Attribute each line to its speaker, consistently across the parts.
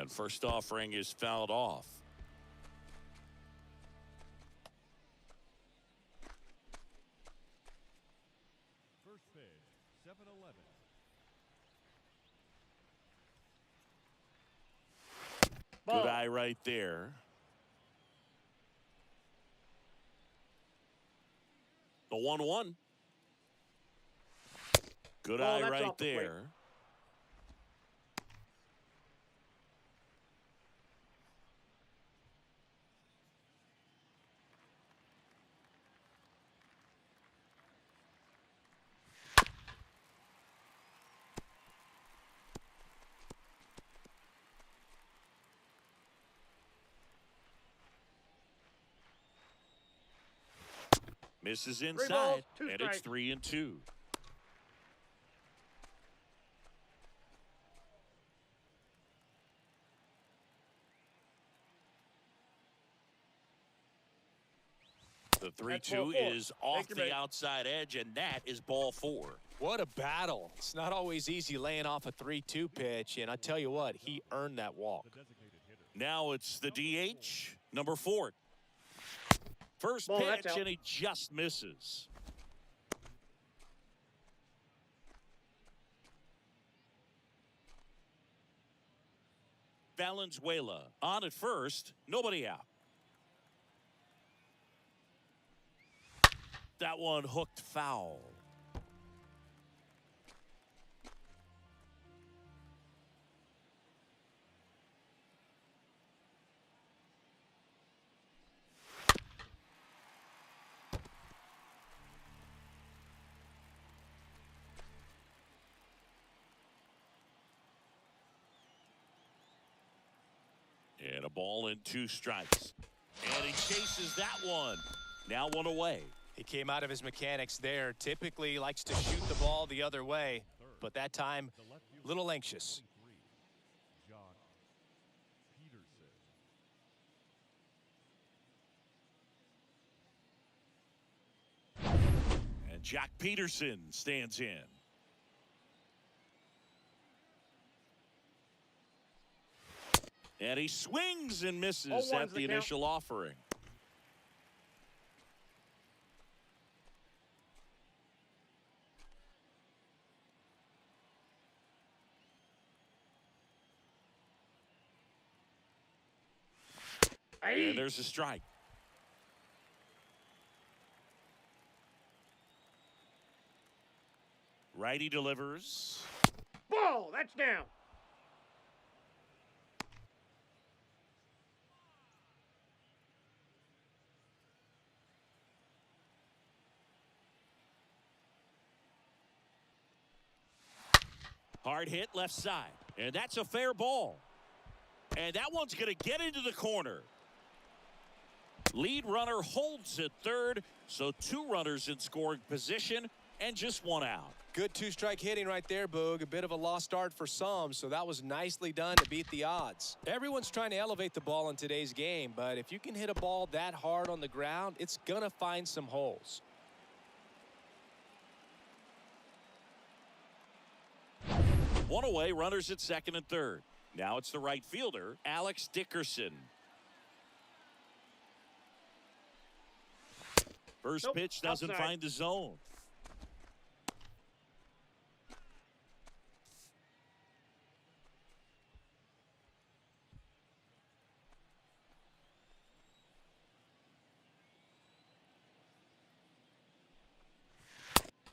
Speaker 1: And first offering is fouled off.
Speaker 2: First pitch, 7-11.
Speaker 1: Good eye right there. The 1-1. Good eye right there. Misses inside, and it's 3-2. The 3-2 is off the outside edge, and that is ball 4.
Speaker 3: What a battle. It's not always easy laying off a 3-2 pitch, and I tell you what, he earned that walk.
Speaker 1: Now it's the DH, number 4. First pitch, and he just misses. Valenzuela on at first, nobody out. That one hooked foul. And a ball and 2 strikes. And he chases that one. Now 1 away.
Speaker 3: He came out of his mechanics there. Typically likes to shoot the ball the other way, but that time, a little anxious.
Speaker 1: And Jack Peterson stands in. And he swings and misses at the initial offering. And there's a strike. Righty delivers.
Speaker 4: Ball, that's down.
Speaker 1: Hard hit left side. And that's a fair ball. And that one's going to get into the corner. Lead runner holds at third, so 2 runners in scoring position and just 1 out.
Speaker 3: Good 2-strike hitting right there, Boog. A bit of a lost start for some, so that was nicely done to beat the odds. Everyone's trying to elevate the ball in today's game, but if you can hit a ball that hard on the ground, it's going to find some holes.
Speaker 1: One away, runners at second and third. Now it's the right fielder, Alex Dickerson. First pitch doesn't find the zone.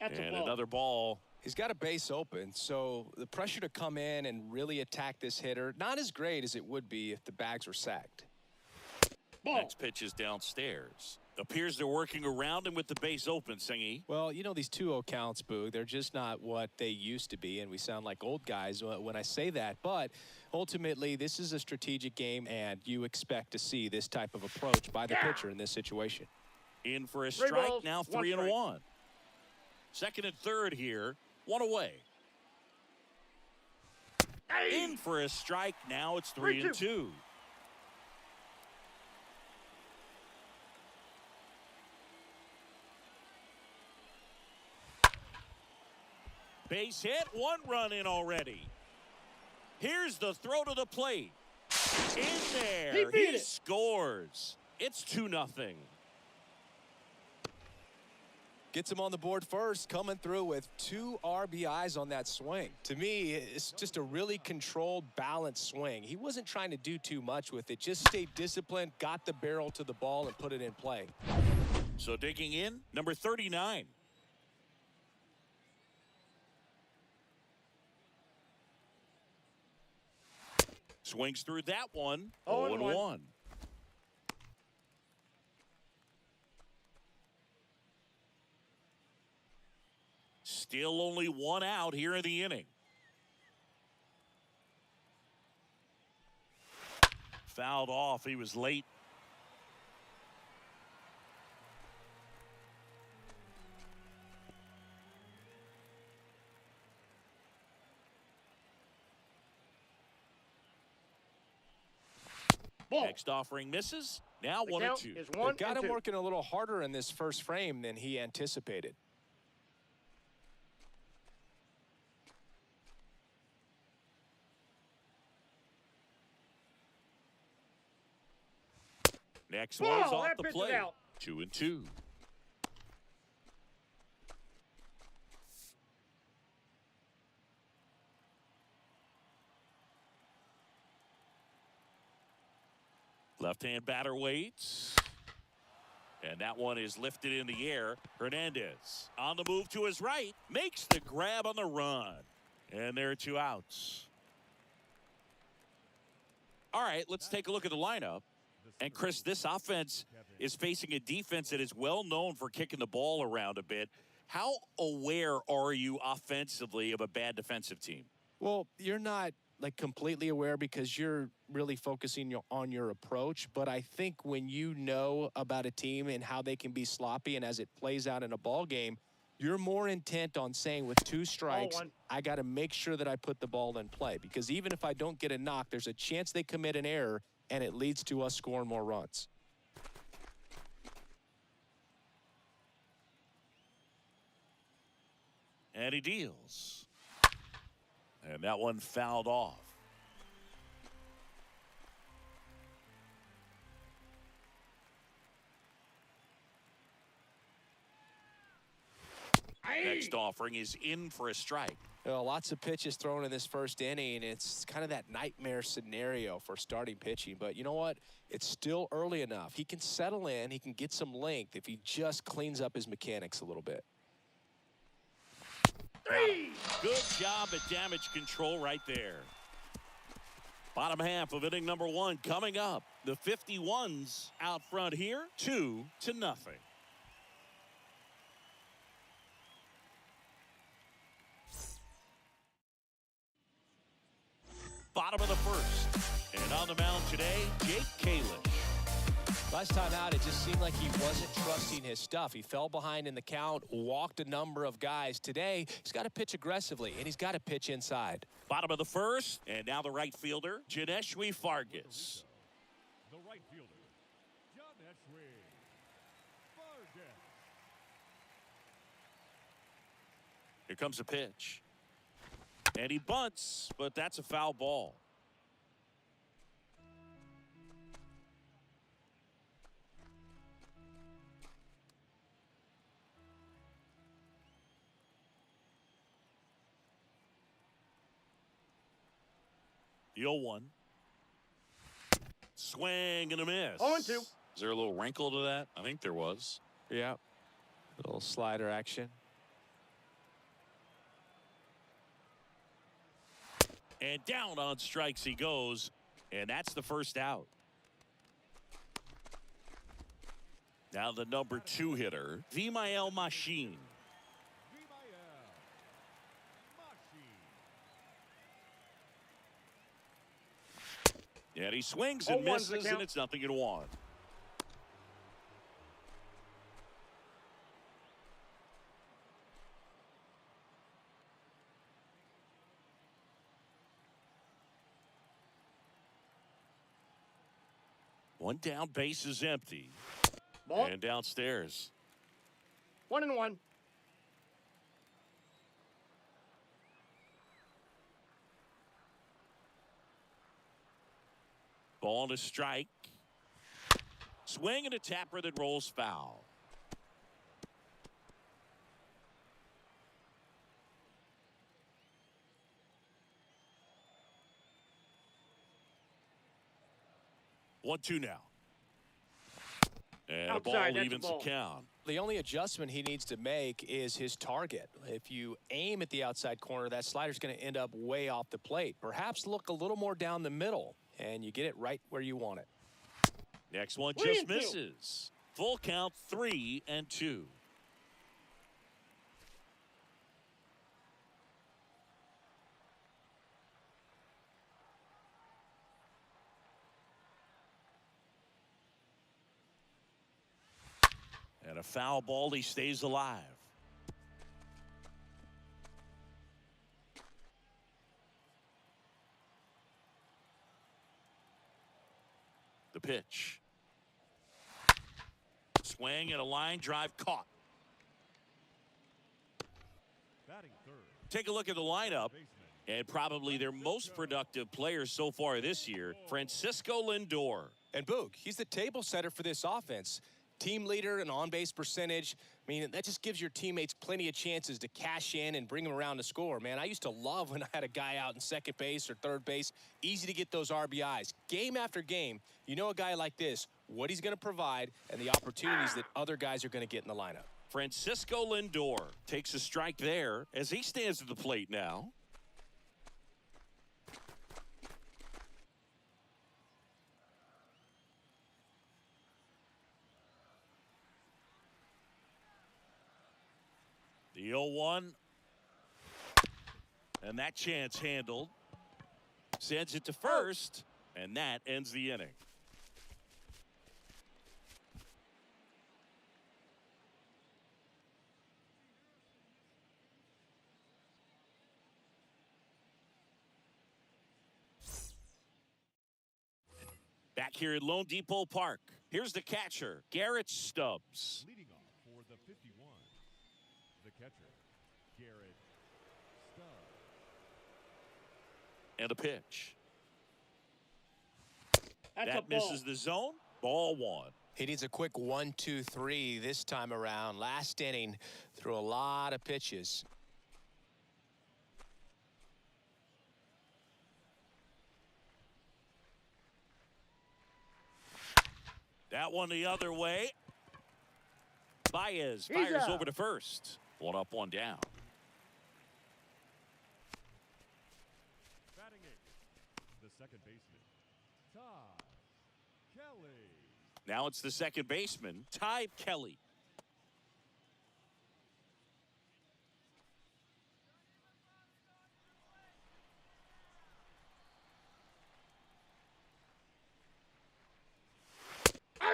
Speaker 1: And another ball.
Speaker 3: He's got a base open, so the pressure to come in and really attack this hitter, not as great as it would be if the bags were sacked.
Speaker 1: Next pitch is downstairs. Appears they're working around him with the base open, Singy.
Speaker 3: Well, you know, these 2-0 counts, Boog, they're just not what they used to be, and we sound like old guys when I say that. But ultimately, this is a strategic game, and you expect to see this type of approach by the pitcher in this situation.
Speaker 1: In for a strike, now 3-1. Second and third here, 1 away. In for a strike, now it's 3-2. Base hit, 1 run in already. Here's the throw to the plate. In there.
Speaker 4: He beat
Speaker 1: He
Speaker 4: it.
Speaker 1: scores. It's 2-0.
Speaker 3: Gets him on the board first, coming through with 2 RBIs on that swing. To me, it's just a really controlled, balanced swing. He wasn't trying to do too much with it. Just stayed disciplined, got the barrel to the ball, and put it in play.
Speaker 1: So digging in, number 39. Swings through that one. 0-1. Still only 1 out here in the inning. Fouled off. He was late.
Speaker 4: Ball.
Speaker 1: Next offering misses. Now
Speaker 4: The
Speaker 1: 1-2.
Speaker 4: count is 1
Speaker 3: Got
Speaker 4: and
Speaker 3: him
Speaker 4: 2.
Speaker 3: working a little harder in this first frame than he anticipated.
Speaker 1: Next
Speaker 4: Ball.
Speaker 1: one's off
Speaker 4: That
Speaker 1: the
Speaker 4: pitch is
Speaker 1: plate.
Speaker 4: out.
Speaker 1: 2-2. Left-hand batter waits. And that one is lifted in the air. Hernandez on the move to his right. Makes the grab on the run. And there are 2 outs. All right, let's take a look at the lineup. And, Chris, this offense is facing a defense that is well known for kicking the ball around a bit. How aware are you offensively of a bad defensive team?
Speaker 3: Well, you're not like completely aware because you're really focusing on your approach. But I think when you know about a team and how they can be sloppy and as it plays out in a ball game, you're more intent on saying with 2 strikes, I got to make sure that I put the ball in play. Because even if I don't get a knock, there's a chance they commit an error and it leads to us scoring more runs.
Speaker 1: And he deals. And that one fouled off. Next offering is in for a strike.
Speaker 3: Lots of pitches thrown in this first inning. It's kind of that nightmare scenario for starting pitching. But you know what? It's still early enough. He can settle in. He can get some length if he just cleans up his mechanics a little bit.
Speaker 4: 3.
Speaker 1: Good job at damage control right there. Bottom half of inning number 1 coming up. The 51s out front here, 2-0. Bottom of the first. And on the mound today, Jake Kalish.
Speaker 3: Last time out, it just seemed like he wasn't trusting his stuff. He fell behind in the count, walked a number of guys. Today, he's got to pitch aggressively, and he's got to pitch inside.
Speaker 1: Bottom of the first, and now the right fielder, Janeshwi Fargas.
Speaker 2: The right fielder, Janeshwi Fargas.
Speaker 1: Here comes a pitch. And he bunts, but that's a foul ball. The 0-1. Swing and a miss.
Speaker 4: 0-2.
Speaker 1: Is there a little wrinkle to that? I think there was.
Speaker 3: Yeah. A little slider action.
Speaker 1: And down on strikes he goes. And that's the first out. Now the number 2 hitter, Vimael Machine. And he swings and
Speaker 4: 0-1's the
Speaker 1: misses, and
Speaker 4: count.
Speaker 1: it's 0-1. One down, base is empty.
Speaker 4: Ball.
Speaker 1: And downstairs.
Speaker 4: 1-1.
Speaker 1: Ball and a strike. Swing and a tapper that rolls foul. One, two now. And
Speaker 4: Outside,
Speaker 1: the ball
Speaker 4: that's a
Speaker 1: evens the
Speaker 4: ball.
Speaker 1: count.
Speaker 3: The only adjustment he needs to make is his target. If you aim at the outside corner, that slider's going to end up way off the plate. Perhaps look a little more down the middle, and you get it right where you want it.
Speaker 1: Next one
Speaker 4: Three
Speaker 1: just
Speaker 4: and two.
Speaker 1: misses. Full count, 3-2. And a foul ball, he stays alive. The pitch. Swing and a line drive caught.
Speaker 2: Batting third.
Speaker 1: Take a look at the lineup. And probably their most productive player so far this year, Francisco Lindor.
Speaker 3: And Boog, he's the table setter for this offense. Team leader and on-base percentage. I mean, that just gives your teammates plenty of chances to cash in and bring them around to score. Man, I used to love when I had a guy out in second base or third base. Easy to get those RBIs. Game after game, you know a guy like this, what he's going to provide and the opportunities that other guys are going to get in the lineup.
Speaker 1: Francisco Lindor takes a strike there as he stands at the plate now. The 0-1. And that chance handled. Sends it to first. And that ends the inning. Back here at Lone Depot Park. Here's the catcher, Garrett Stubbs.
Speaker 2: Leading off for the 51, the catcher, Garrett Stubbs.
Speaker 1: And a pitch.
Speaker 4: That's a
Speaker 1: That
Speaker 4: ball.
Speaker 1: misses the zone. Ball one.
Speaker 3: He needs a quick 1-2-3 this time around. Last inning, threw a lot of pitches.
Speaker 1: That one the other way. Baez
Speaker 4: He's
Speaker 1: fires
Speaker 4: out.
Speaker 1: over to first. One up, one down.
Speaker 2: Batting eighth, the second baseman, Todd Kelly.
Speaker 1: Now it's the second baseman, Ty Kelly.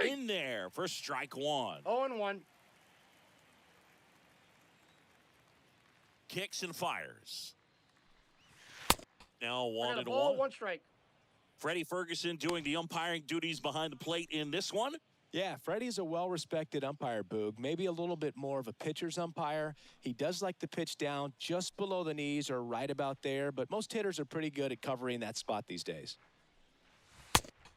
Speaker 1: In there for strike one.
Speaker 4: 0-1.
Speaker 1: Kicks and fires. Now
Speaker 4: I
Speaker 1: one
Speaker 4: got a
Speaker 1: and
Speaker 4: ball,
Speaker 1: one.
Speaker 4: one strike.
Speaker 1: Freddie Ferguson doing the umpiring duties behind the plate in this one.
Speaker 3: Yeah, Freddie's a well-respected umpire, Boog. Maybe a little bit more of a pitcher's umpire. He does like to pitch down just below the knees or right about there, but most hitters are pretty good at covering that spot these days.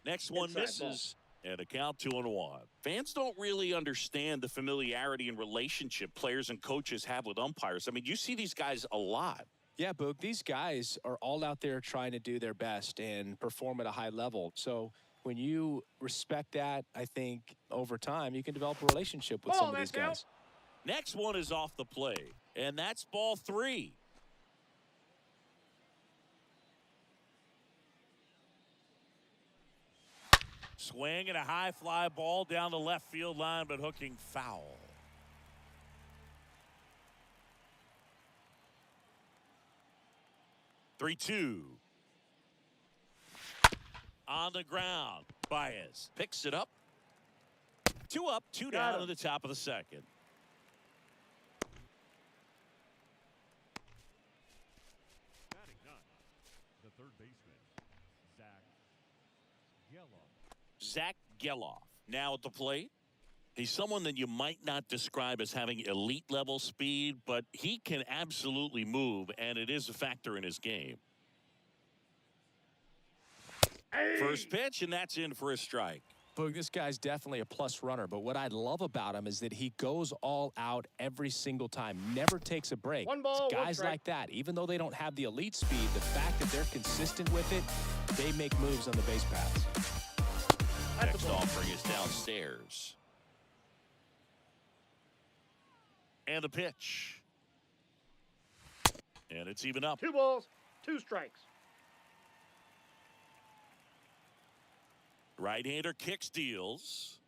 Speaker 1: Next one
Speaker 4: Inside
Speaker 1: misses. And a count 2-1. Fans don't really understand the familiarity and relationship players and coaches have with umpires. I mean, you see these guys a lot.
Speaker 3: Yeah, Boog, these guys are all out there trying to do their best and perform at a high level. So when you respect that, I think over time you can develop a relationship with
Speaker 4: Ball,
Speaker 3: some of these
Speaker 4: that's out.
Speaker 3: guys.
Speaker 1: Next one is off the play, and that's ball three. Swing and a high fly ball down the left field line, but hooking foul. Three-two. On the ground, Baez picks it up. Two up, two
Speaker 4: Got
Speaker 1: down
Speaker 4: him.
Speaker 1: to the top of the second.
Speaker 2: Batting ninth, the third baseman, Zach Geloff.
Speaker 1: Zach Geloff now at the plate. He's someone that you might not describe as having elite level speed, but he can absolutely move, and it is a factor in his game. First pitch, and that's in for a strike.
Speaker 3: Boog, this guy's definitely a plus runner, but what I love about him is that he goes all out every single time, never takes a break.
Speaker 4: One ball,
Speaker 3: It's
Speaker 4: one
Speaker 3: guys
Speaker 4: strike.
Speaker 3: like that, even though they don't have the elite speed, the fact that they're consistent with it, they make moves on the base paths.
Speaker 1: Next offering is downstairs. And the pitch. And it's even up.
Speaker 4: 2 balls, 2 strikes.
Speaker 1: Right-hander kicks, deals.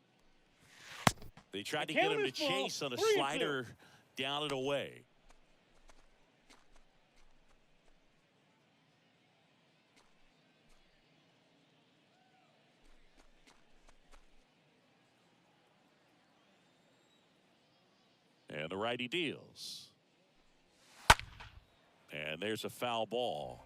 Speaker 1: They tried to
Speaker 4: The
Speaker 1: get him
Speaker 4: count
Speaker 1: to
Speaker 4: is full.
Speaker 1: chase on a
Speaker 4: 3-2.
Speaker 1: slider down and away. And the righty deals. And there's a foul ball.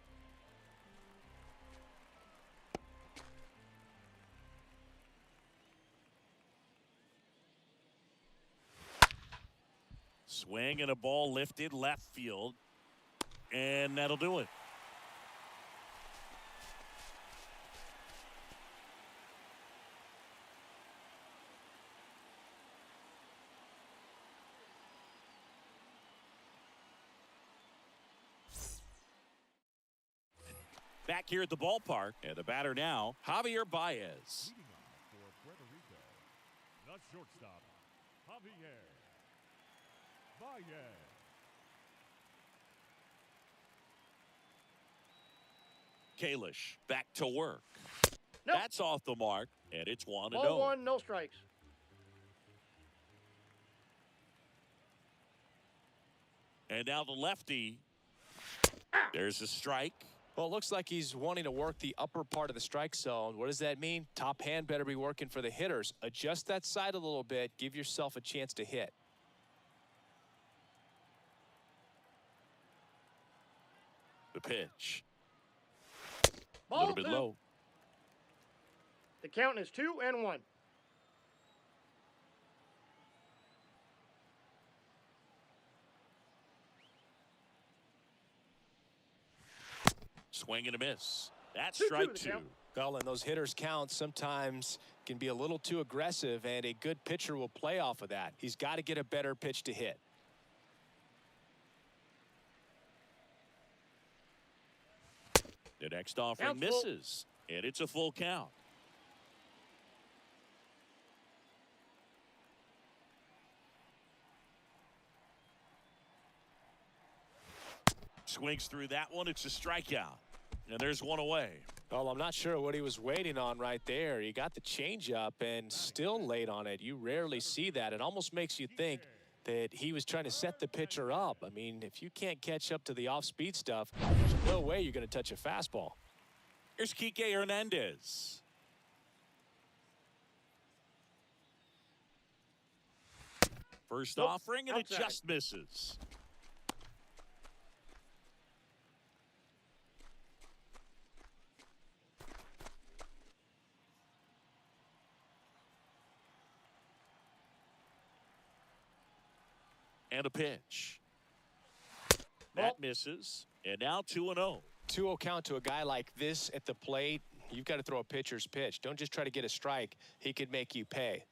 Speaker 1: Swing and a ball lifted left field. And that'll do it. Back here at the ballpark, and the batter now, Javier Baez.
Speaker 2: Leading off for Puerto Rico, the shortstop, Javier Baez.
Speaker 1: Kalish back to work.
Speaker 4: Nope.
Speaker 1: That's off the mark, and it's 1-0.
Speaker 4: Ball 1, no strikes.
Speaker 1: And now the lefty. There's a strike.
Speaker 3: Well, it looks like he's wanting to work the upper part of the strike zone. What does that mean? Top hand better be working for the hitters. Adjust that side a little bit. Give yourself a chance to hit.
Speaker 1: The pitch. A
Speaker 4: Ball
Speaker 1: little bit
Speaker 4: 2.
Speaker 1: low.
Speaker 4: The count is 2-1.
Speaker 1: Swing and a miss. That's
Speaker 4: 2-2
Speaker 1: strike
Speaker 4: the
Speaker 1: 2.
Speaker 4: count.
Speaker 3: Well, and those hitters count sometimes can be a little too aggressive, and a good pitcher will play off of that. He's got to get a better pitch to hit.
Speaker 1: The next offering
Speaker 4: Count's full.
Speaker 1: misses, and it's a full count. Swings through that one. It's a strikeout. And there's one away.
Speaker 3: Well, I'm not sure what he was waiting on right there. He got the changeup and still late on it. You rarely see that. It almost makes you think that he was trying to set the pitcher up. I mean, if you can't catch up to the off-speed stuff, there's no way you're going to touch a fastball.
Speaker 1: Here's Kike Hernandez. First
Speaker 4: Nope.
Speaker 1: offering, and it
Speaker 4: Outside.
Speaker 1: just misses. And a pitch. That misses. And now 2-0.
Speaker 3: 2-0 count to a guy like this at the plate. You've got to throw a pitcher's pitch. Don't just try to get a strike. He could make you pay.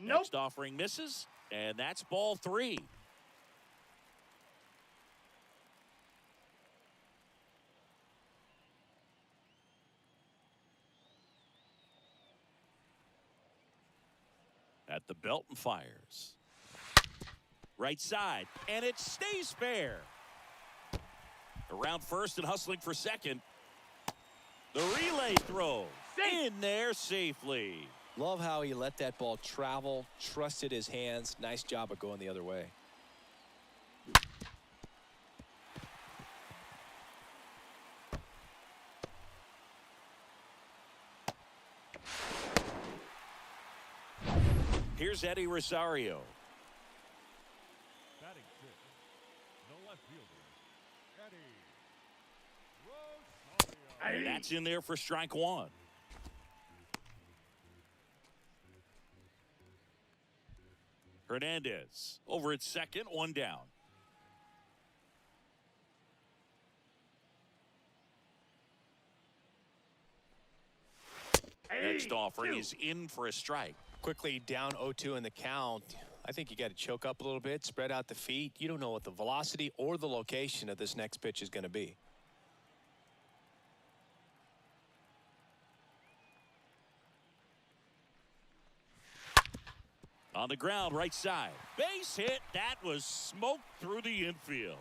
Speaker 4: Nope.
Speaker 1: Next offering misses. And that's ball 3. At the belt and fires. Right side, and it stays fair. Around first and hustling for second. The relay throw in there safely.
Speaker 3: Love how he let that ball travel, trusted his hands. Nice job of going the other way.
Speaker 1: Here's Eddie Rosario.
Speaker 2: Batting sixth, the left fielder, Eddie Rosario.
Speaker 1: And that's in there for strike 1. Hernandez over at second, 1 down. Next offering is in for a strike.
Speaker 3: Quickly down 0-2 in the count. I think you got to choke up a little bit, spread out the feet. You don't know what the velocity or the location of this next pitch is going to be.
Speaker 1: On the ground, right side. Base hit. That was smoked through the infield.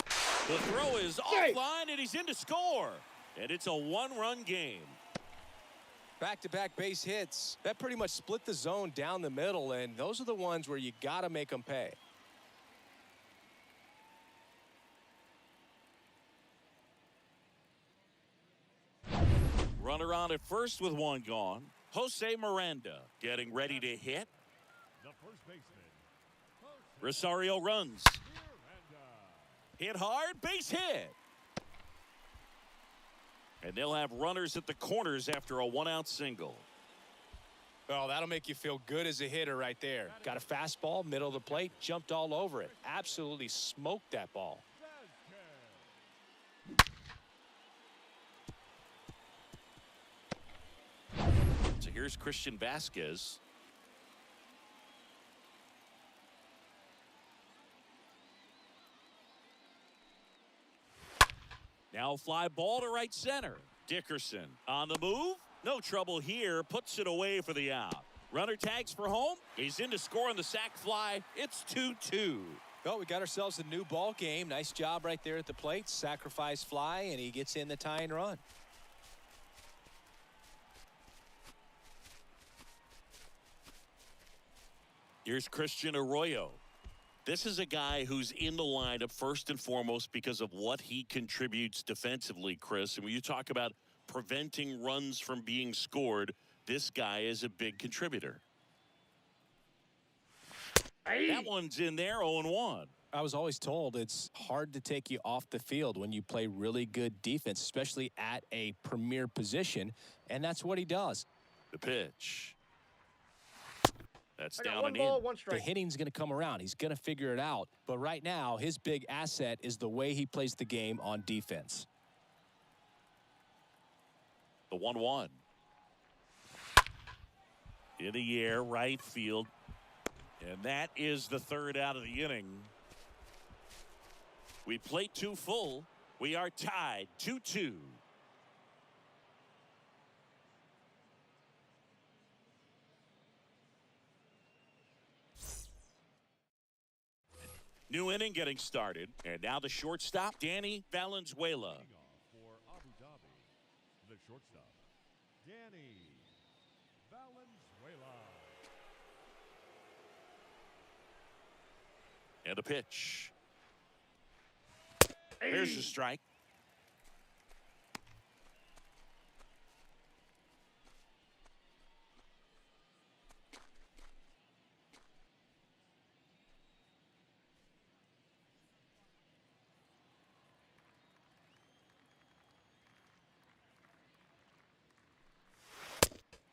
Speaker 1: The throw is offline, and he's in to score. And it's a one-run game.
Speaker 3: Back-to-back base hits. That pretty much split the zone down the middle, and those are the ones where you got to make them pay.
Speaker 1: Runner on at first with one gone. Jose Miranda getting ready to hit.
Speaker 2: The first baseman,
Speaker 1: Rosario runs.
Speaker 2: Miranda.
Speaker 1: Hit hard, base hit. And they'll have runners at the corners after a one-out single.
Speaker 3: Oh, that'll make you feel good as a hitter right there. Got a fastball, middle of the plate, jumped all over it. Absolutely smoked that ball.
Speaker 1: So here's Christian Vasquez. Now fly ball to right center. Dickerson on the move. No trouble here. Puts it away for the out. Runner tags for home. He's in to score on the sac fly. It's 2-2.
Speaker 3: Well, we got ourselves a new ball game. Nice job right there at the plate. Sacrifice fly, and he gets in the tying run.
Speaker 1: Here's Christian Arroyo. This is a guy who's in the lineup first and foremost because of what he contributes defensively, Chris. And when you talk about preventing runs from being scored, this guy is a big contributor. That one's in there, 0-1.
Speaker 3: I was always told it's hard to take you off the field when you play really good defense, especially at a premier position, and that's what he does.
Speaker 1: The pitch. That's
Speaker 4: I got
Speaker 1: down
Speaker 4: one
Speaker 1: and
Speaker 4: ball,
Speaker 1: in.
Speaker 4: one
Speaker 3: The
Speaker 4: strike.
Speaker 3: hitting's going to come around. He's going to figure it out. But right now, his big asset is the way he plays the game on defense.
Speaker 1: The 1-1. In the air, right field. And that is the third out of the inning. We played 2 full. We are tied 2-2. New inning getting started. And now the shortstop, Danny Valenzuela.
Speaker 2: Leading off for Abu Dhabi, the shortstop, Danny Valenzuela.
Speaker 1: And a pitch. Here's the strike.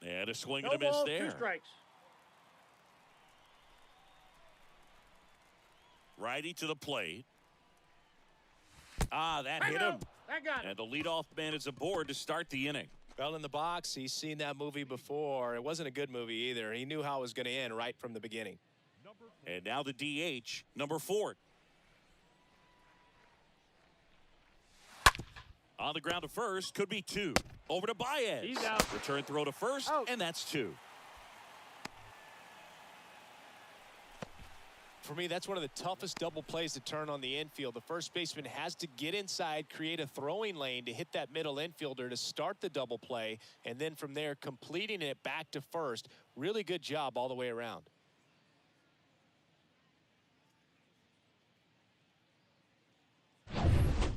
Speaker 1: And a swing
Speaker 4: No
Speaker 1: and a miss
Speaker 4: balls,
Speaker 1: there.
Speaker 4: 2 strikes.
Speaker 1: Righty to the plate. Ah, that
Speaker 4: I
Speaker 1: hit
Speaker 4: know.
Speaker 1: him.
Speaker 4: I got it.
Speaker 1: And the leadoff man is aboard to start the inning.
Speaker 3: Well, in the box, he's seen that movie before. It wasn't a good movie either. He knew how it was going to end right from the beginning.
Speaker 2: Number 4,
Speaker 1: And now the DH, number 4. On the ground to first, could be 2. Over to Baez.
Speaker 4: He's out.
Speaker 1: Return throw to first,
Speaker 4: Out.
Speaker 1: and that's 2.
Speaker 3: For me, that's one of the toughest double plays to turn on the infield. The first baseman has to get inside, create a throwing lane to hit that middle infielder to start the double play, and then from there, completing it back to first. Really good job all the way around.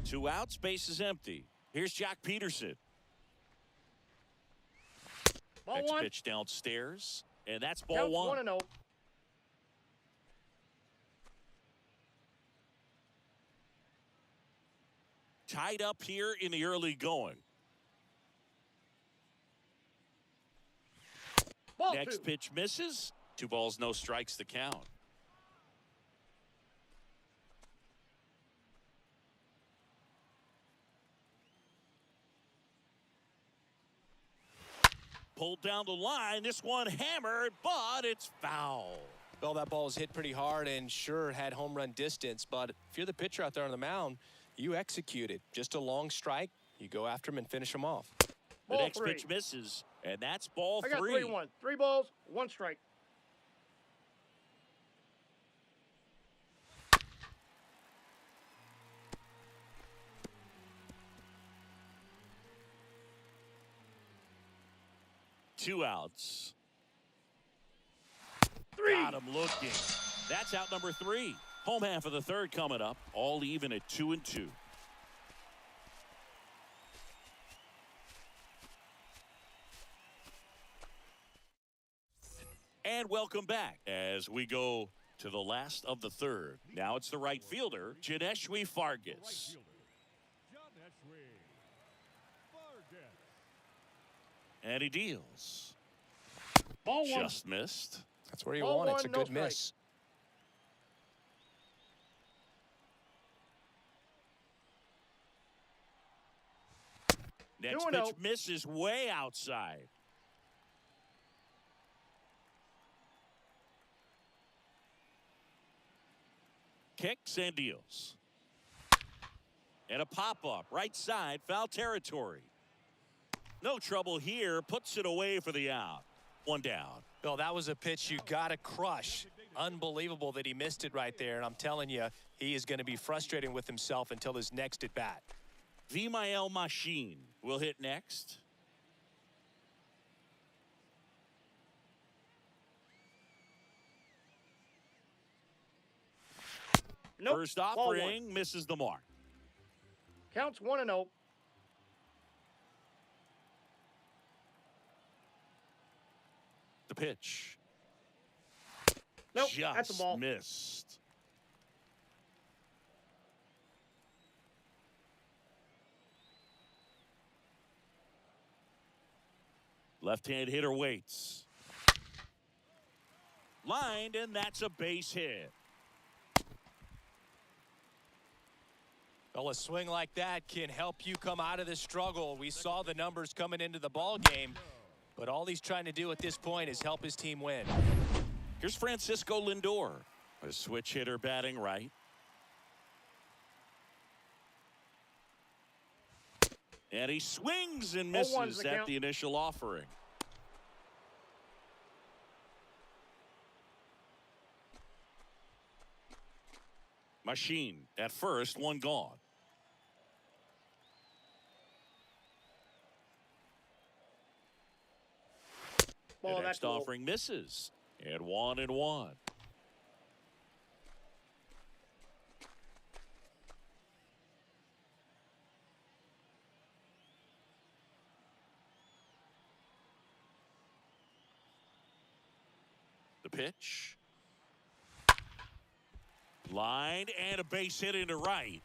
Speaker 1: Two outs, base is empty. Here's Jack Peterson.
Speaker 4: Ball
Speaker 1: Next
Speaker 4: 1.
Speaker 1: pitch downstairs, and that's ball
Speaker 4: Counts
Speaker 1: 1.
Speaker 4: 1-0.
Speaker 1: Tied up here in the early going.
Speaker 4: Ball
Speaker 1: Next
Speaker 4: 2.
Speaker 1: pitch misses. 2 balls, no strikes, the count. pulled down the line. This one hammered, but it's foul.
Speaker 3: Well, that ball was hit pretty hard and sure had home run distance, but if you're the pitcher out there on the mound, you execute it. Just a long strike. You go after him and finish him off.
Speaker 1: The next pitch misses, and that's ball
Speaker 4: I got
Speaker 1: three.
Speaker 4: 3-1. 3 balls, 1 strike.
Speaker 1: Two outs.
Speaker 4: 3.
Speaker 1: Got him looking. That's out number 3. Home half of the third coming up. All even at 2-2. And welcome back as we go to the last of the third. Now it's the right fielder, Janeshwi Fargas. And he deals.
Speaker 4: Ball 1.
Speaker 1: Just missed.
Speaker 3: That's where you
Speaker 4: Ball
Speaker 3: want it. It's a
Speaker 4: 1, no
Speaker 3: good
Speaker 4: strike.
Speaker 3: miss.
Speaker 1: Next
Speaker 4: 2-0.
Speaker 1: pitch misses way outside. Kicks and deals. And a pop-up, right side, foul territory. No trouble here, puts it away for the out. One down.
Speaker 3: Bill, that was a pitch you got to crush. Unbelievable that he missed it right there, and I'm telling you, he is going to be frustrating with himself until his next at-bat.
Speaker 1: Vimael Machine will hit next.
Speaker 4: Nope.
Speaker 1: First
Speaker 4: Ball 1.
Speaker 1: offering misses the mark.
Speaker 4: Counts 1-0.
Speaker 1: The pitch.
Speaker 4: Nope,
Speaker 1: Just
Speaker 4: that's a ball.
Speaker 1: missed. Left-hand hitter waits. Lined, and that's a base hit.
Speaker 3: Well, a swing like that can help you come out of this struggle. We saw the numbers coming into the ball game, but all he's trying to do at this point is help his team win.
Speaker 1: Here's Francisco Lindor, a switch hitter batting right. And he swings and
Speaker 4: 0-1's
Speaker 1: misses
Speaker 4: the
Speaker 1: at
Speaker 4: count.
Speaker 1: the initial offering. Machine at first, one gone.
Speaker 4: Ball,
Speaker 1: The
Speaker 4: that's
Speaker 1: next
Speaker 4: low.
Speaker 1: offering misses. And 1-1. The pitch. Lined and a base hit into right.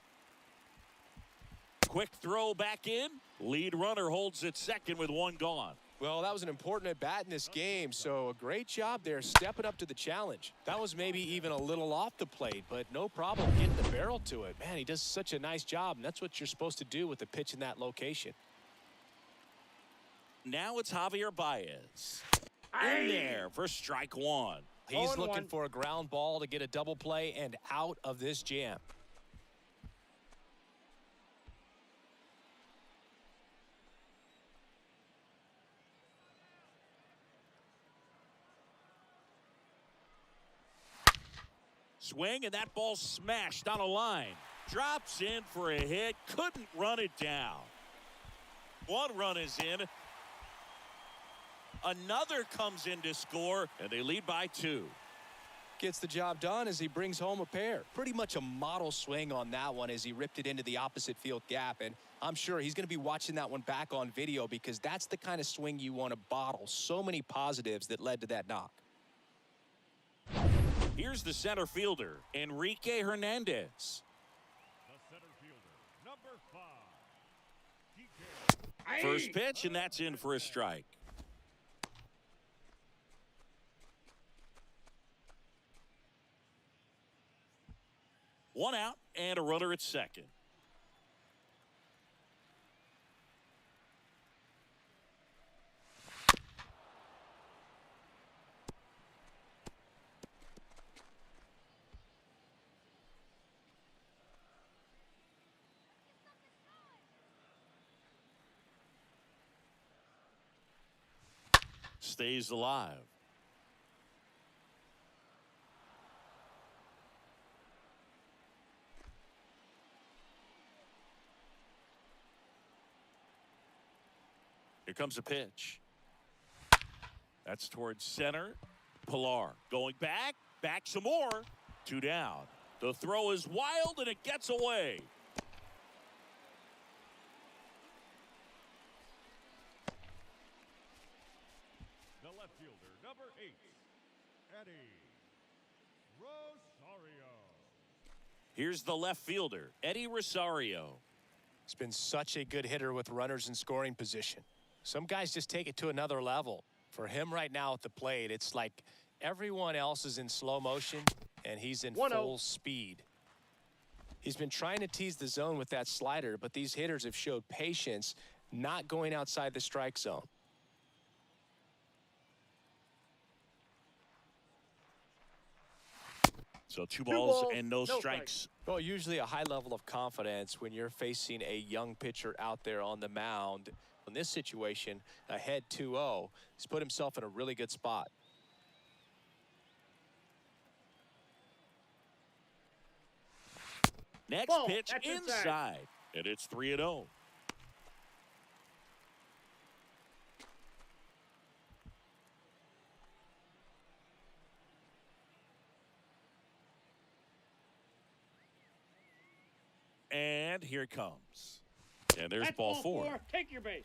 Speaker 1: Quick throw back in. Lead runner holds it second with one gone.
Speaker 3: Well, that was an important at-bat in this game, so a great job there stepping up to the challenge. That was maybe even a little off the plate, but no problem getting the barrel to it. Man, he does such a nice job, and that's what you're supposed to do with the pitch in that location.
Speaker 1: Now it's Javier Baez. In there for strike one.
Speaker 3: He's
Speaker 4: 0-1.
Speaker 3: looking for a ground ball to get a double play and out of this jam.
Speaker 1: Swing, and that ball smashed on a line. Drops in for a hit. Couldn't run it down. One run is in. Another comes in to score, and they lead by 2.
Speaker 3: Gets the job done as he brings home a pair. Pretty much a model swing on that one as he ripped it into the opposite field gap. And I'm sure he's going to be watching that one back on video because that's the kind of swing you want to bottle. So many positives that led to that knock.
Speaker 1: Here's the center fielder, Enrique Hernandez.
Speaker 2: The center fielder, number 5.
Speaker 1: First pitch, and that's in for a strike. One out and a runner at second. stays alive. Here comes a pitch. That's towards center. Pilar going back some more. 2 down. The throw is wild and it gets away.
Speaker 2: The left fielder, number 8, Eddie Rosario.
Speaker 1: Here's the left fielder, Eddie Rosario.
Speaker 3: He's been such a good hitter with runners in scoring position. Some guys just take it to another level. For him right now at the plate, it's like everyone else is in slow motion and he's in
Speaker 4: 1-0.
Speaker 3: full speed. He's been trying to tease the zone with that slider, but these hitters have showed patience, not going outside the strike zone.
Speaker 1: So two balls and no
Speaker 4: no
Speaker 1: strikes.
Speaker 3: Well, usually a high level of confidence when you're facing a young pitcher out there on the mound. In this situation, ahead 2-0, he's put himself in a really good spot.
Speaker 1: Next
Speaker 4: Ball,
Speaker 1: pitch
Speaker 4: that's
Speaker 1: inside. And it's 3-0. And here it comes. And there's
Speaker 4: That's
Speaker 1: ball 4.
Speaker 4: Take your base.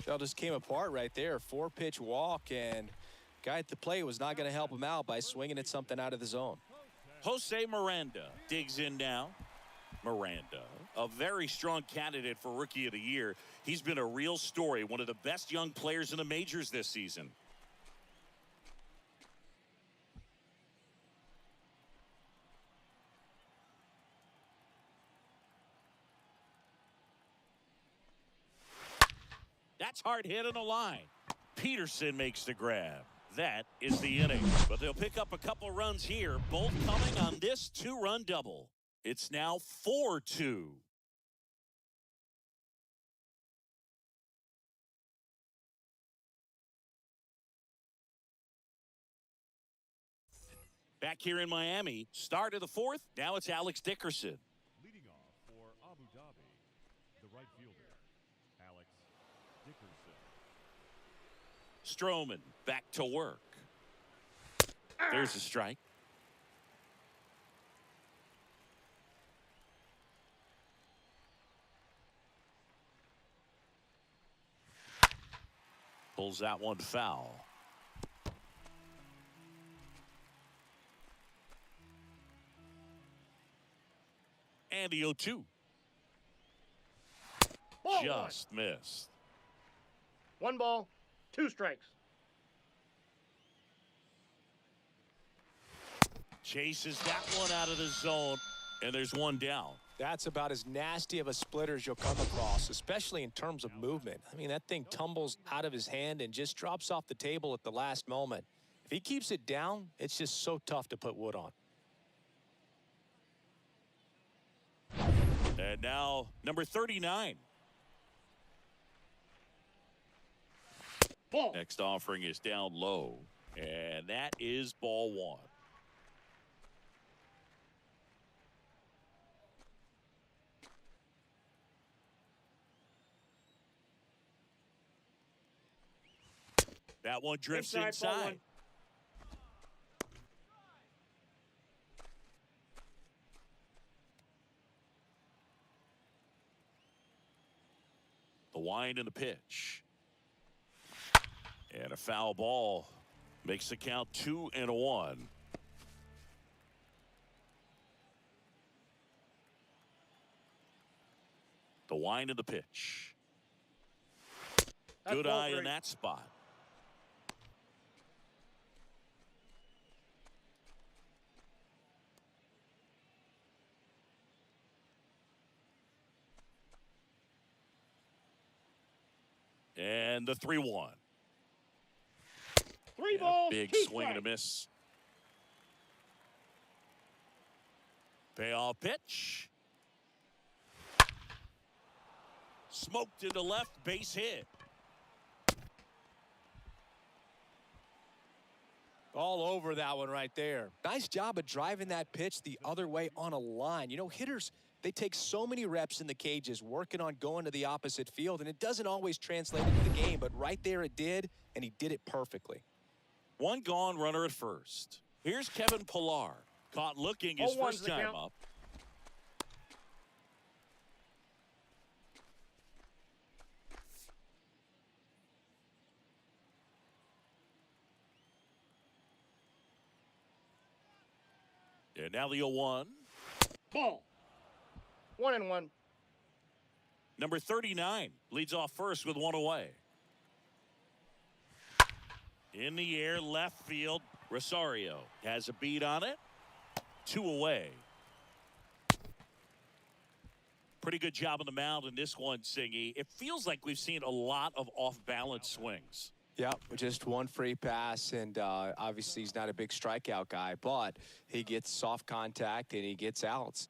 Speaker 3: That just came apart right there. 4-pitch walk, and guy at the plate was not going to help him out by swinging at something out of the zone.
Speaker 1: Jose Miranda digs in now. Miranda, a very strong candidate for Rookie of the Year. He's been a real story, one of the best young players in the majors this season. That's hard hit on the line. Peterson makes the grab. That is the inning. But they'll pick up a couple runs here, both coming on this 2-run double. It's now 4-2. Back here in Miami, start of the 4th. Now it's Alex Dickerson.
Speaker 2: Leading off for Abu Dhabi, the right fielder, Alex Dickerson.
Speaker 1: Stroman back to work. There's a strike. Pulls that one foul. And the 0-2.
Speaker 4: Ball
Speaker 1: Just missed.
Speaker 4: 1 ball, 2 strikes.
Speaker 1: Chases that one out of the zone, and there's 1 down.
Speaker 3: That's about as nasty of a splitter as you'll come across, especially in terms of movement. I mean, that thing tumbles out of his hand and just drops off the table at the last moment. If he keeps it down, it's just so tough to put wood on.
Speaker 1: And now, number 39.
Speaker 4: Ball.
Speaker 1: Next offering is down low, and that is ball 1. That one drifts
Speaker 4: Inside, ball 1.
Speaker 1: inside. The wind and the pitch. And a foul ball makes the count 2-1. The wind and the pitch.
Speaker 4: That's
Speaker 1: Good
Speaker 4: ball
Speaker 1: eye
Speaker 4: 3.
Speaker 1: in that spot. And the 3-1.
Speaker 4: 3
Speaker 1: And a
Speaker 4: balls,
Speaker 1: big
Speaker 4: 2
Speaker 1: swing and a
Speaker 4: strikes.
Speaker 1: miss. Payoff pitch. Smoked into left, base hit.
Speaker 3: All over that one right there. Nice job of driving that pitch the other way on a line. You know, hitters, they take so many reps in the cages working on going to the opposite field, and it doesn't always translate into the game, but right there it did, and he did it perfectly.
Speaker 1: One gone, runner at first. Here's Kevin Pillar. Caught looking his first time up. And now the 0-1.
Speaker 4: Ball. 1-1.
Speaker 1: Number 39 leads off first with one away. In the air, left field. Rosario has a beat on it. 2 away. Pretty good job on the mound in this one, Singy. It feels like we've seen a lot of off-balance swings.
Speaker 3: Yeah, just one free pass, and obviously he's not a big strikeout guy, but he gets soft contact and he gets outs.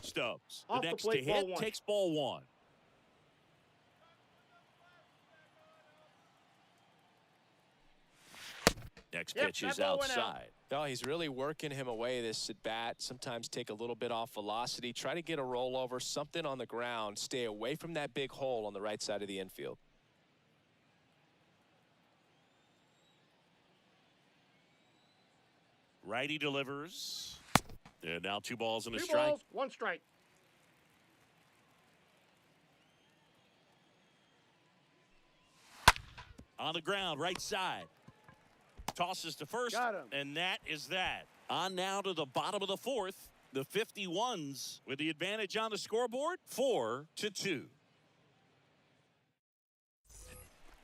Speaker 1: Stubbs,
Speaker 4: Off
Speaker 1: the
Speaker 4: the
Speaker 1: next
Speaker 4: plate,
Speaker 1: to hit,
Speaker 4: ball 1.
Speaker 1: takes ball 1. Next pitch is outside.
Speaker 3: Oh, he's really working him away this at bat. Sometimes take a little bit off velocity. Try to get a rollover, something on the ground. Stay away from that big hole on the right side of the infield.
Speaker 1: Righty delivers. And now 2 balls and a
Speaker 4: 2
Speaker 1: strike.
Speaker 4: balls, 1 strike.
Speaker 1: On the ground, right side. Tosses to first,
Speaker 4: Got him.
Speaker 1: and that is that. On now to the bottom of the 4th. The 51s with the advantage on the scoreboard, 4-2.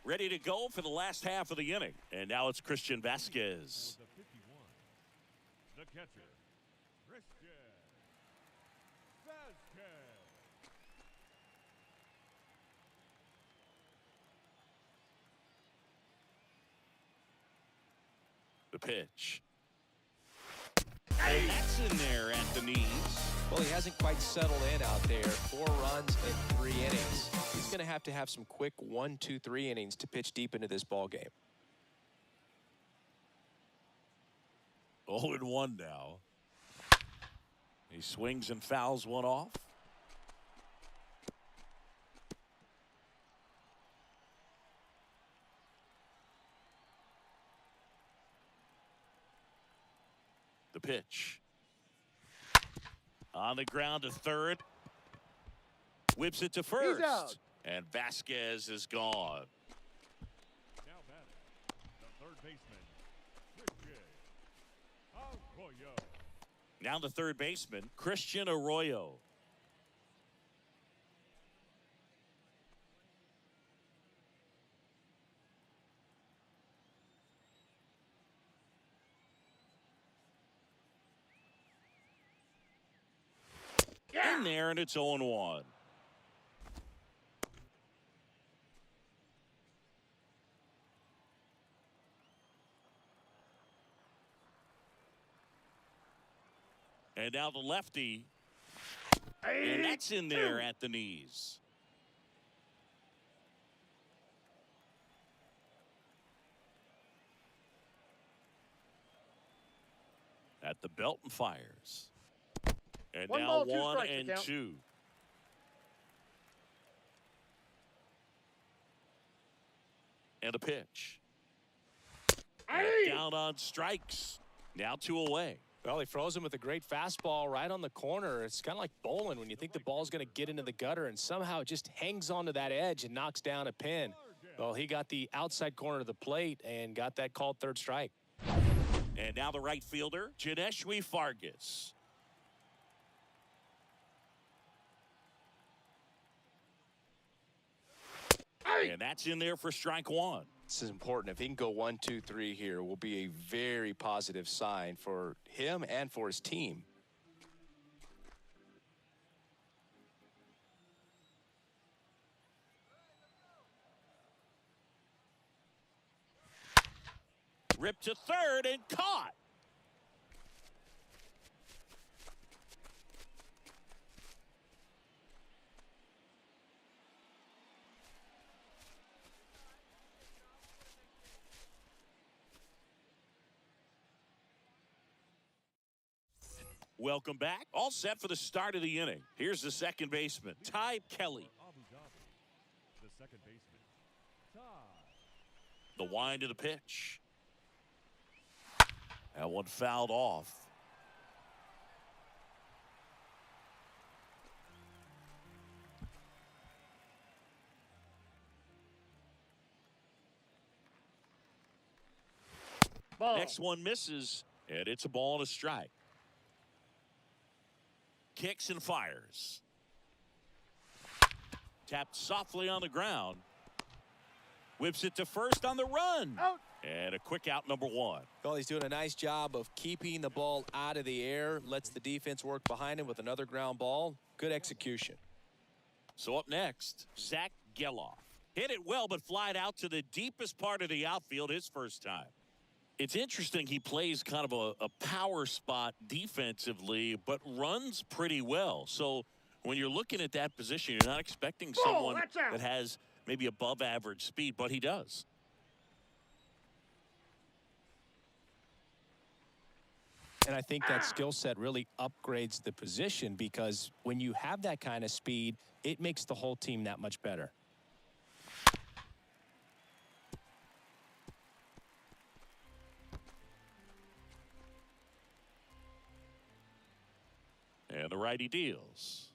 Speaker 1: Ready to go for the last half of the inning. And now it's Christian Vasquez.
Speaker 2: The 51. The catcher, Christian Vasquez.
Speaker 1: The pitch. And that's in there at the knees.
Speaker 3: Well, he hasn't quite settled in out there. 4 runs in 3 innings. He's going to have some quick 1, 2, 3 innings to pitch deep into this ball game.
Speaker 1: 0-1 now. He swings and fouls one off. The pitch. On the ground to third. Whips it to first.
Speaker 4: He's out.
Speaker 1: And Vasquez is gone.
Speaker 2: Now batting, the third baseman, Christian Arroyo.
Speaker 1: Now the third baseman, Christian Arroyo. In there, and it's 0-1. And now the lefty. And that's in there at the knees. At the belt and fires. And
Speaker 4: 1
Speaker 1: now
Speaker 4: ball, 2
Speaker 1: 1
Speaker 4: strikes,
Speaker 1: and
Speaker 4: the count.
Speaker 1: 2. And a pitch. Down on strikes. Now 2 away.
Speaker 3: Well, he froze him with a great fastball right on the corner. It's kind of like bowling when you think the ball's going to get into the gutter and somehow it just hangs onto that edge and knocks down a pin. Well, he got the outside corner of the plate and got that called third strike.
Speaker 1: And now the right fielder, Janeshwi Fargas. And that's in there for strike 1.
Speaker 3: This is important. If he can go 1, 2, 3 here, will be a very positive sign for him and for his team.
Speaker 1: Ripped to third and caught. Welcome back. All set for the start of the inning. Here's the second baseman, Ty Kelly.
Speaker 2: Abu Dhabi, the second baseman, Ty.
Speaker 1: The wind of the pitch. That one fouled off.
Speaker 4: Ball.
Speaker 1: Next one misses, and it's a ball and a strike. Kicks and fires. Tapped softly on the ground. Whips it to first on the run.
Speaker 4: Out.
Speaker 1: And a quick out, number one.
Speaker 3: Well, he's doing a nice job of keeping the ball out of the air. Lets the defense work behind him with another ground ball. Good execution.
Speaker 1: So up next, Zach Geloff. Hit it well, but flied out to the deepest part of the outfield his first time. It's interesting he plays kind of a power spot defensively, but runs pretty well. So when you're looking at that position, you're not expecting someone
Speaker 4: that's out.
Speaker 1: that has maybe above average speed, but he does.
Speaker 3: And I think that skill set really upgrades the position because when you have that kind of speed, it makes the whole team that much better.
Speaker 1: And the righty deals.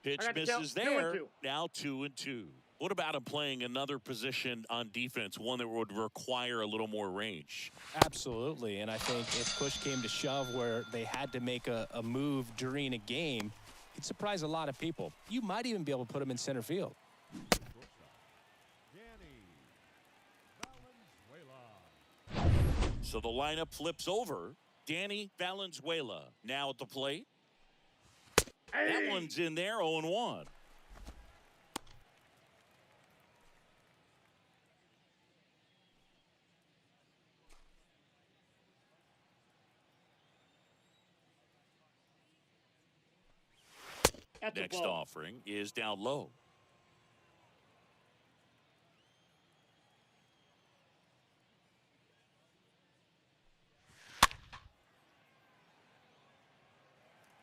Speaker 1: Pitch
Speaker 4: I got to
Speaker 1: misses
Speaker 4: count. 2
Speaker 1: there.
Speaker 4: and 2.
Speaker 1: Now 2-2. What about him playing another position on defense, one that would require a little more range?
Speaker 3: Absolutely. And I think if push came to shove where they had to make a move during a game, it'd surprise a lot of people. You might even be able to put him in center field.
Speaker 2: Shortstop, Danny Valenzuela.
Speaker 1: So the lineup flips over. Danny Valenzuela now at the plate. That one's in there, 0-1.
Speaker 4: At the
Speaker 1: Next
Speaker 4: ball.
Speaker 1: offering is down low.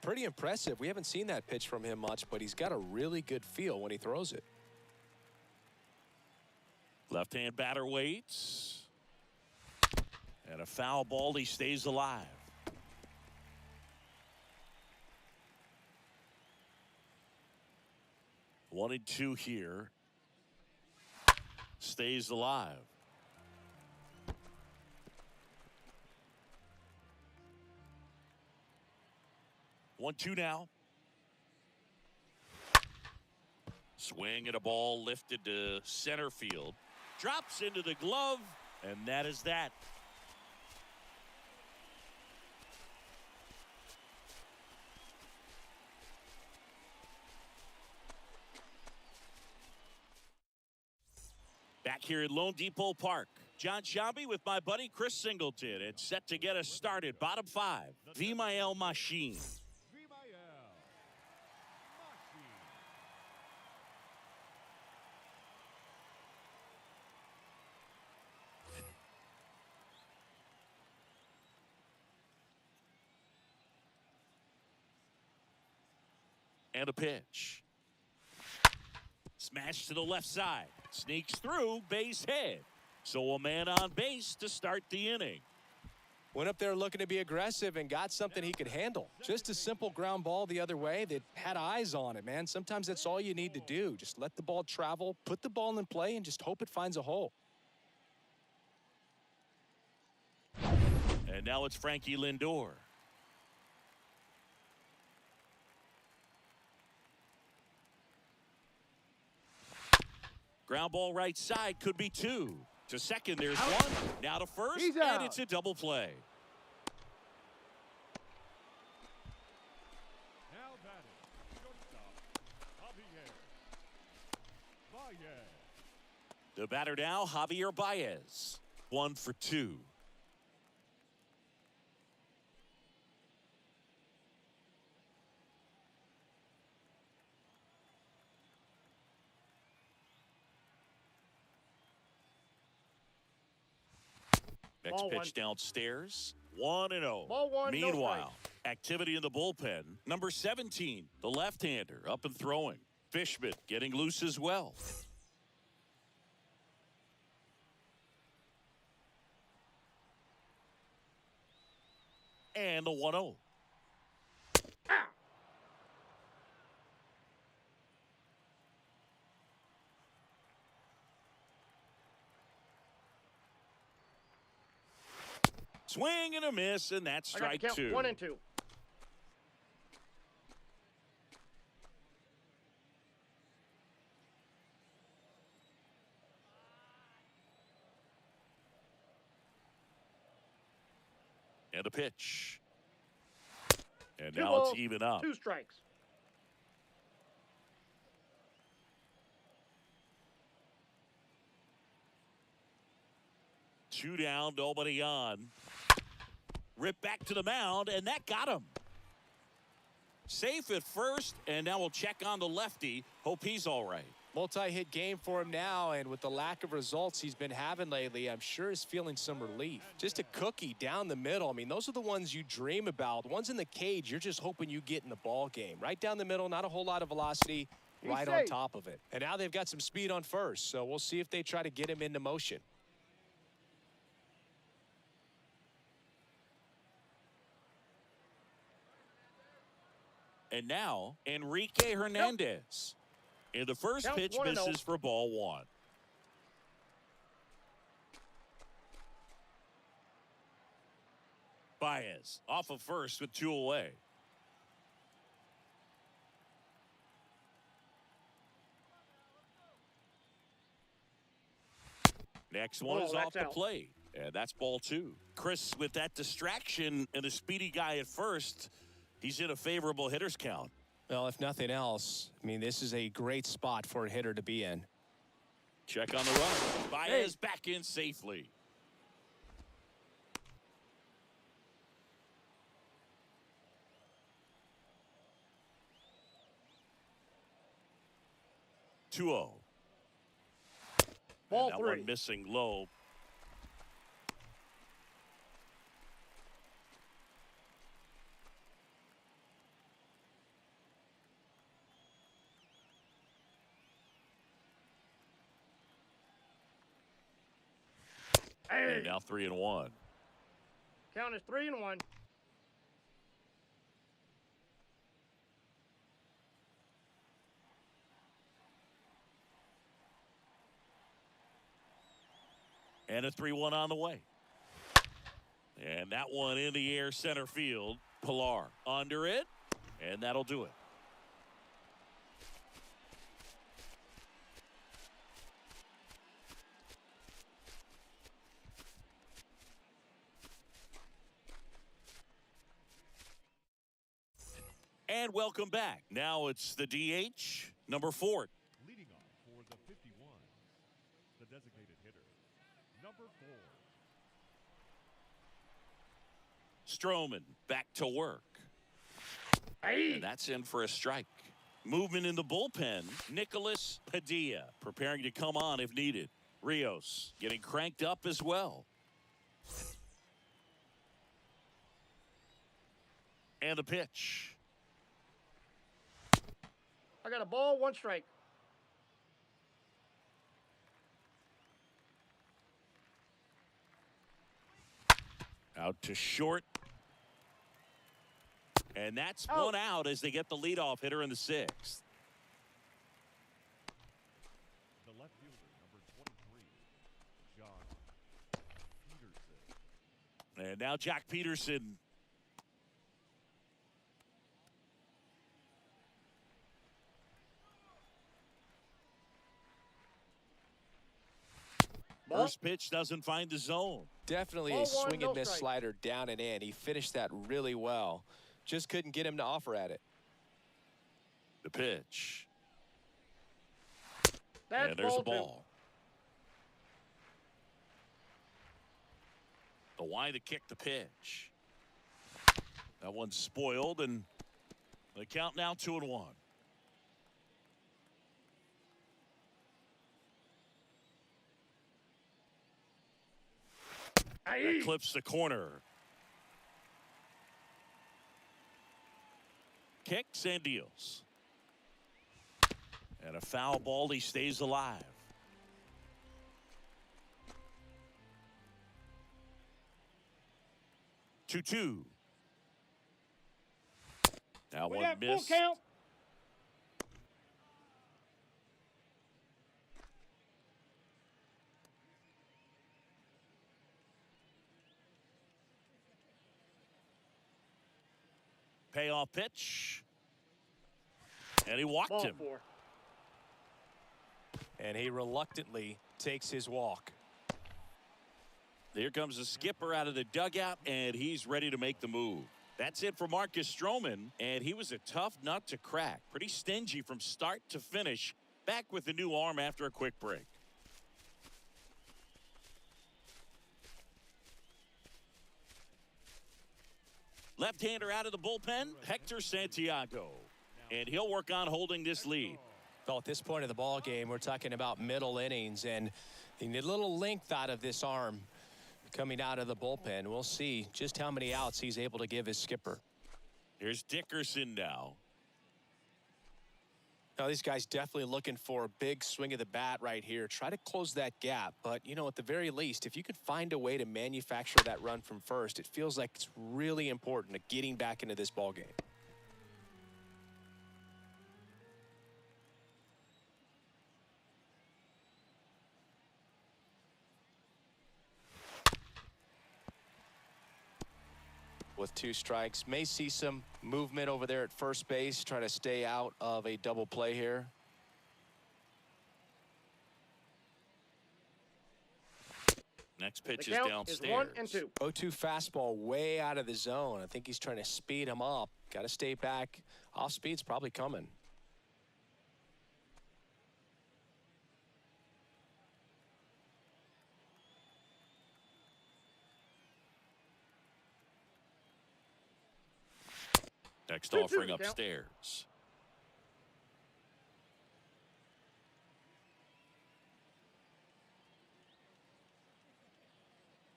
Speaker 3: Pretty impressive. We haven't seen that pitch from him much, but he's got a really good feel when he throws it.
Speaker 1: Left-hand batter waits. And a foul ball. He stays alive. One and two here. Stays alive. One, two now. Swing at a ball lifted to center field. Drops into the glove, and that is that. Back here at Lone Depot Park, John Shambi with my buddy Chris Singleton. It's set to get us started. Bottom five, VIVO Machine. And a pitch. Smash to the left side. Sneaks through, base hit. So a man on base to start the inning.
Speaker 3: Went up there looking to be aggressive and got something he could handle. Just a simple ground ball the other way that had eyes on it, man. Sometimes that's all you need to do. Just let the ball travel, put the ball in play, and just hope it finds a hole.
Speaker 1: And now it's Frankie Lindor. Ground ball right side, could be two. To second, there's one. Now to first,
Speaker 4: He's
Speaker 1: and
Speaker 4: out.
Speaker 1: it's a double play.
Speaker 2: Now batting, shortstop, Javier Baez.
Speaker 1: The batter now, Javier Baez. 1 for 2. Next
Speaker 4: Ball
Speaker 1: pitch
Speaker 4: one.
Speaker 1: downstairs. 1-0.
Speaker 4: Ball one, no
Speaker 1: Meanwhile, activity in the bullpen. Number 17, the left-hander, up and throwing. Fishman getting loose as well. And the 1-0. Swing and a miss, and that's strike
Speaker 4: count.
Speaker 1: two.
Speaker 4: 1-2.
Speaker 1: And a pitch. And
Speaker 4: Two
Speaker 1: now
Speaker 4: balls,
Speaker 1: it's even up.
Speaker 4: 2 strikes.
Speaker 1: Two down, nobody on. Rip back to the mound, and that got him. Safe at first, and now we'll check on the lefty. Hope he's all right.
Speaker 3: Multi-hit game for him now, and with the lack of results he's been having lately, I'm sure he's feeling some relief. Just a cookie down the middle. I mean, those are the ones you dream about. Ones in the cage, you're just hoping you get in the ball game. Right down the middle, not a whole lot of velocity, right on top of it. And now they've got some speed on first, so we'll see if they try to get him into motion.
Speaker 1: And now, Enrique Hernandez. In the first
Speaker 4: Count
Speaker 1: pitch,
Speaker 4: 1-0.
Speaker 1: misses for ball one. Baez off of first with 2 away. Next one is off the plate, and that's ball 2. Chris, with that distraction and a speedy guy at first, he's in a favorable hitter's count.
Speaker 3: Well, if nothing else, I mean, this is a great spot for a hitter to be in.
Speaker 1: Check on the run. Baez back in safely. Two-0.
Speaker 4: Ball
Speaker 1: that
Speaker 4: 3.
Speaker 1: One missing low. And now 3-1.
Speaker 4: Count is 3-1.
Speaker 1: And a 3-1 on the way. And that one in the air center field. Pilar under it. And that'll do it. And welcome back. Now it's the DH, number 4.
Speaker 2: Leading off for the 51, the designated hitter, number 4.
Speaker 1: Stroman back to work. And that's in for a strike. Movement in the bullpen. Nicholas Padilla preparing to come on if needed. Rios getting cranked up as well. And the pitch.
Speaker 4: I got a ball, 1 strike.
Speaker 1: Out to short. And that's
Speaker 4: out.
Speaker 1: 1 out as they get the leadoff hitter in the 6th.
Speaker 2: The left fielder, number 23, Jock Peterson.
Speaker 1: And now Jack Peterson. First pitch doesn't find the zone.
Speaker 3: Definitely
Speaker 4: Ball
Speaker 3: a swing
Speaker 4: one,
Speaker 3: and
Speaker 4: no
Speaker 3: miss
Speaker 4: strike.
Speaker 3: slider down and in. He finished that really well. Just couldn't get him to offer at it.
Speaker 1: The pitch.
Speaker 4: That's
Speaker 1: And there's
Speaker 4: ball
Speaker 1: a ball. The wide to kick the pitch. That one's spoiled, and the count now 2-1. That clips the corner. Kicks and deals. And a foul ball. He stays alive. Two. Now
Speaker 4: We
Speaker 1: one
Speaker 4: got full
Speaker 1: miss.
Speaker 4: count.
Speaker 1: Payoff pitch. And he walked
Speaker 4: Ball
Speaker 1: him.
Speaker 4: 4.
Speaker 3: And he reluctantly takes his walk.
Speaker 1: Here comes the skipper out of the dugout, and he's ready to make the move. That's it for Marcus Stroman, and he was a tough nut to crack. Pretty stingy from start to finish. Back with the new arm after a quick break. Left-hander out of the bullpen, Hector Santiago. And he'll work on holding this lead.
Speaker 3: Well, at this point of the ball game, we're talking about middle innings, and you need a little length out of this arm coming out of the bullpen. We'll see just how many outs he's able to give his skipper.
Speaker 1: Here's Dickerson now.
Speaker 3: Now, these guys definitely looking for a big swing of the bat right here. Try to close that gap. But, you know, at the very least, if you could find a way to manufacture that run from first, it feels like it's really important to getting back into this ball game. With 2 strikes, may see some movement over there at first base, try to stay out of a double play here.
Speaker 1: Next pitch
Speaker 4: The
Speaker 1: is
Speaker 4: count
Speaker 1: downstairs.
Speaker 4: is 1 and 2.
Speaker 3: 0-2 fastball way out of the zone. I think he's trying to speed him up. Got to stay back. Off speed's probably coming.
Speaker 1: Next
Speaker 4: 2-2
Speaker 1: offering
Speaker 4: count.
Speaker 1: upstairs.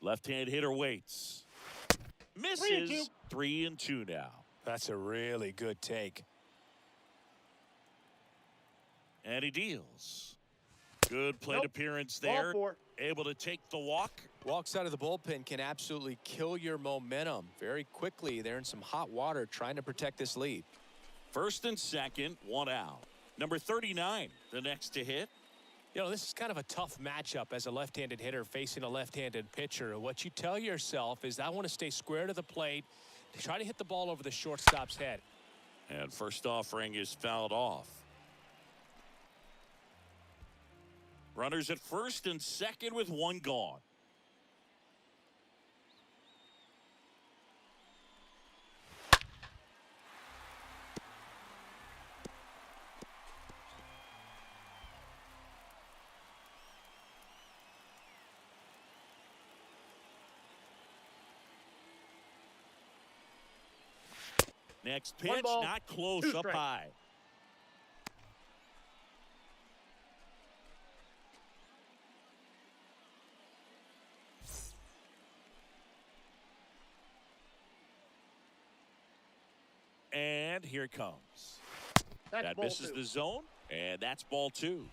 Speaker 1: Left-hand hitter waits. Misses. 3-2 now.
Speaker 3: That's a really good take.
Speaker 1: And he deals. Good plate
Speaker 4: Nope.
Speaker 1: appearance
Speaker 4: Ball
Speaker 1: there.
Speaker 4: 4.
Speaker 1: Able to take the walk.
Speaker 3: Walks out of the bullpen can absolutely kill your momentum very quickly. They're in some hot water trying to protect this lead.
Speaker 1: First and second, 1 out. Number 39, the next to hit.
Speaker 3: You know, this is kind of a tough matchup as a left-handed hitter facing a left-handed pitcher. What you tell yourself is, I want to stay square to the plate, try to hit the ball over the shortstop's head.
Speaker 1: And first offering is fouled off. Runners at first and second with 1 gone. Next pitch,
Speaker 4: ball,
Speaker 1: not close,
Speaker 4: 2
Speaker 1: up
Speaker 4: strikes.
Speaker 1: high. And here it comes.
Speaker 4: That's
Speaker 1: That
Speaker 4: ball
Speaker 1: misses
Speaker 4: 2.
Speaker 1: the zone, and that's ball 2.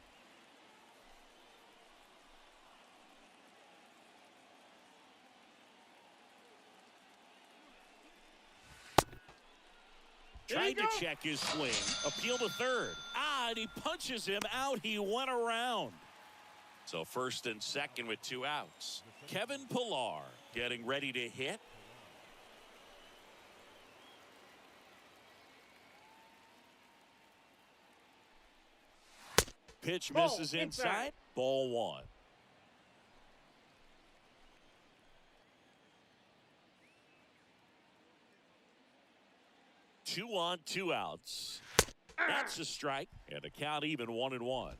Speaker 4: There you
Speaker 1: Trying to
Speaker 4: go.
Speaker 1: check his swing. Appeal to third. And he punches him out. He went around. So first and second with 2 outs. Kevin Pillar getting ready to hit. Pitch
Speaker 4: Ball
Speaker 1: misses
Speaker 4: inside.
Speaker 1: inside. Ball 1. Two on, 2 outs. That's a strike, and the count even 1-1.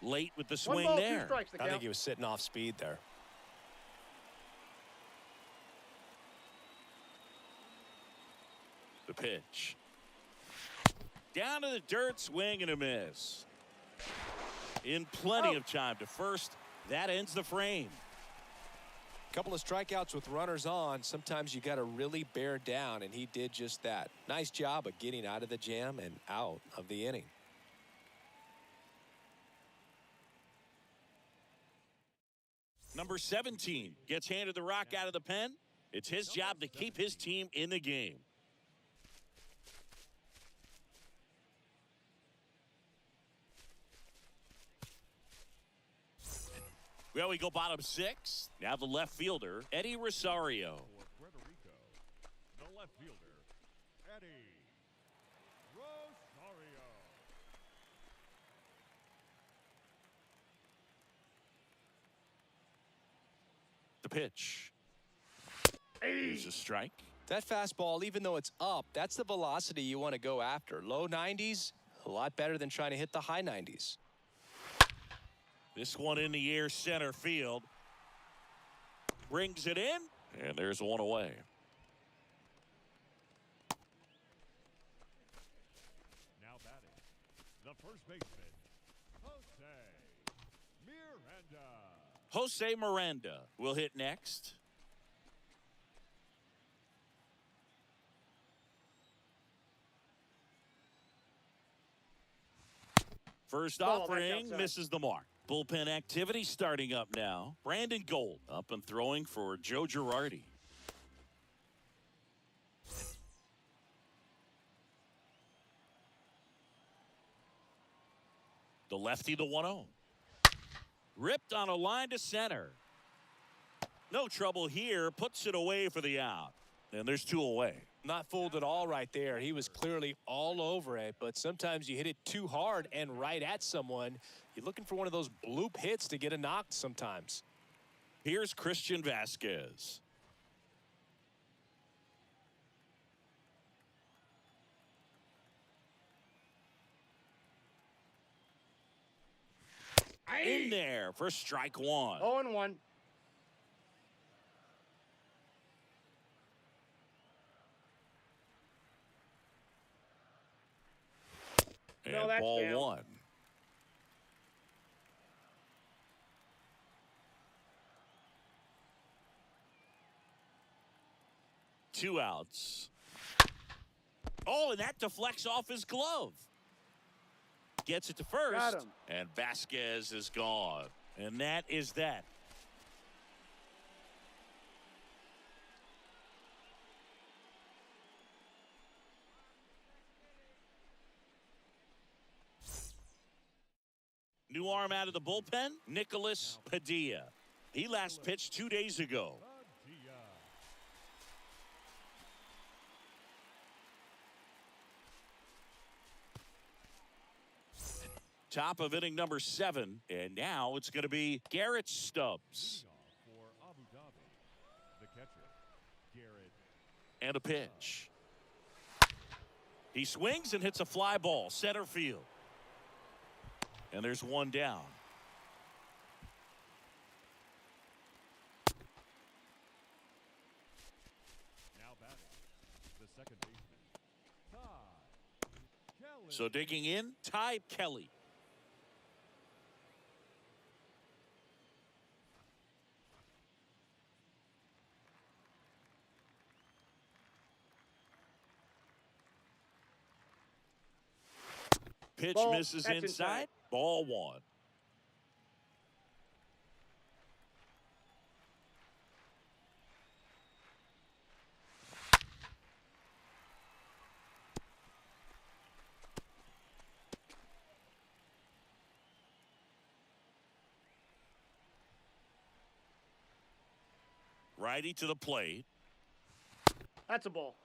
Speaker 1: Late with the
Speaker 4: 1
Speaker 1: swing
Speaker 4: ball, 2
Speaker 1: there.
Speaker 4: strikes. The
Speaker 3: I think
Speaker 4: count.
Speaker 3: he was sitting off speed there.
Speaker 1: The pitch. Down to the dirt, swing and a miss. In plenty of time to first. That ends the frame.
Speaker 3: Couple of strikeouts with runners on. Sometimes you got to really bear down, and he did just that. Nice job of getting out of the jam and out of the inning.
Speaker 1: Number 17 gets handed the rock out of the pen. It's his job to keep his team in the game. Well, we go bottom 6. Now the left fielder, Eddie Rosario.
Speaker 2: For Puerto Rico, the left fielder, Eddie Rosario.
Speaker 1: The pitch. Here's a strike.
Speaker 3: That fastball, even though it's up, that's the velocity you want to go after. Low 90s, a lot better than trying to hit the high 90s.
Speaker 1: This one in the air, center field. Brings it in, and there's one away.
Speaker 2: Now batting, the first baseman, Jose Miranda.
Speaker 1: Jose Miranda will hit next. First offering misses the mark. Bullpen activity starting up now. Brandon Gold up and throwing for Joe Girardi. The lefty, the 1-0. Ripped on a line to center. No trouble here. Puts it away for the out. And there's 2 away.
Speaker 3: Not fooled at all right there. He was clearly all over it, but sometimes you hit it too hard and right at someone. You're looking for one of those bloop hits to get a knock sometimes.
Speaker 1: Here's Christian Vasquez. In there for strike 1.
Speaker 4: 0-1.
Speaker 1: And
Speaker 4: No, that's
Speaker 1: ball
Speaker 4: down.
Speaker 1: 1. Two outs. Oh, and that deflects off his glove. Gets it to first.
Speaker 4: Got him.
Speaker 1: And Vasquez is gone. And that is that. New arm out of the bullpen, Nicholas Padilla. He last pitched 2 days ago.
Speaker 2: Padilla.
Speaker 1: Top of inning number 7. And now it's going to be Garrett Stubbs.
Speaker 2: Leadoff for Abu Dhabi, the catcher, Garrett.
Speaker 1: And a pitch. He swings and hits a fly ball, center field. And there's one down.
Speaker 2: Now batting, the second baseman, Ty Kelly.
Speaker 1: So digging in, Ty Kelly. Pitch
Speaker 4: Ball.
Speaker 1: misses
Speaker 4: That's
Speaker 1: inside.
Speaker 4: inside.
Speaker 1: Ball 1. Righty to the plate.
Speaker 4: That's a ball.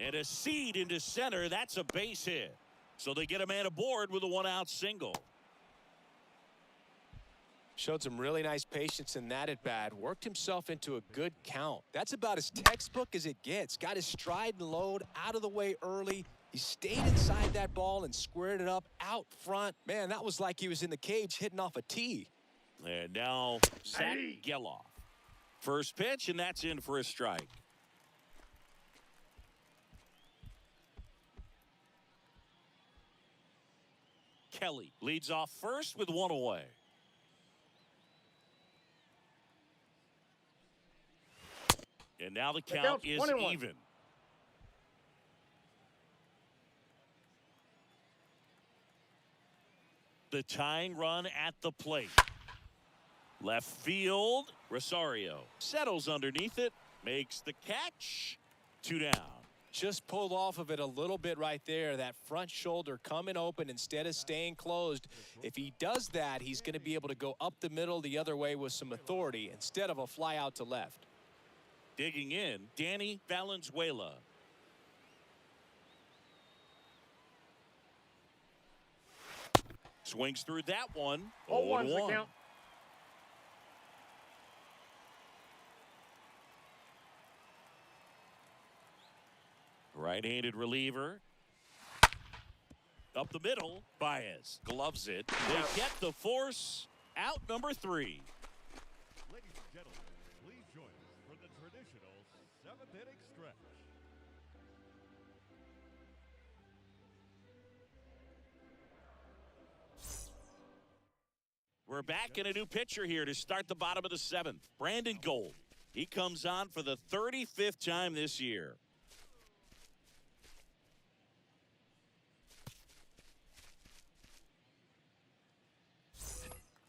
Speaker 1: And a seed into center. That's a base hit. So they get a man aboard with a 1-out single.
Speaker 3: Showed some really nice patience in that at bat. Worked himself into a good count. That's about as textbook as it gets. Got his stride and load out of the way early. He stayed inside that ball and squared it up out front. Man, that was like he was in the cage hitting off a tee.
Speaker 1: And now Zach Geloff. First pitch, and that's in for a strike. Kelly leads off first with one away. And now the count is even. The tying run at the plate. Left field, Rosario settles underneath it, makes the catch, 2 down.
Speaker 3: Just pulled off of it a little bit right there. That front shoulder coming open instead of staying closed. If he does that, he's going to be able to go up the middle the other way with some authority instead of a fly out to left.
Speaker 1: Digging in, Danny Valenzuela. Swings through that one.
Speaker 4: 0-1's the count.
Speaker 1: Right-handed reliever. Up the middle, Baez gloves it. They get the force. Out number 3.
Speaker 2: Ladies and gentlemen, please join us for the traditional 7th-inning stretch.
Speaker 1: We're back in a new pitcher here to start the bottom of the 7th. Brandon Gold. He comes on for the 35th time this year.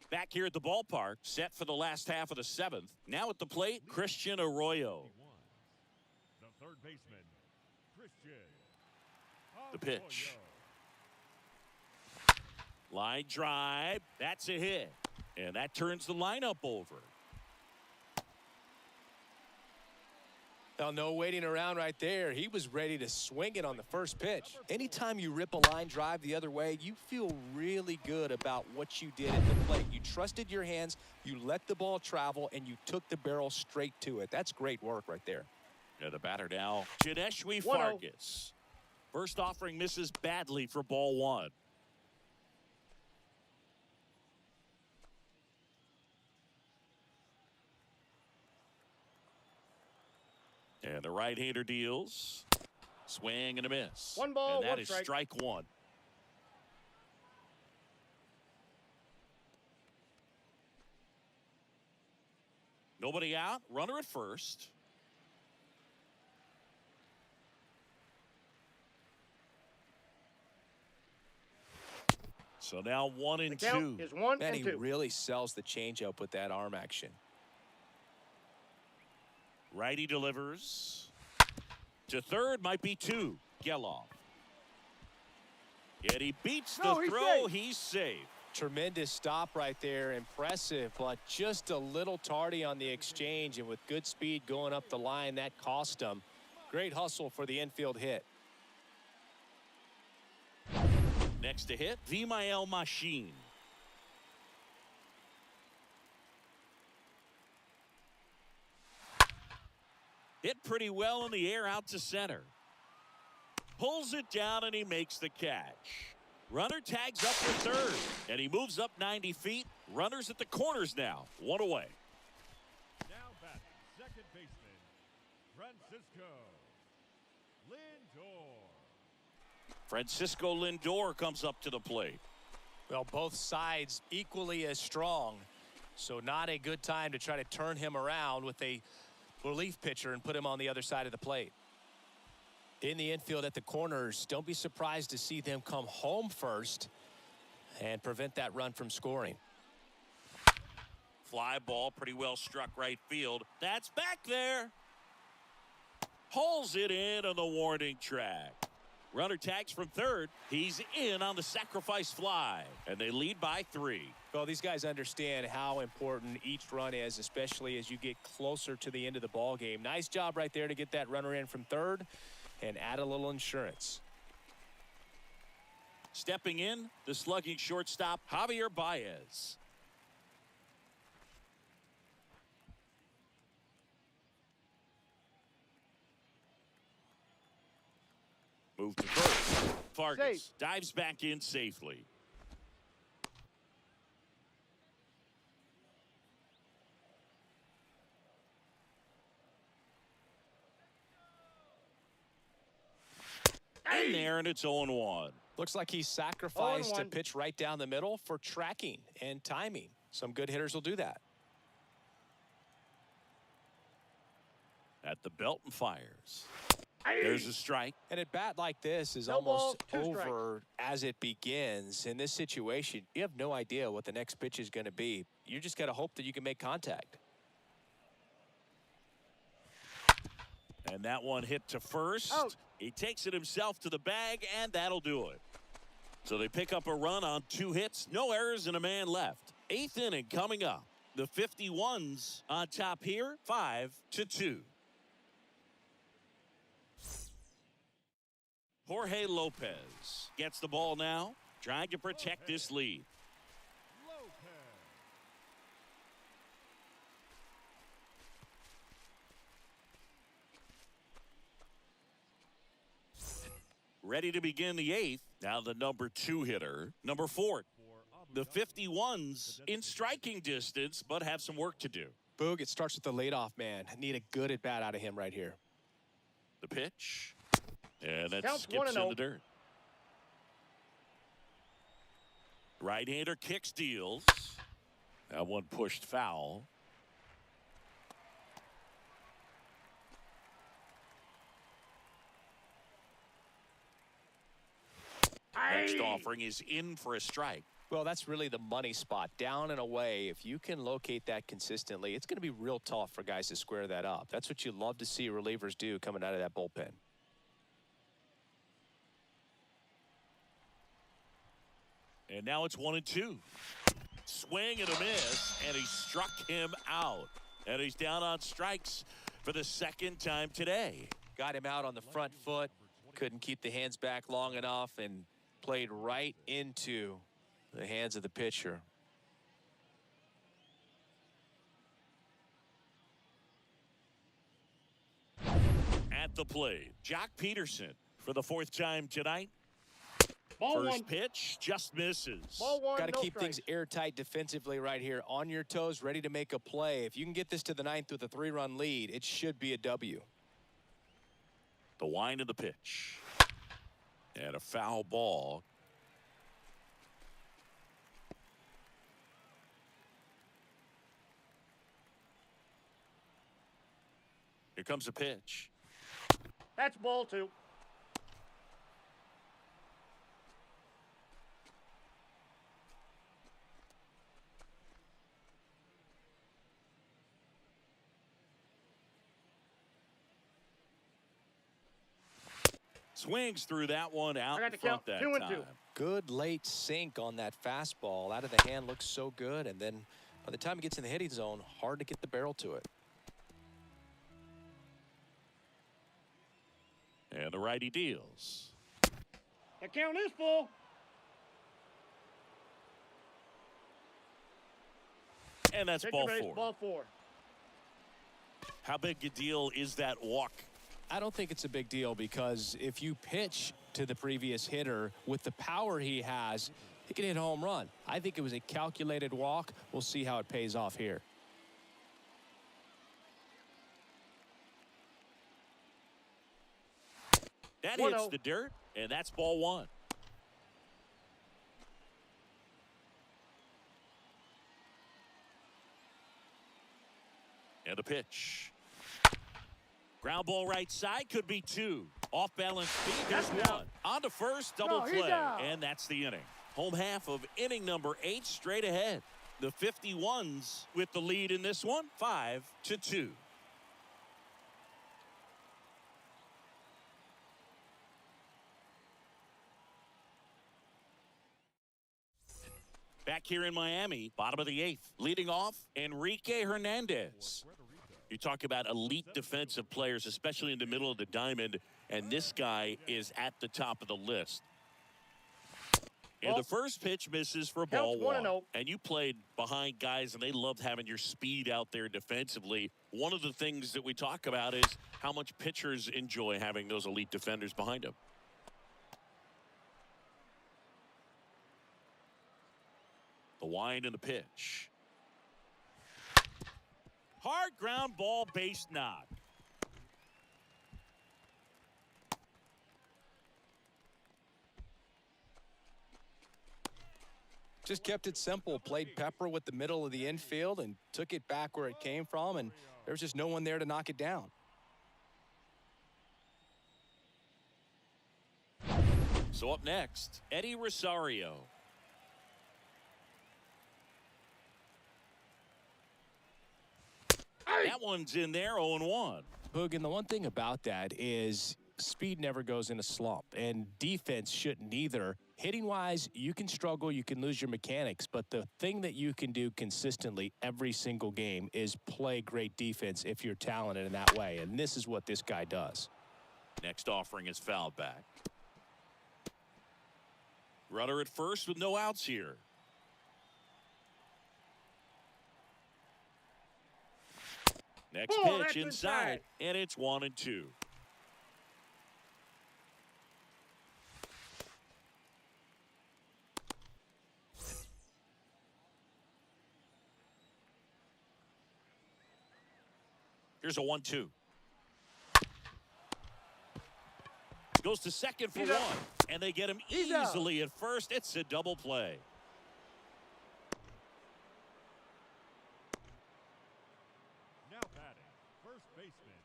Speaker 1: Back here at the ballpark, set for the last half of the 7th. Now at the plate, Christian Arroyo.
Speaker 2: The third baseman, Christian
Speaker 1: The pitch. Line drive. That's a hit. And that turns the lineup over.
Speaker 3: Well, no waiting around right there. He was ready to swing it on the first pitch. Anytime you rip a line drive the other way, you feel really good about what you did at the plate. You trusted your hands, you let the ball travel, and you took the barrel straight to it. That's great work right there.
Speaker 1: Yeah, the batter now, Janeshwi Fargas. First offering misses badly for ball 1. And the right-hander deals. Swing and a miss.
Speaker 4: 1 ball,
Speaker 1: and that
Speaker 4: 1
Speaker 1: is
Speaker 4: strike.
Speaker 1: strike 1. Nobody out. Runner at first. So now 1 and 2.
Speaker 4: The count is 1
Speaker 3: Man,
Speaker 4: and
Speaker 3: he
Speaker 4: 2.
Speaker 3: really sells the changeup with that arm action.
Speaker 1: Righty delivers. To third, might be 2. Geloff. Yet he beats the throw. He's safe.
Speaker 3: Tremendous stop right there. Impressive, but just a little tardy on the exchange. And with good speed going up the line, that cost him. Great hustle for the infield hit.
Speaker 1: Next to hit, Vimael Machine. Hit pretty well in the air out to center. Pulls it down and he makes the catch. Runner tags up for third and he moves up 90 feet. Runners at the corners now. 1 away.
Speaker 2: Now batting, second baseman, Francisco Lindor.
Speaker 1: Francisco Lindor comes up to the plate.
Speaker 3: Well, both sides equally as strong. So not a good time to try to turn him around with a relief pitcher and put him on the other side of the plate. In the infield at the corners, don't be surprised to see them come home first and prevent that run from scoring.
Speaker 1: Fly ball pretty well struck right field. That's back there. Hauls it in on the warning track. Runner tags from third. He's in on the sacrifice fly, and they lead by 3.
Speaker 3: Well, these guys understand how important each run is, especially as you get closer to the end of the ball game. Nice job right there to get that runner in from third and add a little insurance.
Speaker 1: Stepping in, the slugging shortstop, Javier Baez. Move to first. Fargas dives back in safely. In there, and it's 0-1.
Speaker 3: Looks like he sacrificed a
Speaker 4: 0-1.
Speaker 3: pitch right down the middle for tracking and timing. Some good hitters will do that.
Speaker 1: At the belt and fires. There's a strike.
Speaker 3: And at bat like this is
Speaker 4: No
Speaker 3: almost
Speaker 4: ball, 2
Speaker 3: over as it begins. In this situation, you have no idea what the next pitch is going to be. You just got to hope that you can make contact.
Speaker 1: And that one hit to first.
Speaker 4: Out.
Speaker 1: He takes it himself to the bag, and that'll do it. So they pick up a run on 2 hits, no errors, and a man left. 8th inning coming up. The 51s on top here, 5-2. Jorge Lopez gets the ball now, trying to protect this lead. Ready to begin the 8th. Now the number 2 hitter, number 4. The 51s in striking distance, but have some work to do.
Speaker 3: Boog, it starts with the leadoff man. Need a good at bat out of him right here.
Speaker 1: The pitch. And that
Speaker 4: Counts
Speaker 1: skips in
Speaker 4: 1-0.
Speaker 1: the dirt. Right-hander kicks, deals. That one pushed foul. Next offering is in for a strike.
Speaker 3: Well, that's really the money spot. Down and away. If you can locate that consistently, it's going to be real tough for guys to square that up. That's what you love to see relievers do coming out of that bullpen.
Speaker 1: And now it's 1-2. Swing and a miss, and he struck him out. And he's down on strikes for the 2nd time today.
Speaker 3: Got him out on the front foot. Couldn't keep the hands back long enough and played right into the hands of the pitcher.
Speaker 1: At the plate, Jock Peterson for the 4th time tonight.
Speaker 4: Ball
Speaker 1: First
Speaker 4: 1.
Speaker 1: pitch just misses.
Speaker 4: Ball 1.
Speaker 3: Got to
Speaker 4: no
Speaker 3: keep things
Speaker 4: strikes.
Speaker 3: airtight defensively right here. On your toes, ready to make a play. If you can get this to the 9th with a 3-run lead, it should be a W.
Speaker 1: The wind of the pitch. And a foul ball. Here comes a pitch.
Speaker 4: That's ball 2.
Speaker 1: Swings through that one out
Speaker 4: I got
Speaker 1: in
Speaker 4: the
Speaker 1: front
Speaker 4: count.
Speaker 1: that
Speaker 4: 2-2.
Speaker 1: time.
Speaker 3: Good late sink on that fastball. Out of the hand looks so good. And then by the time it gets in the hitting zone, hard to get the barrel to it.
Speaker 1: And the righty deals.
Speaker 4: The count is full.
Speaker 1: And that's
Speaker 4: Take
Speaker 1: ball
Speaker 4: your base,
Speaker 1: 4.
Speaker 4: Ball 4.
Speaker 1: How big a deal is that walk?
Speaker 3: I don't think it's a big deal because if you pitch to the previous hitter with the power he has, he can hit a home run. I think it was a calculated walk. We'll see how it pays off here.
Speaker 1: That
Speaker 4: 1-0.
Speaker 1: hits the dirt, and that's ball 1. And a pitch. Ground ball right side, could be 2. Off balance speed, there's
Speaker 4: That's
Speaker 1: 1. On to first, double
Speaker 4: No, he's
Speaker 1: play.
Speaker 4: out.
Speaker 1: And that's the inning. Home half of inning number 8 straight ahead. The 51s with the lead in this one, 5-2. Back here in Miami, bottom of the 8th. Leading off, Enrique Hernandez. You talk about elite defensive players, especially in the middle of the diamond, and this guy is at the top of the list. And the first pitch misses for ball
Speaker 4: Counts
Speaker 1: 1.
Speaker 4: 1-0.
Speaker 1: And you played behind guys, and they loved having your speed out there defensively. One of the things that we talk about is how much pitchers enjoy having those elite defenders behind them. The wind and the pitch. Hard ground ball, base knock.
Speaker 3: Just kept it simple, played pepper with the middle of the infield and took it back where it came from, and there was just no one there to knock it down.
Speaker 1: So up next, Eddie Rosario. That one's in there, 0-1.
Speaker 3: Boog, and the one thing about that is speed never goes in a slump, and defense shouldn't either. Hitting-wise, you can struggle, you can lose your mechanics, but the thing that you can do consistently every single game is play great defense if you're talented in that way, and this is what this guy does.
Speaker 1: Next offering is fouled back. Runner at first with no outs here. Next pitch inside, and it's 1-2. Here's a 1-2. Goes to second for one, and they get him easily at first. It's a double play.
Speaker 2: Now batting, first baseman,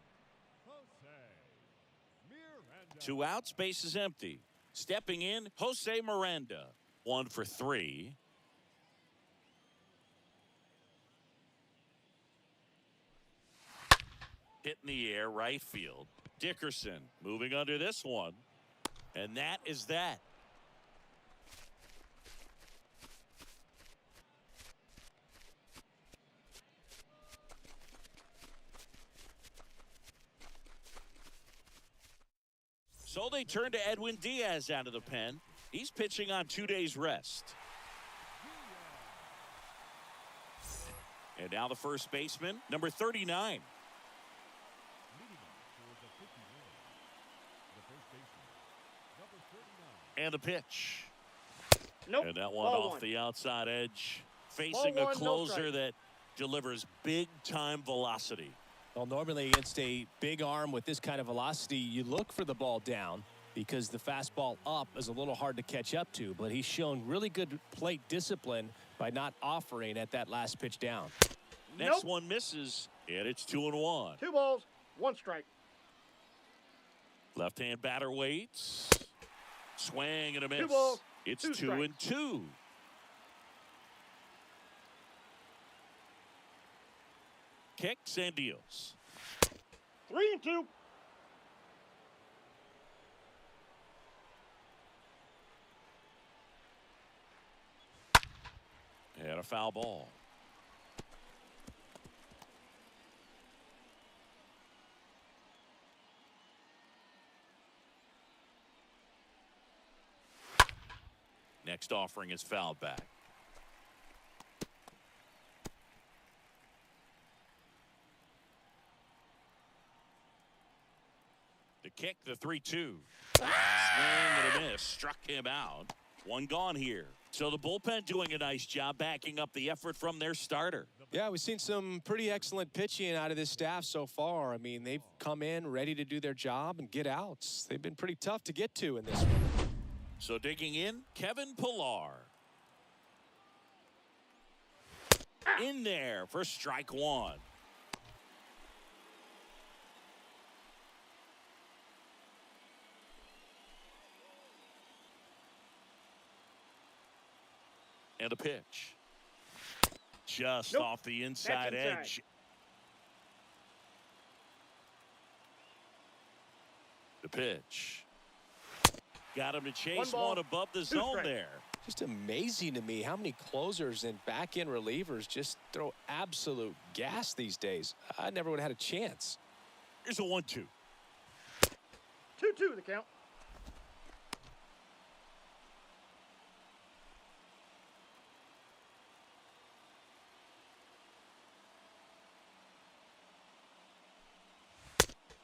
Speaker 2: Jose Miranda.
Speaker 1: 2 outs, base is empty. Stepping in, Jose Miranda. 1 for 3. Hit in the air, right field. Dickerson moving under this one. And that is that. So they turn to Edwin Diaz out of the pen. He's pitching on 2 days rest. And now the first baseman, number 39. And the pitch.
Speaker 4: Nope.
Speaker 1: And that one off the outside edge. Facing a closer that delivers big-time velocity.
Speaker 3: Well, normally against a big arm with this kind of velocity, you look for the ball down because the fastball up is a little hard to catch up to. But he's shown really good plate discipline by not offering at that last pitch down.
Speaker 1: Next one misses, and it's 2-1.
Speaker 4: 2 balls, 1 strike.
Speaker 1: Left-hand batter waits. Swing and a miss.
Speaker 4: 2 balls,
Speaker 1: It's
Speaker 4: 2
Speaker 1: 2-2. Kicks and deals.
Speaker 4: 3-2.
Speaker 1: And a foul ball. Next offering is fouled back. The kick, the 3-2. Swing and a miss. Struck him out. 1 gone here. So the bullpen doing a nice job backing up the effort from their starter.
Speaker 3: Yeah, we've seen some pretty excellent pitching out of this staff so far. I mean, they've come in ready to do their job and get outs. They've been pretty tough to get to in this one.
Speaker 1: So digging in, Kevin Pillar. In there for strike 1. And a pitch. Just off the inside edge. The pitch. Got him to chase 1 above the zone there.
Speaker 3: Just amazing to me how many closers and back-end relievers just throw absolute gas these days. I never would have had a chance.
Speaker 1: Here's a 1-2.
Speaker 4: 2-2 the count.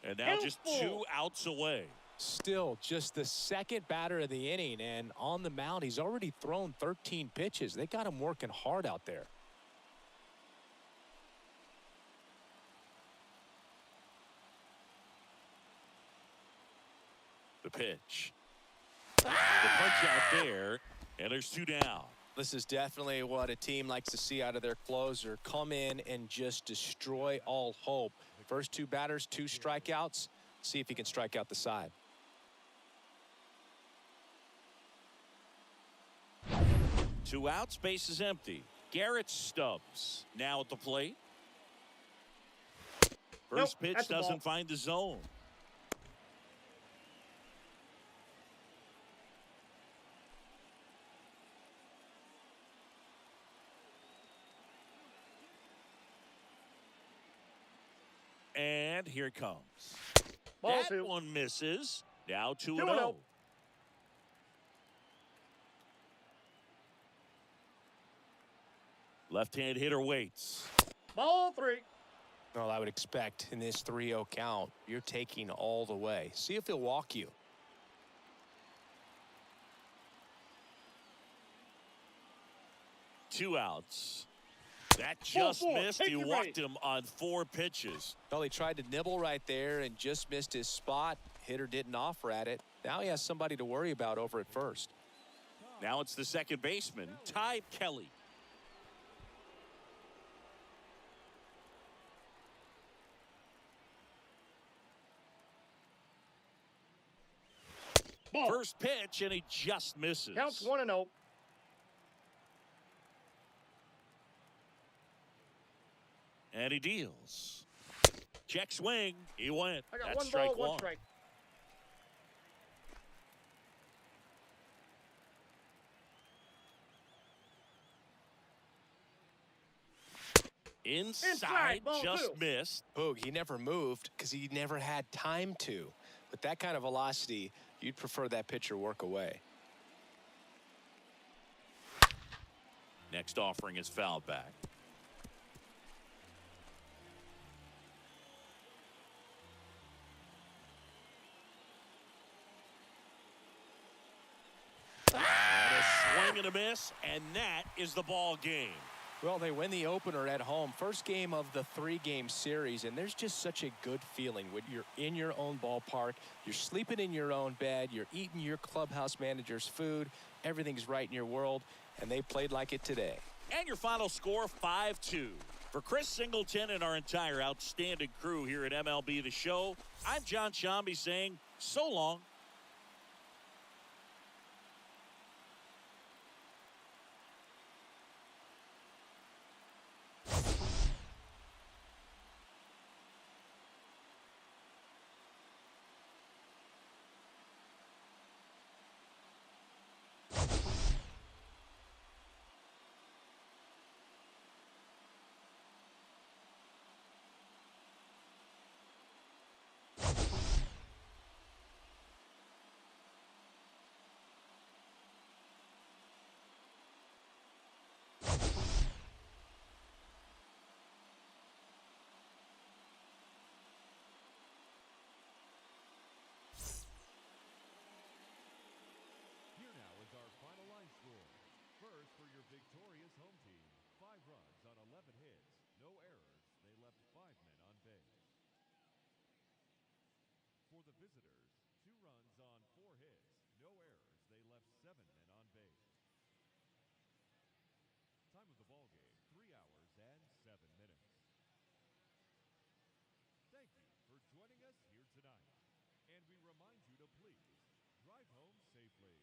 Speaker 1: And now just 2 outs away.
Speaker 3: Still just the second batter of the inning, and on the mound, he's already thrown 13 pitches. They got him working hard out there.
Speaker 1: The pitch. The punch out there, and there's 2 down.
Speaker 3: This is definitely what a team likes to see out of their closer. Come in and just destroy all hope. First two batters, 2 strikeouts. See if he can strike out the side.
Speaker 1: Two outs, base is empty. Garrett Stubbs now at the plate. First
Speaker 4: Nope,
Speaker 1: pitch
Speaker 4: that's a ball.
Speaker 1: doesn't find the zone. And here it comes.
Speaker 4: Ball
Speaker 1: That
Speaker 4: 2.
Speaker 1: one misses. Now 2-0.
Speaker 4: 2-0.
Speaker 1: Left-hand hitter waits.
Speaker 4: Ball 3.
Speaker 3: Well, I would expect in this 3-0 count, you're taking all the way. See if he'll walk you.
Speaker 1: Two outs. That just
Speaker 4: Ball 4.
Speaker 1: missed.
Speaker 4: Take
Speaker 1: He
Speaker 4: your
Speaker 1: walked
Speaker 4: base.
Speaker 1: him on 4 pitches.
Speaker 3: Well, he tried to nibble right there and just missed his spot. Hitter didn't offer at it. Now he has somebody to worry about over at first.
Speaker 1: Now it's the second baseman, Ty Kelly.
Speaker 4: Ball.
Speaker 1: First pitch, and he just misses.
Speaker 4: Counts 1-0.
Speaker 1: And he deals. Check swing. He went.
Speaker 4: I got
Speaker 1: That's
Speaker 4: 1
Speaker 1: strike
Speaker 4: ball, 1
Speaker 1: one.
Speaker 4: strike.
Speaker 1: Inside,
Speaker 4: ball
Speaker 1: just
Speaker 4: 2.
Speaker 1: missed.
Speaker 3: Boog, he never moved because he never had time to. With that kind of velocity, you'd prefer that pitcher work away.
Speaker 1: Next offering is fouled back. And a swing and a miss, and that is the ball game.
Speaker 3: Well, they win the opener at home. First game of the 3-game series, and there's just such a good feeling when you're in your own ballpark, you're sleeping in your own bed, you're eating your clubhouse manager's food, everything's right in your world, and they played like it today.
Speaker 1: And your final score, 5-2. For Chris Singleton and our entire outstanding crew here at MLB The Show, I'm John Shambi saying so long.
Speaker 2: Here now is our final line score. First, for your victorious home team, 5 runs on 11 hits, no errors. They left 5 men on base. For the visitors, 2 runs on 4 hits, no errors. They left 7 men on base. Time of the ball game, 3 hours and 7 minutes. Thank you for joining us here tonight. And we remind you to please drive home safely.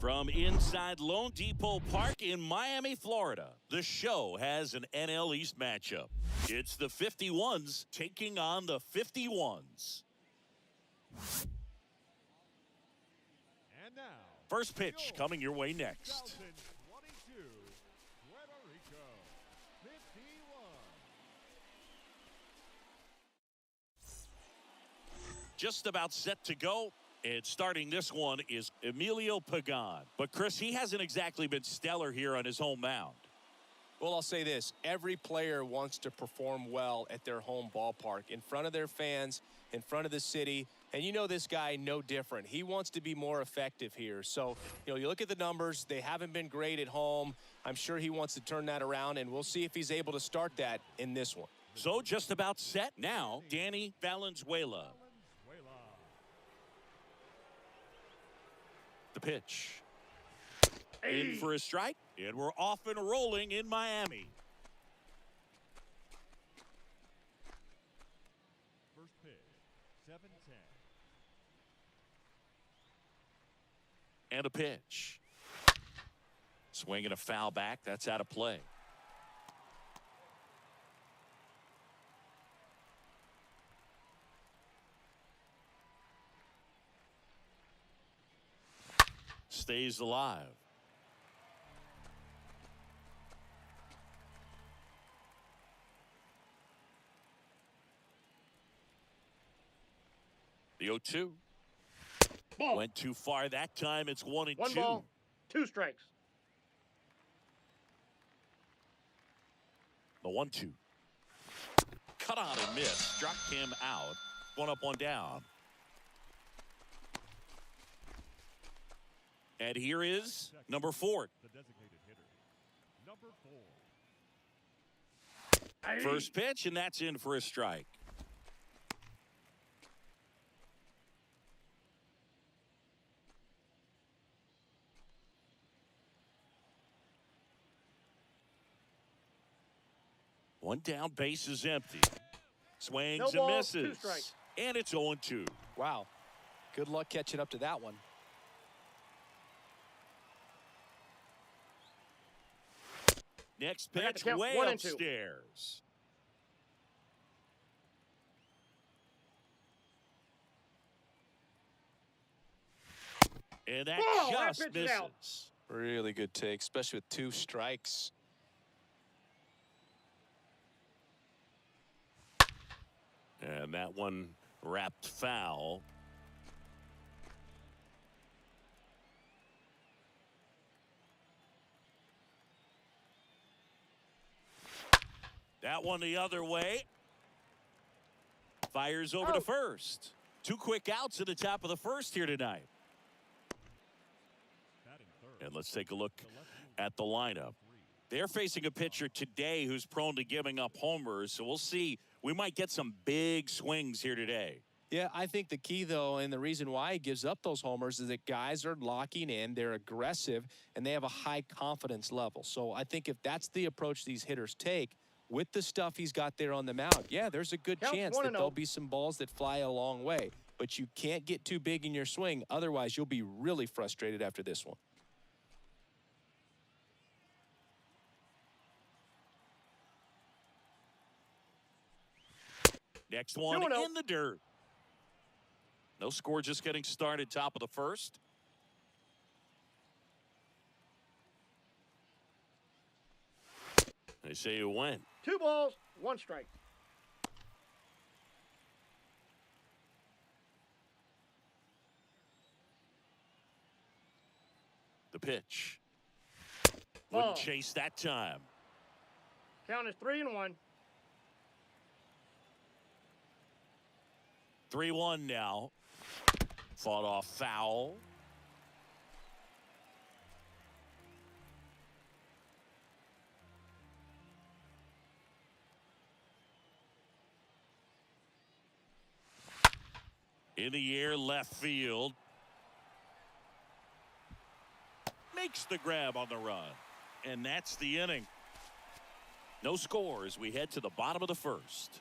Speaker 1: From inside Lone Depot Park in Miami, Florida, the show has an NL East matchup. It's the 51s taking on the 51s.
Speaker 2: And now,
Speaker 1: First pitch coming your way next.
Speaker 2: 2022 Puerto Rico 51.
Speaker 1: Just about set to go. And starting this one is Emilio Pagan. But, Chris, he hasn't exactly been stellar here on his home mound.
Speaker 3: Well, I'll say this. Every player wants to perform well at their home ballpark, in front of their fans, in front of the city. And you know this guy no different. He wants to be more effective here. So, you look at the numbers. They haven't been great at home. I'm sure he wants to turn that around, and we'll see if he's able to start that in this one.
Speaker 1: So, just about set now, Danny Valenzuela. The pitch. In for a strike, and we're off and rolling in Miami.
Speaker 2: First pitch, 7-10.
Speaker 1: And a pitch. Swing and a foul back. That's out of play. Stays alive. The 0-2.
Speaker 4: Ball.
Speaker 1: Went too far that time. It's 1-2.
Speaker 4: 1 ball, 2 strikes.
Speaker 1: The 1-2. Cut on and miss. Struck him out. 1 up, 1 down. And here is number 4.
Speaker 2: The designated hitter, number 4.
Speaker 1: First pitch, and that's in for a strike. One down, base is empty. Swings
Speaker 4: No
Speaker 1: and
Speaker 4: ball,
Speaker 1: misses.
Speaker 4: 2 strikes.
Speaker 1: And it's 0-2.
Speaker 3: Wow. Good luck catching up to that one.
Speaker 1: Next
Speaker 4: I got
Speaker 1: pitch,
Speaker 4: the count,
Speaker 1: way
Speaker 4: 1 and 2.
Speaker 1: upstairs. And that
Speaker 4: Whoa, that
Speaker 1: just
Speaker 4: pitch is out.
Speaker 1: misses.
Speaker 3: Really good take, especially with 2 strikes.
Speaker 1: And that one wrapped foul. That one the other way. Fires over to first. 2 quick outs at the top of the first here tonight.
Speaker 2: Batting third,
Speaker 1: And let's take a look at the lineup. They're facing a pitcher today who's prone to giving up homers, so we'll see. We might get some big swings here today.
Speaker 3: Yeah, I think the key, though, and the reason why he gives up those homers is that guys are locking in, they're aggressive, and they have a high confidence level. So I think if that's the approach these hitters take, with the stuff he's got there on the mound, yeah, there's a good chance that there'll be some balls that fly a long way. But you can't get too big in your swing, otherwise you'll be really frustrated after this one.
Speaker 1: Next one
Speaker 4: 2-0.
Speaker 1: in the dirt. No score, just getting started, top of the first. They say you went.
Speaker 4: 2 balls, 1 strike.
Speaker 1: The pitch.
Speaker 4: Ball.
Speaker 1: Wouldn't chase that time.
Speaker 4: Count is 3-1.
Speaker 1: 3-1 now. Fought off foul. In the air, left field. Makes the grab on the run. And that's the inning. No score as we head to the bottom of the first.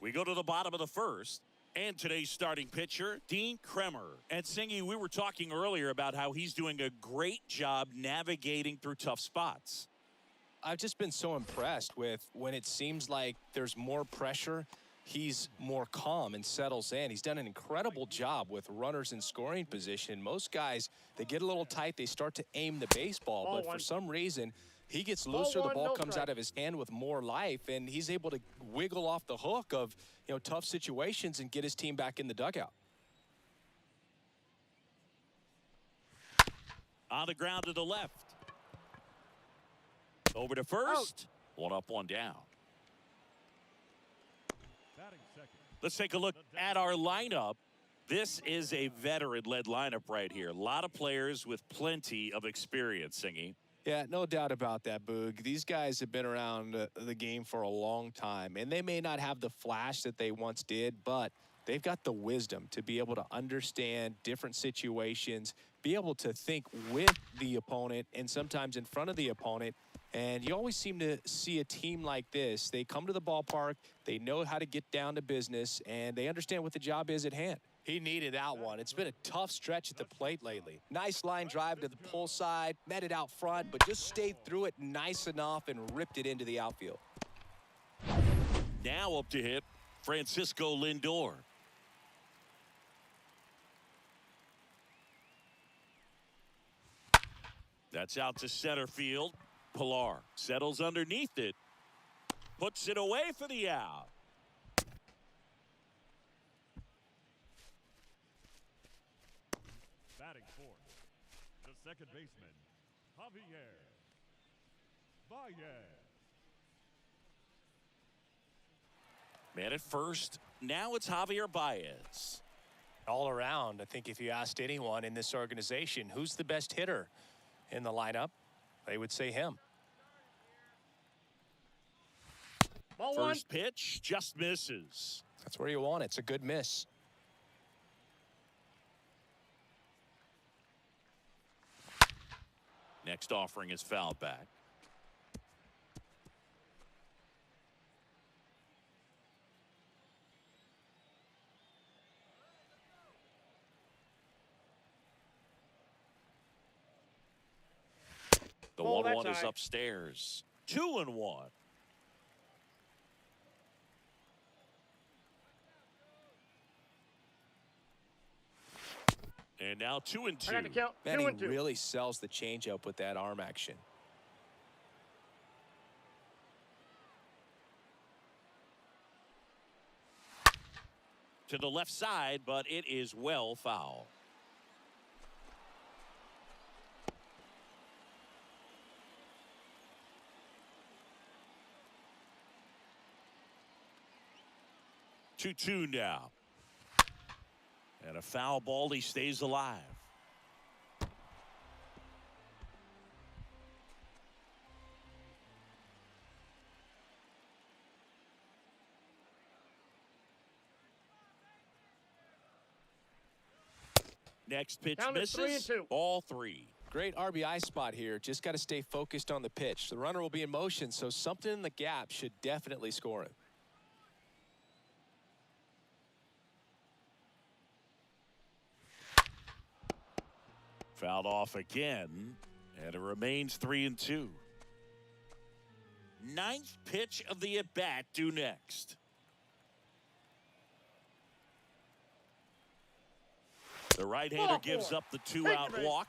Speaker 1: We go to the bottom of the first. And today's starting pitcher, Dean Kremer. And Singy, we were talking earlier about how he's doing a great job navigating through tough spots.
Speaker 3: I've just been so impressed with when it seems like there's more pressure, he's more calm and settles in. He's done an incredible job with runners in scoring position. Most guys, they get a little tight, they start to aim the baseball, but for some reason, he gets looser, the ball comes out of his hand with more life, and he's able to wiggle off the hook of, tough situations and get his team back in the dugout.
Speaker 1: On the ground to the left. Over to first. One up, one down. Let's take a look at our lineup. This is a veteran-led lineup right here. A lot of players with plenty of experience, Singy.
Speaker 3: Yeah, no doubt about that, Boog. These guys have been around the game for a long time, and they may not have the flash that they once did, but they've got the wisdom to be able to understand different situations, be able to think with the opponent and sometimes in front of the opponent. And you always seem to see a team like this. They come to the ballpark, they know how to get down to business, and they understand what the job is at hand. He needed that one. It's been a tough stretch at the plate lately. Nice line drive to the pull side, met it out front, but just stayed through it nice enough and ripped it into the outfield.
Speaker 1: Now up to hit, Francisco Lindor. That's out to center field. Pilar settles underneath it. Puts it away for the out.
Speaker 2: Batting fourth, the second baseman, Javier Baez.
Speaker 1: Man at first. Now it's Javier Baez.
Speaker 3: All around, I think if you asked anyone in this organization, who's the best hitter in the lineup, they would say him.
Speaker 4: Ball one.
Speaker 1: First pitch just misses.
Speaker 3: That's where you want it. It's a good miss.
Speaker 1: Next offering is fouled back. The 1-1 is upstairs. 2-1. And now 2-2.
Speaker 4: I got to count.
Speaker 3: Man,
Speaker 4: 2-2.
Speaker 3: he really sells the changeup with that arm action.
Speaker 1: To the left side, but it is well foul. Two now. And a foul ball, he stays alive. Next pitch misses.
Speaker 4: 3-2.
Speaker 1: Ball 3.
Speaker 3: Great RBI spot here. Just got to stay focused on the pitch. The runner will be in motion, so something in the gap should definitely score him.
Speaker 1: Fouled off again, and it remains 3-2. Ninth pitch of the at-bat due next. The right-hander gives up the 2-out walk.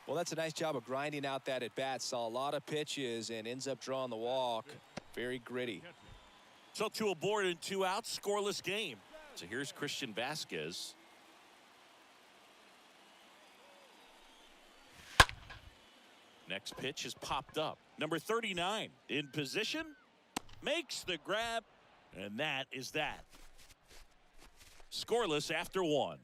Speaker 3: Well, that's a nice job of grinding out that at-bat. Saw a lot of pitches and ends up drawing the walk. Very gritty.
Speaker 1: So 2 aboard and 2 outs, scoreless game. So here's Christian Vasquez. Next pitch is popped up. Number 39 in position, makes the grab, and that is that. Scoreless after 1.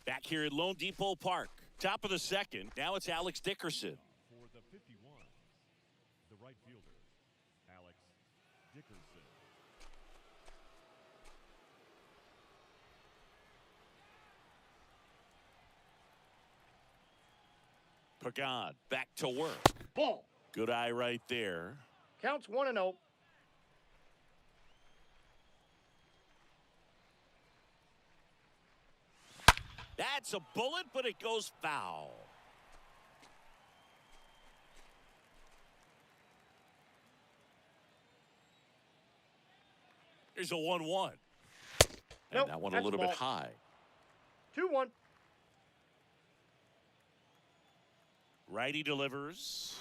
Speaker 1: Back here at Lone Depot Park. Top of the second. Now it's Alex Dickerson.
Speaker 2: For the 51, the right fielder, Alex Dickerson.
Speaker 1: Pagan back to work.
Speaker 4: Ball.
Speaker 1: Good eye right there.
Speaker 4: Counts 1-0.
Speaker 1: That's a bullet, but it goes foul. There's a 1-1. And
Speaker 4: Nope,
Speaker 1: that one a
Speaker 4: that's
Speaker 1: little
Speaker 4: ball.
Speaker 1: bit high.
Speaker 4: 2-1.
Speaker 1: Righty delivers.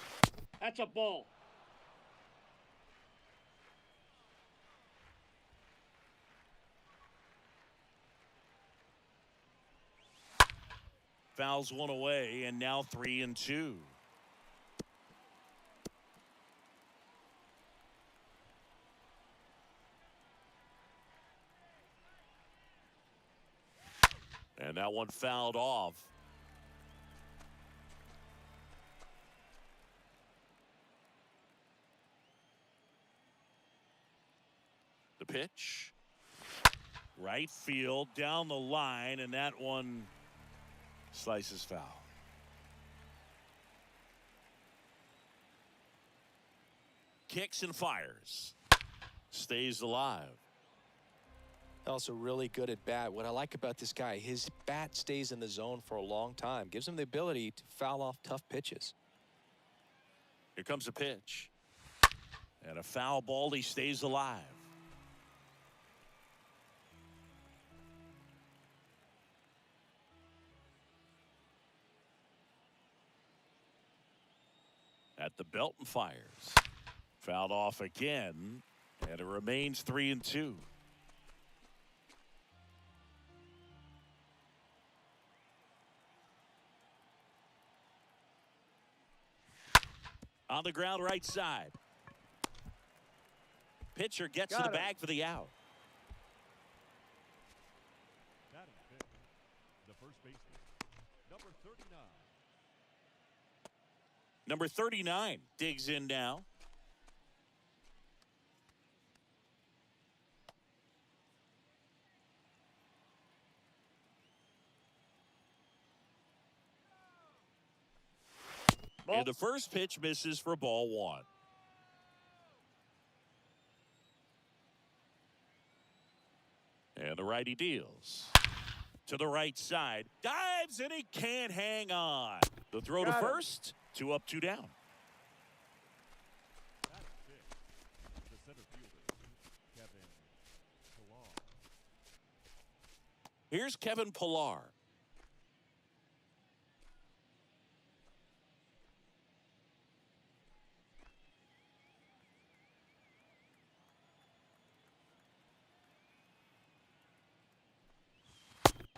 Speaker 4: That's a ball.
Speaker 1: Fouls one away, and now 3-2. And that one fouled off. The pitch. Right field, down the line, and that one slices foul. Kicks and fires. Stays alive.
Speaker 3: Also really good at bat. What I like about this guy, his bat stays in the zone for a long time. Gives him the ability to foul off tough pitches.
Speaker 1: Here comes a pitch. And a foul ball, he stays alive. At the belt and fires. Fouled off again, and it remains 3-2. On the ground, right side. Pitcher gets to the bag for the out.
Speaker 2: Batting fifth, the first baseman, number 39.
Speaker 1: Number 39 digs in now.
Speaker 4: Ball.
Speaker 1: And the first pitch misses for ball one. And the righty deals. To the right side. Dives and he can't hang on. The throw to
Speaker 4: Got him.
Speaker 1: first. 2 up, 2 down.
Speaker 2: Batting fifth, the center fielder, Kevin Pillar.
Speaker 1: Here's Kevin Pillar.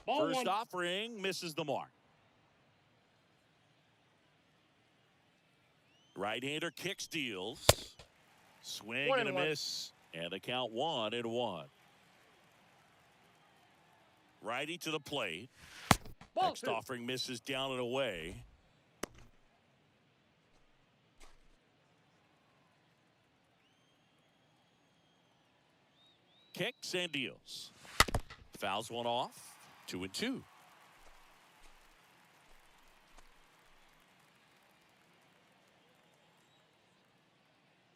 Speaker 4: Ball
Speaker 1: First
Speaker 4: one.
Speaker 1: offering misses the mark. Right-hander kicks, deals. Swing and a
Speaker 4: 1-1.
Speaker 1: miss. And the count 1-1. Righty to the plate.
Speaker 4: Ball
Speaker 1: Next
Speaker 4: two.
Speaker 1: offering misses down and away. Kicks and deals. Fouls one off. 2-2.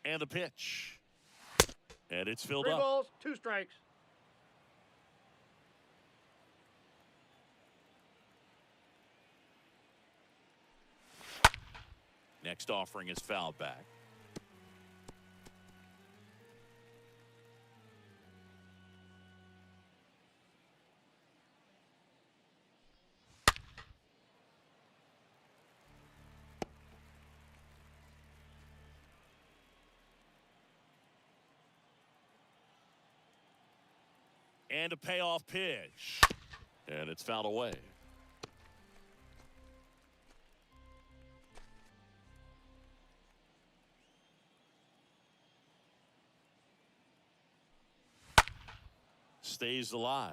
Speaker 1: And the pitch. And it's filled
Speaker 4: 3
Speaker 1: up.
Speaker 4: balls, 2 strikes.
Speaker 1: Next offering is fouled back. And a payoff pitch. And it's fouled away. Stays alive.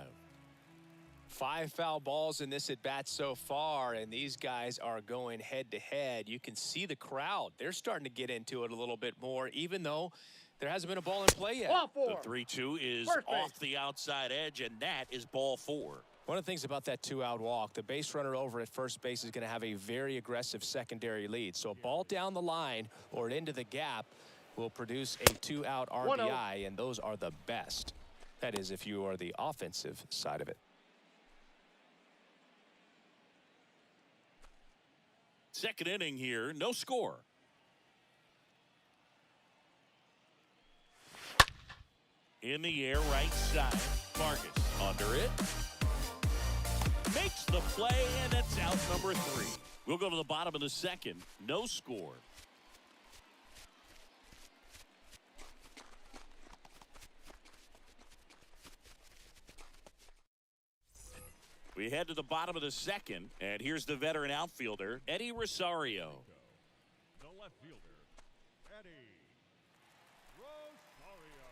Speaker 3: 5 foul balls in this at-bat so far, and these guys are going head-to-head. You can see the crowd. They're starting to get into it a little bit more, even though there hasn't been a ball in play yet.
Speaker 4: Ball 4.
Speaker 1: The 3-2 is
Speaker 4: First base.
Speaker 1: off the outside edge, and that is ball 4.
Speaker 3: One of the things about that 2-out walk, the base runner over at first base is going to have a very aggressive secondary lead. So a ball down the line or into the gap will produce a 2-out RBI, and those are the best. That is, if you are the offensive side of it.
Speaker 1: Second inning here, no score. In the air, right side. Vargas under it. Makes the play, and that's out number 3. We'll go to the bottom of the second. No score. We head to the bottom of the second, and here's the veteran outfielder, Eddie Rosario.
Speaker 2: The left fielder, Eddie Rosario.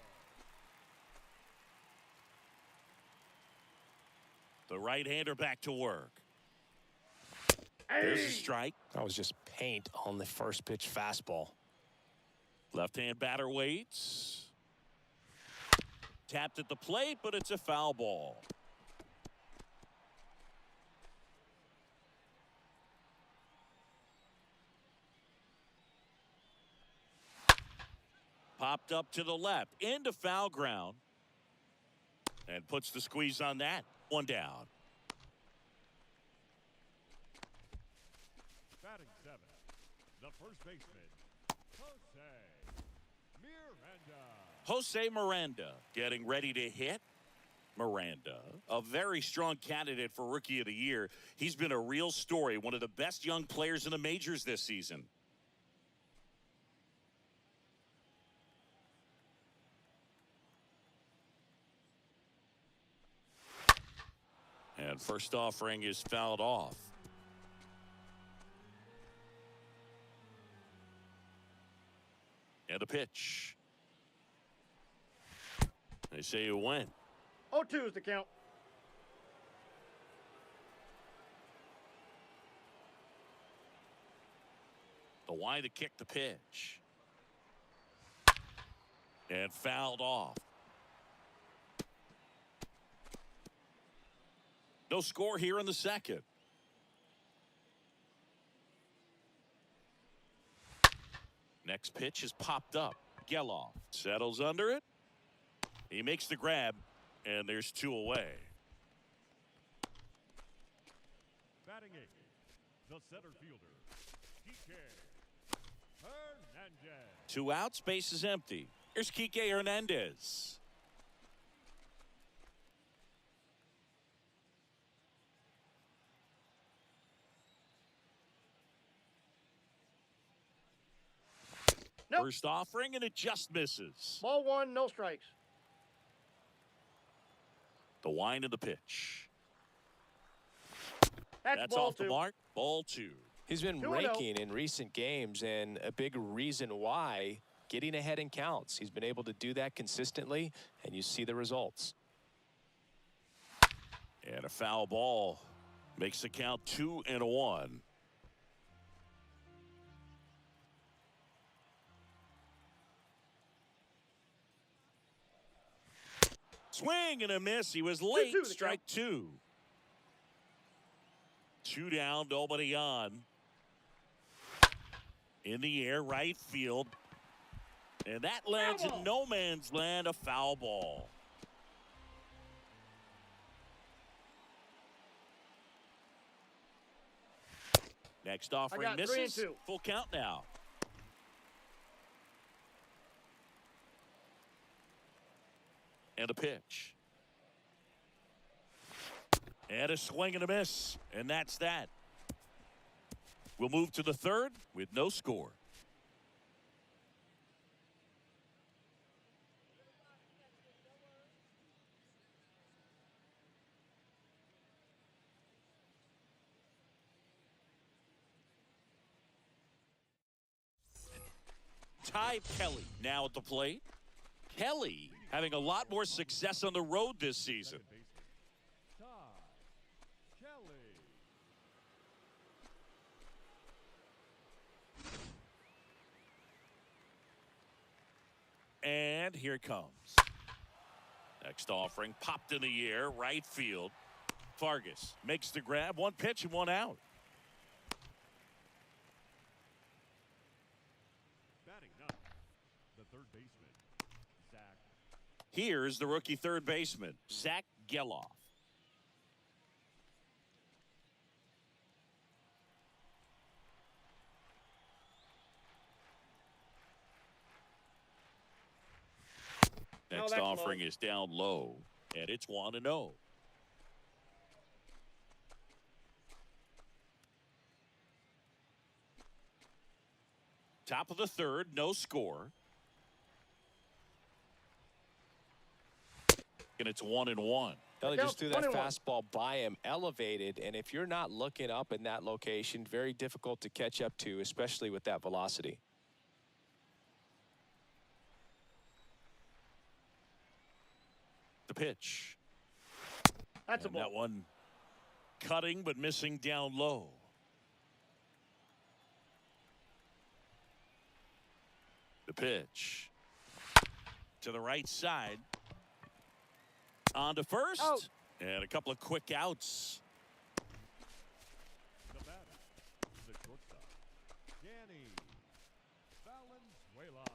Speaker 1: The right-hander back to work. There's a strike.
Speaker 3: That was just paint on the first pitch fastball.
Speaker 1: Left-hand batter waits. Tapped at the plate, but it's a foul ball. Popped up to the left, into foul ground. And puts the squeeze on that. One down.
Speaker 2: Batting 7, the first baseman,
Speaker 1: Jose Miranda getting ready to hit. Miranda, a very strong candidate for Rookie of the Year. He's been a real story, one of the best young players in the majors this season. And first offering is fouled off. And a pitch. They say you win.
Speaker 4: 0-2 is the count.
Speaker 1: The wide to kick the pitch. And fouled off. No score here in the second. Next pitch is popped up. Geloff settles under it. He makes the grab, and there's 2 away.
Speaker 2: batting 8, the center fielder, Kike Hernandez.
Speaker 1: 2 outs, base is empty. Here's Kike Hernandez.
Speaker 4: Nope.
Speaker 1: First offering, and it just misses.
Speaker 4: Ball 1, no strikes.
Speaker 1: The wind of the pitch.
Speaker 4: That's
Speaker 1: off
Speaker 4: ball
Speaker 1: the
Speaker 4: 2.
Speaker 1: mark. Ball 2.
Speaker 3: He's been
Speaker 4: 2-0.
Speaker 3: raking in recent games, and a big reason why, getting ahead in counts. He's been able to do that consistently, and you see the results.
Speaker 1: And a foul ball makes the count 2-1. Swing and a miss. He was late.
Speaker 4: 2-2 the
Speaker 1: Strike 2. 2 down, nobody on. In the air, right field. And that lands in no man's land, a foul ball. Next offering
Speaker 4: got 3 and
Speaker 1: misses.
Speaker 4: 2.
Speaker 1: Full count now. And a pitch. And a swing and a miss. And that's that. We'll move to the third with no score. Ty Kelly now at the plate. Kelly having a lot more success on the road this season.
Speaker 2: Second baseman, Ty
Speaker 1: And here it comes. Next offering popped in the air, right field. Vargas makes the grab, one pitch and one out.
Speaker 2: Batting ninth, the third baseman, Zach.
Speaker 1: Here's the rookie third baseman, Zach Geloff. Next offering is down low, and it's 1-0. Top of the third, no score. And it's 1-1.
Speaker 3: They just threw that fastball by him, elevated, and if you're not looking up in that location, very difficult to catch up to, especially with that velocity.
Speaker 1: The pitch.
Speaker 4: That's a ball.
Speaker 1: That one cutting but missing down low. The pitch to the right side. On to first.
Speaker 4: Out.
Speaker 1: And a couple of quick outs.
Speaker 2: The batter, the shortstop, Danny Valenzuela.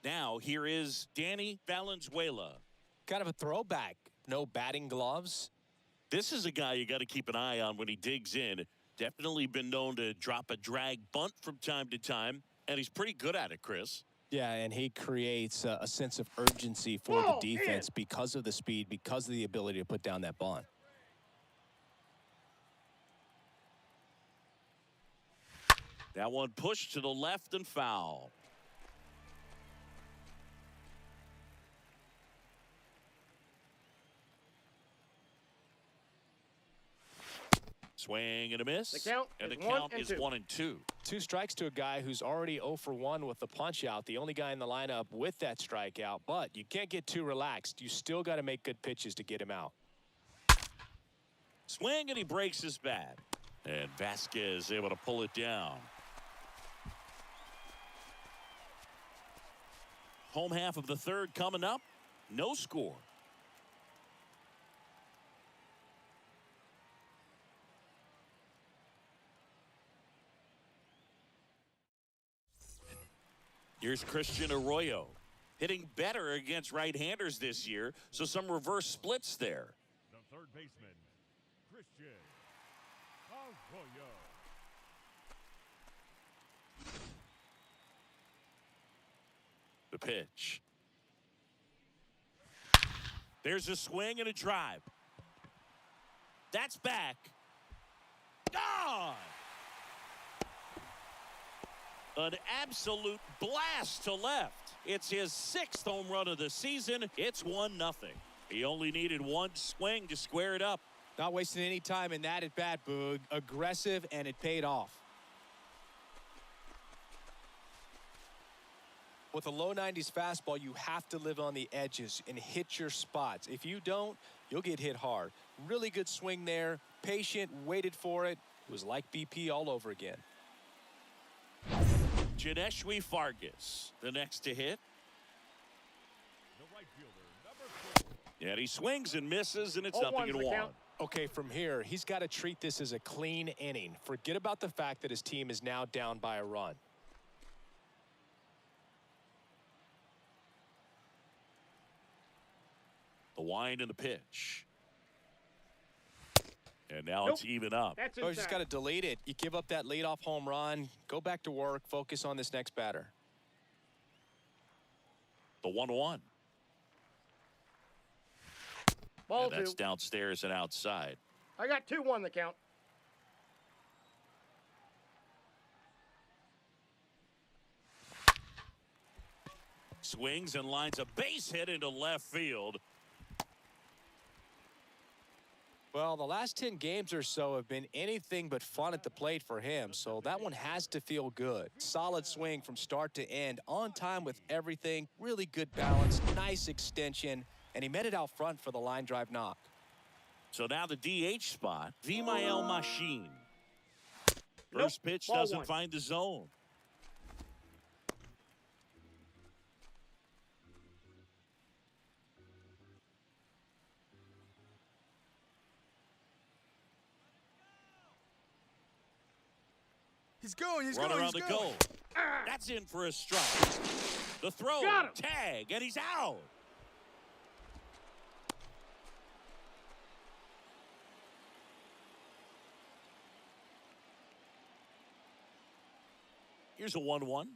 Speaker 1: Now here is Danny Valenzuela.
Speaker 3: Kind of a throwback. No batting gloves.
Speaker 1: This is a guy you got to keep an eye on when he digs in. Definitely been known to drop a drag bunt from time to time, and he's pretty good at it, Chris.
Speaker 3: Yeah, and he creates a sense of urgency for the defense because of the speed, because of the ability to put down that bunt.
Speaker 1: That one pushed to the left and foul. Swing and a miss.
Speaker 4: The count
Speaker 1: and the
Speaker 4: is 1
Speaker 1: count
Speaker 4: and
Speaker 1: is
Speaker 4: 2.
Speaker 1: 1-2.
Speaker 3: 2 strikes to a guy who's already 0 for 1 with the punch out, the only guy in the lineup with that strikeout, but you can't get too relaxed. You still got to make good pitches to get him out.
Speaker 1: Swing and he breaks his bat. And Vasquez able to pull it down. Home half of the third coming up. No score. Here's Christian Arroyo, hitting better against right-handers this year, so some reverse splits there.
Speaker 2: The third baseman, Christian Arroyo.
Speaker 1: The pitch. There's a swing and a drive. That's back. Gone! An absolute blast to left. It's his 6th home run of the season. It's 1-0. He only needed one swing to square it up.
Speaker 3: Not wasting any time in that at bat, Boog. Aggressive, and it paid off. With a low 90s fastball, you have to live on the edges and hit your spots. If you don't, you'll get hit hard. Really good swing there. Patient, waited for it. It was like BP all over again.
Speaker 1: Janeshwi Vargas, the next to hit.
Speaker 2: The right fielder, number 4.
Speaker 1: And he swings and misses, and it's
Speaker 4: 0-1's the
Speaker 1: 0-1.
Speaker 4: count.
Speaker 3: Okay, from here, he's got to treat this as a clean inning. Forget about the fact that his team is now down by a run.
Speaker 1: The wind and the pitch. And now it's even up.
Speaker 4: That's
Speaker 3: Oh, he's just got
Speaker 4: inside.
Speaker 3: to delete it. You give up that leadoff home run, go back to work, focus on this next batter.
Speaker 1: The 1-1.
Speaker 4: Ball
Speaker 1: And that's
Speaker 4: 2.
Speaker 1: downstairs and outside.
Speaker 4: I got 2-1 the count.
Speaker 1: Swings and lines a base hit into left field.
Speaker 3: Well, the last 10 games or so have been anything but fun at the plate for him, so that one has to feel good. Solid swing from start to end, on time with everything, really good balance, nice extension, and he met it out front for the line drive knock.
Speaker 1: So now the DH spot, Vimael Machine. First pitch
Speaker 4: Ball
Speaker 1: doesn't
Speaker 4: 1.
Speaker 1: find the zone.
Speaker 5: He's going. He's
Speaker 1: Runner
Speaker 5: going.
Speaker 1: on the
Speaker 5: He's
Speaker 1: go.
Speaker 5: going.
Speaker 1: That's in for a strike. The throw,
Speaker 4: Got him.
Speaker 1: tag, and he's out. Here's a 1-1.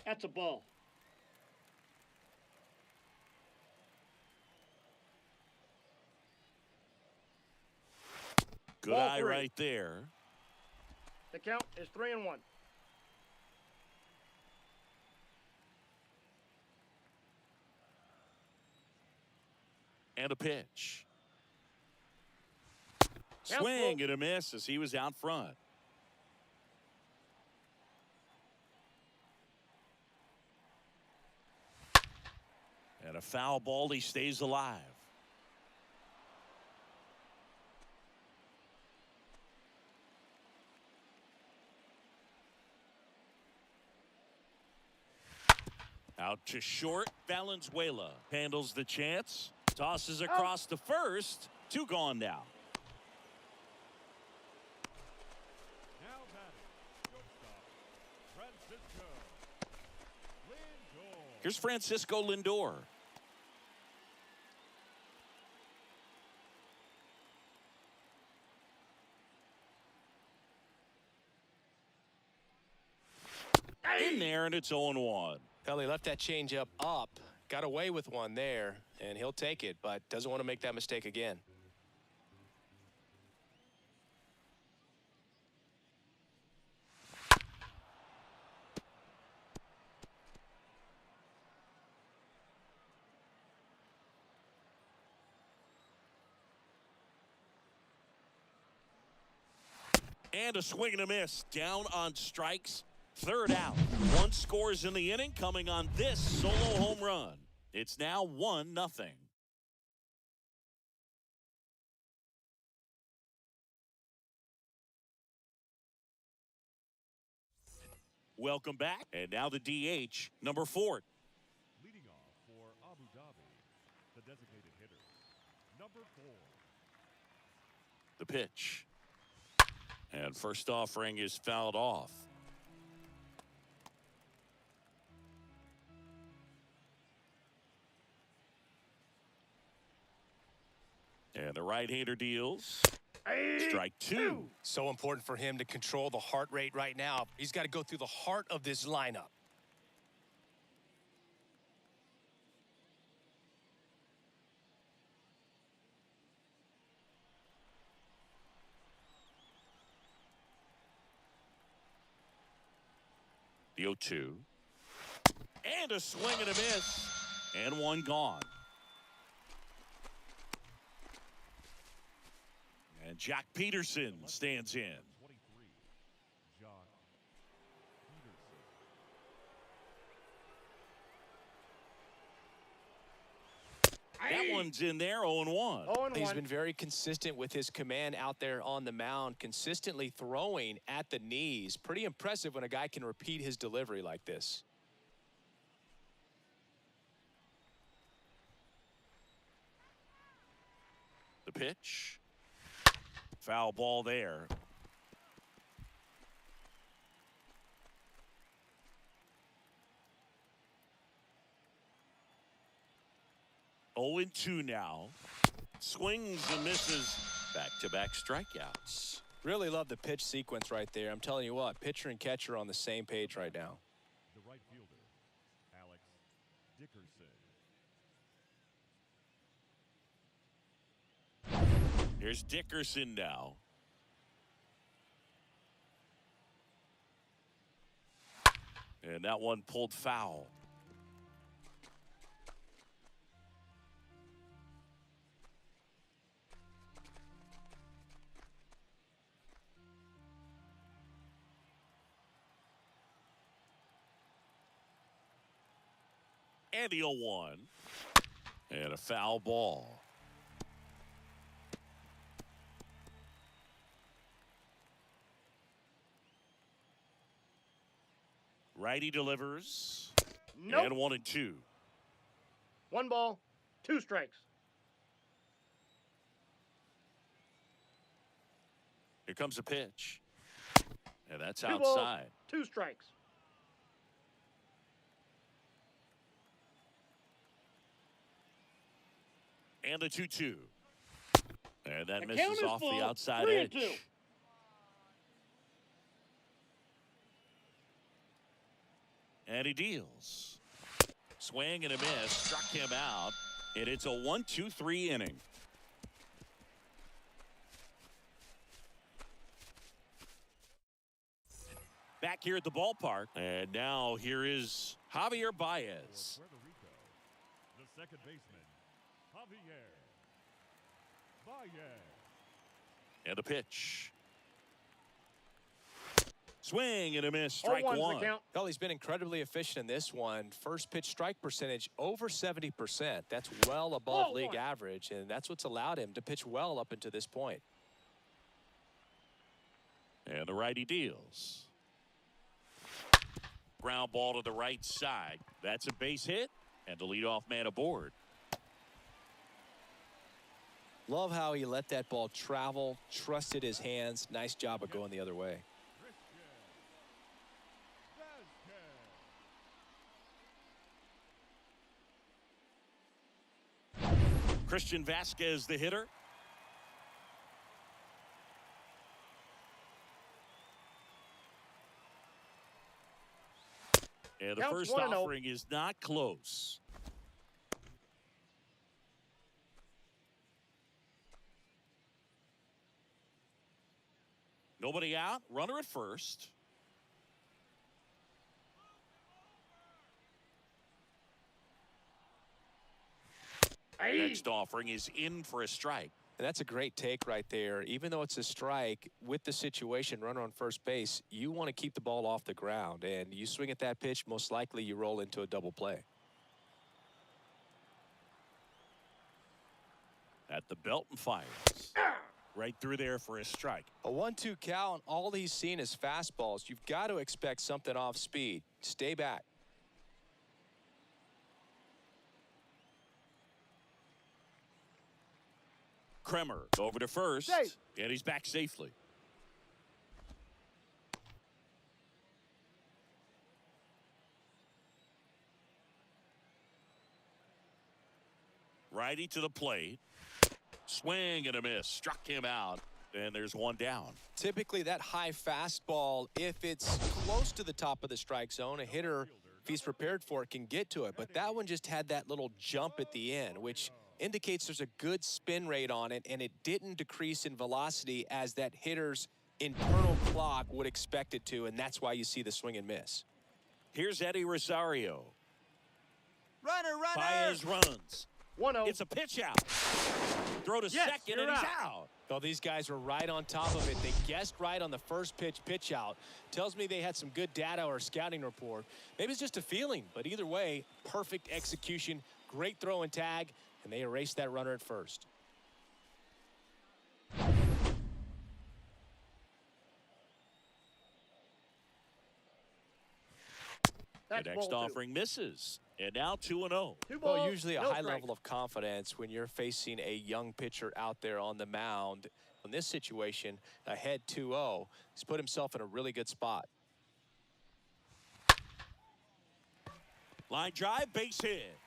Speaker 4: That's a ball.
Speaker 1: Good
Speaker 4: Ball
Speaker 1: eye
Speaker 4: three.
Speaker 1: right there.
Speaker 4: The count is 3-1.
Speaker 1: And a pitch.
Speaker 4: Count
Speaker 1: Swing
Speaker 4: full.
Speaker 1: and a miss as he was out front. And a foul ball, he stays alive. Out to short, Valenzuela handles the chance, tosses across to first, 2 gone now.
Speaker 2: Now batting, shortstop, Francisco Lindor.
Speaker 1: Here's Francisco Lindor. In there, and it's 0-1.
Speaker 3: Well, he left that changeup up, got away with one there, and he'll take it, but doesn't want to make that mistake again.
Speaker 1: And a swing and a miss. Down on strikes. 3rd out. 1 scores in the inning coming on this solo home run. It's now 1-0. Welcome back. And now the DH, number 4.
Speaker 2: Leading off for Abu Dhabi, the designated hitter, number 4.
Speaker 1: The pitch. And first offering is fouled off. And the right-hander deals. Strike 2.
Speaker 3: So important for him to control the heart rate right now. He's got to go through the heart of this lineup.
Speaker 1: The 0-2. And a swing and a miss. And 1 gone. And Jack Peterson stands in.
Speaker 2: 23, Jock Peterson.
Speaker 1: That one's in there, 0-1.
Speaker 4: 0-1.
Speaker 3: He's been very consistent with his command out there on the mound, consistently throwing at the knees. Pretty impressive when a guy can repeat his delivery like this.
Speaker 1: The pitch. Foul ball there. Oh, 0-2 now. Swings and misses. Back-to-back strikeouts.
Speaker 3: Really love the pitch sequence right there. I'm telling you what, pitcher and catcher are on the same page right now.
Speaker 2: The right fielder, Alex Dickerson.
Speaker 1: Here's Dickerson now. And that one pulled foul. And the 0-1. And a foul ball. Righty delivers.
Speaker 4: Nope.
Speaker 1: And 1-2.
Speaker 4: 1 ball, 2 strikes.
Speaker 1: Here comes a pitch. And that's
Speaker 4: 2 balls,
Speaker 1: outside.
Speaker 4: 2 strikes.
Speaker 1: And the 2-2. And that
Speaker 4: The
Speaker 1: misses
Speaker 4: count is
Speaker 1: off the
Speaker 4: full,
Speaker 1: outside
Speaker 4: 3
Speaker 1: edge.
Speaker 4: and 2.
Speaker 1: And he deals. Swing and a miss. Struck him out. And it's a 1-2-3 inning. Back here at the ballpark. And now here is Javier Baez.
Speaker 2: For Puerto Rico, the second baseman, Javier Baez.
Speaker 1: And the pitch. Swing and a miss. Strike
Speaker 4: 0-1's
Speaker 1: one.
Speaker 4: the count.
Speaker 3: Well, he's been incredibly efficient in this one. First pitch strike percentage over 70%. That's well above
Speaker 4: 0-1.
Speaker 3: league average, and that's what's allowed him to pitch well up until this point.
Speaker 1: And the righty deals. Ground ball to the right side. That's a base hit. And the leadoff man aboard.
Speaker 3: Love how he let that ball travel, trusted his hands. Nice job of going the other way.
Speaker 1: Christian Vasquez, the hitter. And the
Speaker 4: Counts
Speaker 1: first
Speaker 4: 1-0.
Speaker 1: offering is not close. Nobody out. Runner at first.
Speaker 4: Hey.
Speaker 1: Next offering is in for a strike.
Speaker 3: And that's a great take right there. Even though it's a strike, with the situation, runner on first base, you want to keep the ball off the ground. And you swing at that pitch, most likely you roll into a double play.
Speaker 1: At the belt and fires. Right through there for a strike.
Speaker 3: A 1-2 count, all he's seen is fastballs. You've got to expect something off speed. Stay back.
Speaker 1: Kremer over to first.
Speaker 4: Safe.
Speaker 1: And he's back safely. Righty to the plate. Swing and a miss. Struck him out. And there's one down.
Speaker 3: Typically, that high fastball, if it's close to the top of the strike zone, a hitter, if he's prepared for it, can get to it. But that one just had that little jump at the end, which indicates there's a good spin rate on it, and it didn't decrease in velocity as that hitter's internal clock would expect it to, and that's why you see the swing and miss.
Speaker 1: Here's Eddie Rosario.
Speaker 5: Runner, runner.
Speaker 1: Baez runs.
Speaker 4: 1-0.
Speaker 1: It's a pitch out. Throw to
Speaker 4: Yes,
Speaker 1: second,
Speaker 4: you're
Speaker 1: and he's
Speaker 4: out.
Speaker 1: out.
Speaker 3: Well, these guys were right on top of it. They guessed right on the first pitch out. Tells me they had some good data or scouting report. Maybe it's just a feeling, but either way, perfect execution, great throw and tag, and they erased that runner at first.
Speaker 4: That's
Speaker 1: The next
Speaker 4: ball 2.
Speaker 1: offering misses. And now 2-0.
Speaker 4: 2 balls,
Speaker 3: Well, usually a
Speaker 4: no
Speaker 3: high
Speaker 4: strikes.
Speaker 3: level of confidence when you're facing a young pitcher out there on the mound. In this situation, ahead 2-0, he's put himself in a really good spot.
Speaker 1: Line drive, base hit.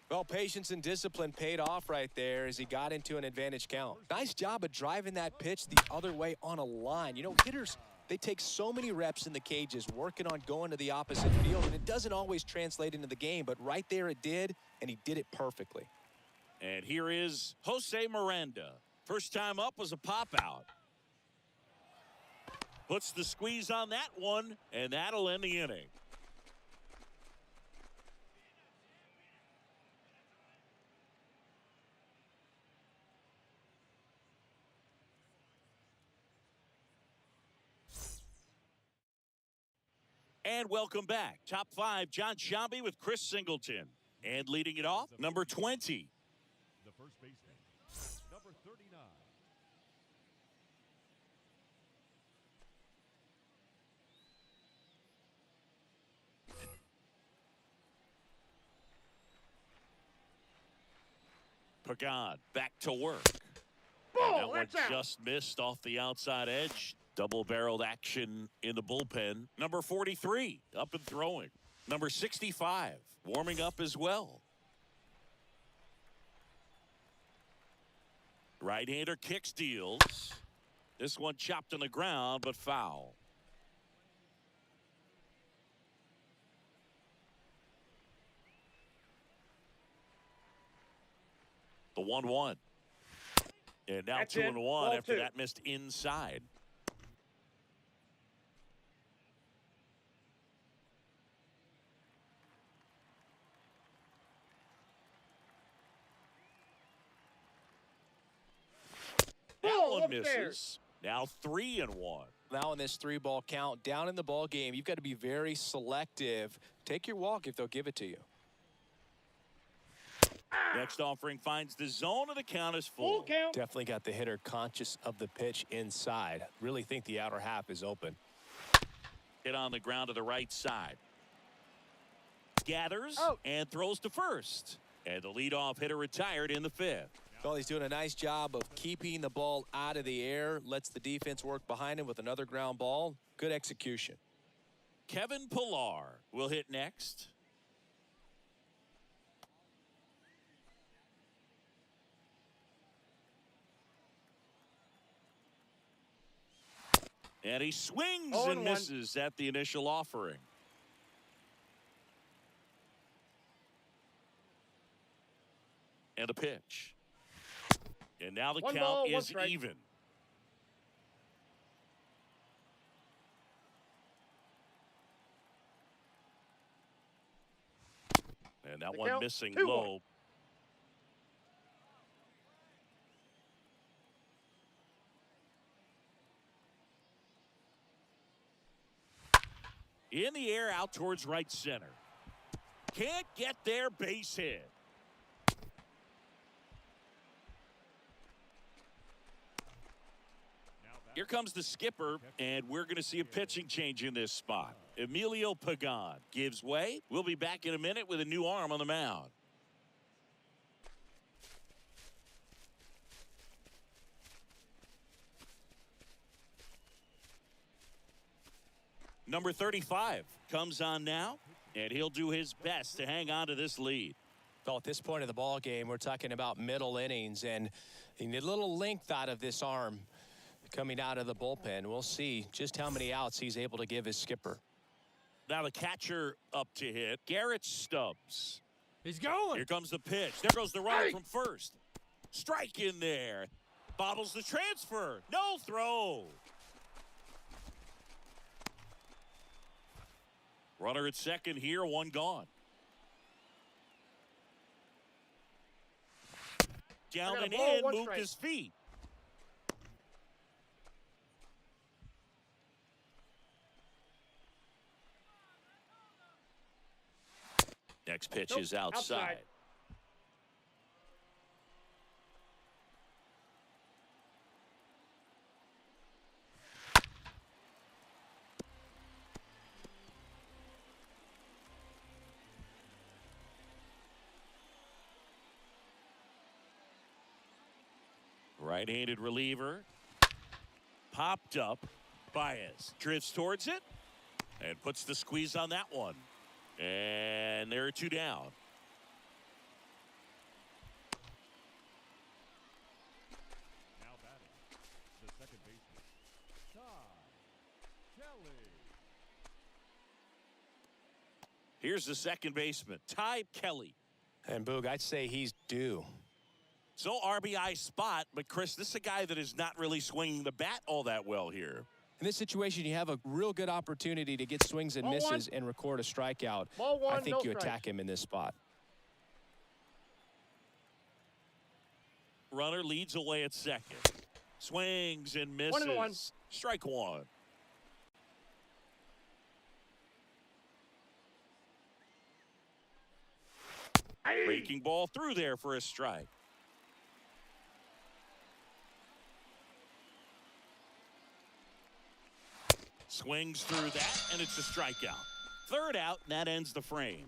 Speaker 3: Well, patience and discipline paid off right there as he got into an advantage count. Nice job of driving that pitch the other way on a line. You know, hitters, they take so many reps in the cages working on going to the opposite field, and it doesn't always translate into the game, but right there it did, and he did it perfectly.
Speaker 1: And here is Jose Miranda. First time up was a pop out. Puts the squeeze on that one, and that'll end the inning. And welcome back. Top 5, John Shambi with Chris Singleton. And leading it off, number 20.
Speaker 2: The first baseman, number 39.
Speaker 1: Pagan back to work. And that
Speaker 4: Ball,
Speaker 1: one
Speaker 4: that's out.
Speaker 1: just missed off the outside edge. Double-barreled action in the bullpen. Number 43, up and throwing. Number 65, warming up as well. Right-hander kicks, deals. This one chopped on the ground, but foul. The 1-1. And now
Speaker 4: That's
Speaker 1: 2-1
Speaker 4: it. Ball
Speaker 1: after
Speaker 4: two.
Speaker 1: that missed inside. That
Speaker 4: Ball
Speaker 1: one
Speaker 4: upstairs.
Speaker 1: misses. Now 3-1.
Speaker 3: Now in this 3-ball count, down in the ball game, you've got to be very selective. Take your walk if they'll give it to you.
Speaker 1: Next offering finds the zone, and the count is
Speaker 4: Full
Speaker 1: full.
Speaker 4: count.
Speaker 3: Definitely got the hitter conscious of the pitch inside. Really think the outer half is open.
Speaker 1: Hit on the ground to the right side. Gathers
Speaker 4: Out.
Speaker 1: and throws to first. And the leadoff hitter retired in the 5th.
Speaker 3: Well, he's doing a nice job of keeping the ball out of the air. Lets the defense work behind him with another ground ball. Good execution.
Speaker 1: Kevin Pillar will hit next. And he swings
Speaker 4: 0-1.
Speaker 1: and misses at the initial offering. And the pitch. And now the
Speaker 4: One
Speaker 1: count
Speaker 4: ball, one
Speaker 1: is
Speaker 4: strike.
Speaker 1: even. And that
Speaker 4: The
Speaker 1: one
Speaker 4: count,
Speaker 1: missing
Speaker 4: 2-1.
Speaker 1: low. In the air out towards right center. Can't get there, base hit. Here comes the skipper, and we're going to see a pitching change in this spot. Emilio Pagan gives way. We'll be back in a minute with a new arm on the mound. Number 35 comes on now, and he'll do his best to hang on to this lead.
Speaker 3: Well, at this point of the ball game, we're talking about middle innings, and you need a little length out of this arm coming out of the bullpen. We'll see just how many outs he's able to give his skipper.
Speaker 1: Now the catcher up to hit, Garrett Stubbs.
Speaker 5: He's going.
Speaker 1: Here comes the pitch. There goes the runner
Speaker 4: Hey!
Speaker 1: from first. Strike in there. Bobbles the transfer. No throw. Runner at second here, one gone. Down
Speaker 4: got a
Speaker 1: and
Speaker 4: ball,
Speaker 1: in,
Speaker 4: one
Speaker 1: moved
Speaker 4: strike.
Speaker 1: his feet. Next pitch
Speaker 4: Nope,
Speaker 1: is outside.
Speaker 4: outside.
Speaker 1: Right-handed reliever. Popped up. Baez drifts towards it and puts the squeeze on that one. And there are two down.
Speaker 2: Now batting, the second baseman, Ty Kelly.
Speaker 1: Here's the second baseman, Ty Kelly.
Speaker 3: And Boog, I'd say he's due.
Speaker 1: So RBI spot, but Chris, this is a guy that is not really swinging the bat all that well here.
Speaker 3: In this situation, you have a real good opportunity to get swings and
Speaker 4: Ball one.
Speaker 3: misses and record a strikeout.
Speaker 4: Ball one,
Speaker 3: I think
Speaker 4: no
Speaker 3: you
Speaker 4: strikes.
Speaker 3: attack him in this spot.
Speaker 1: Runner leads away at second. Swings and misses.
Speaker 4: 1-1.
Speaker 1: Strike one.
Speaker 4: Hey!
Speaker 1: Breaking ball through there for a strike. Swings through that, and it's a strikeout. Third out, and that ends the frame.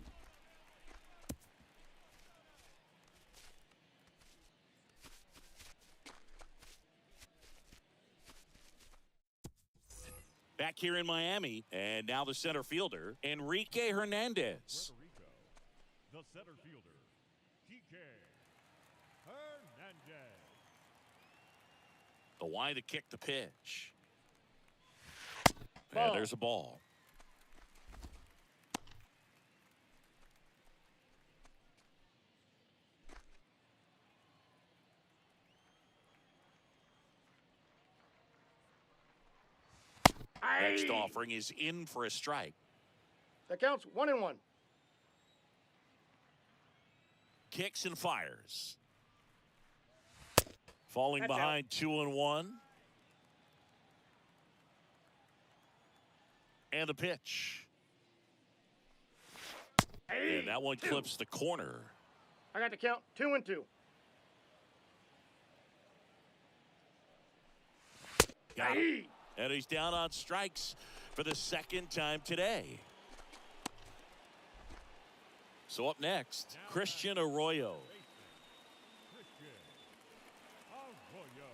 Speaker 1: Back here in Miami, and now the center fielder, Enrique Hernandez.
Speaker 2: Puerto Rico, the center fielder, Kike Hernandez.
Speaker 1: The wide to kick the pitch.
Speaker 4: Ball.
Speaker 1: And there's a ball. Next offering is in for a strike.
Speaker 4: That counts 1-1.
Speaker 1: Kicks and fires. Falling
Speaker 4: That's
Speaker 1: behind 2-1. And the pitch. And that one clips the corner.
Speaker 4: I got to count 2-2.
Speaker 1: Got it. And he's down on strikes for the second time today. So up next, Christian Arroyo.
Speaker 2: Christian Arroyo.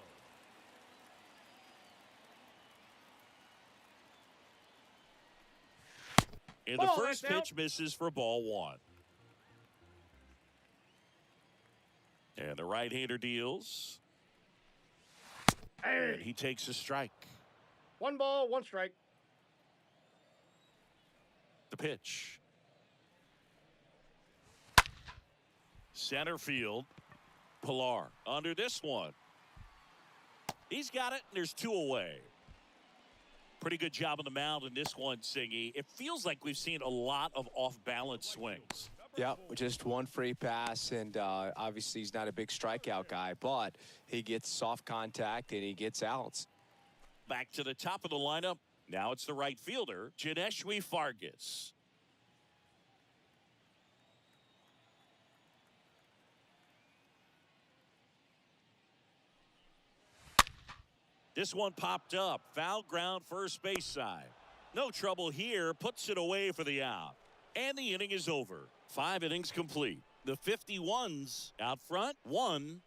Speaker 1: And the
Speaker 4: Ball,
Speaker 1: first
Speaker 4: that's out.
Speaker 1: pitch misses for ball one. And the right-hander deals. And he takes a strike.
Speaker 4: 1 ball, 1 strike.
Speaker 1: The pitch. Center field. Pilar under this one. He's got it, and there's 2 away. Pretty good job on the mound in this one, Singy. It feels like we've seen a lot of off-balance swings.
Speaker 3: Yeah, just one free pass, and obviously he's not a big strikeout guy, but he gets soft contact and he gets outs.
Speaker 1: Back to the top of the lineup. Now it's the right fielder, Janeshwi Fargas. This one popped up. Foul ground first base side. No trouble here. Puts it away for the out. And the inning is over. 5 innings complete. The 51s out front, 1-0.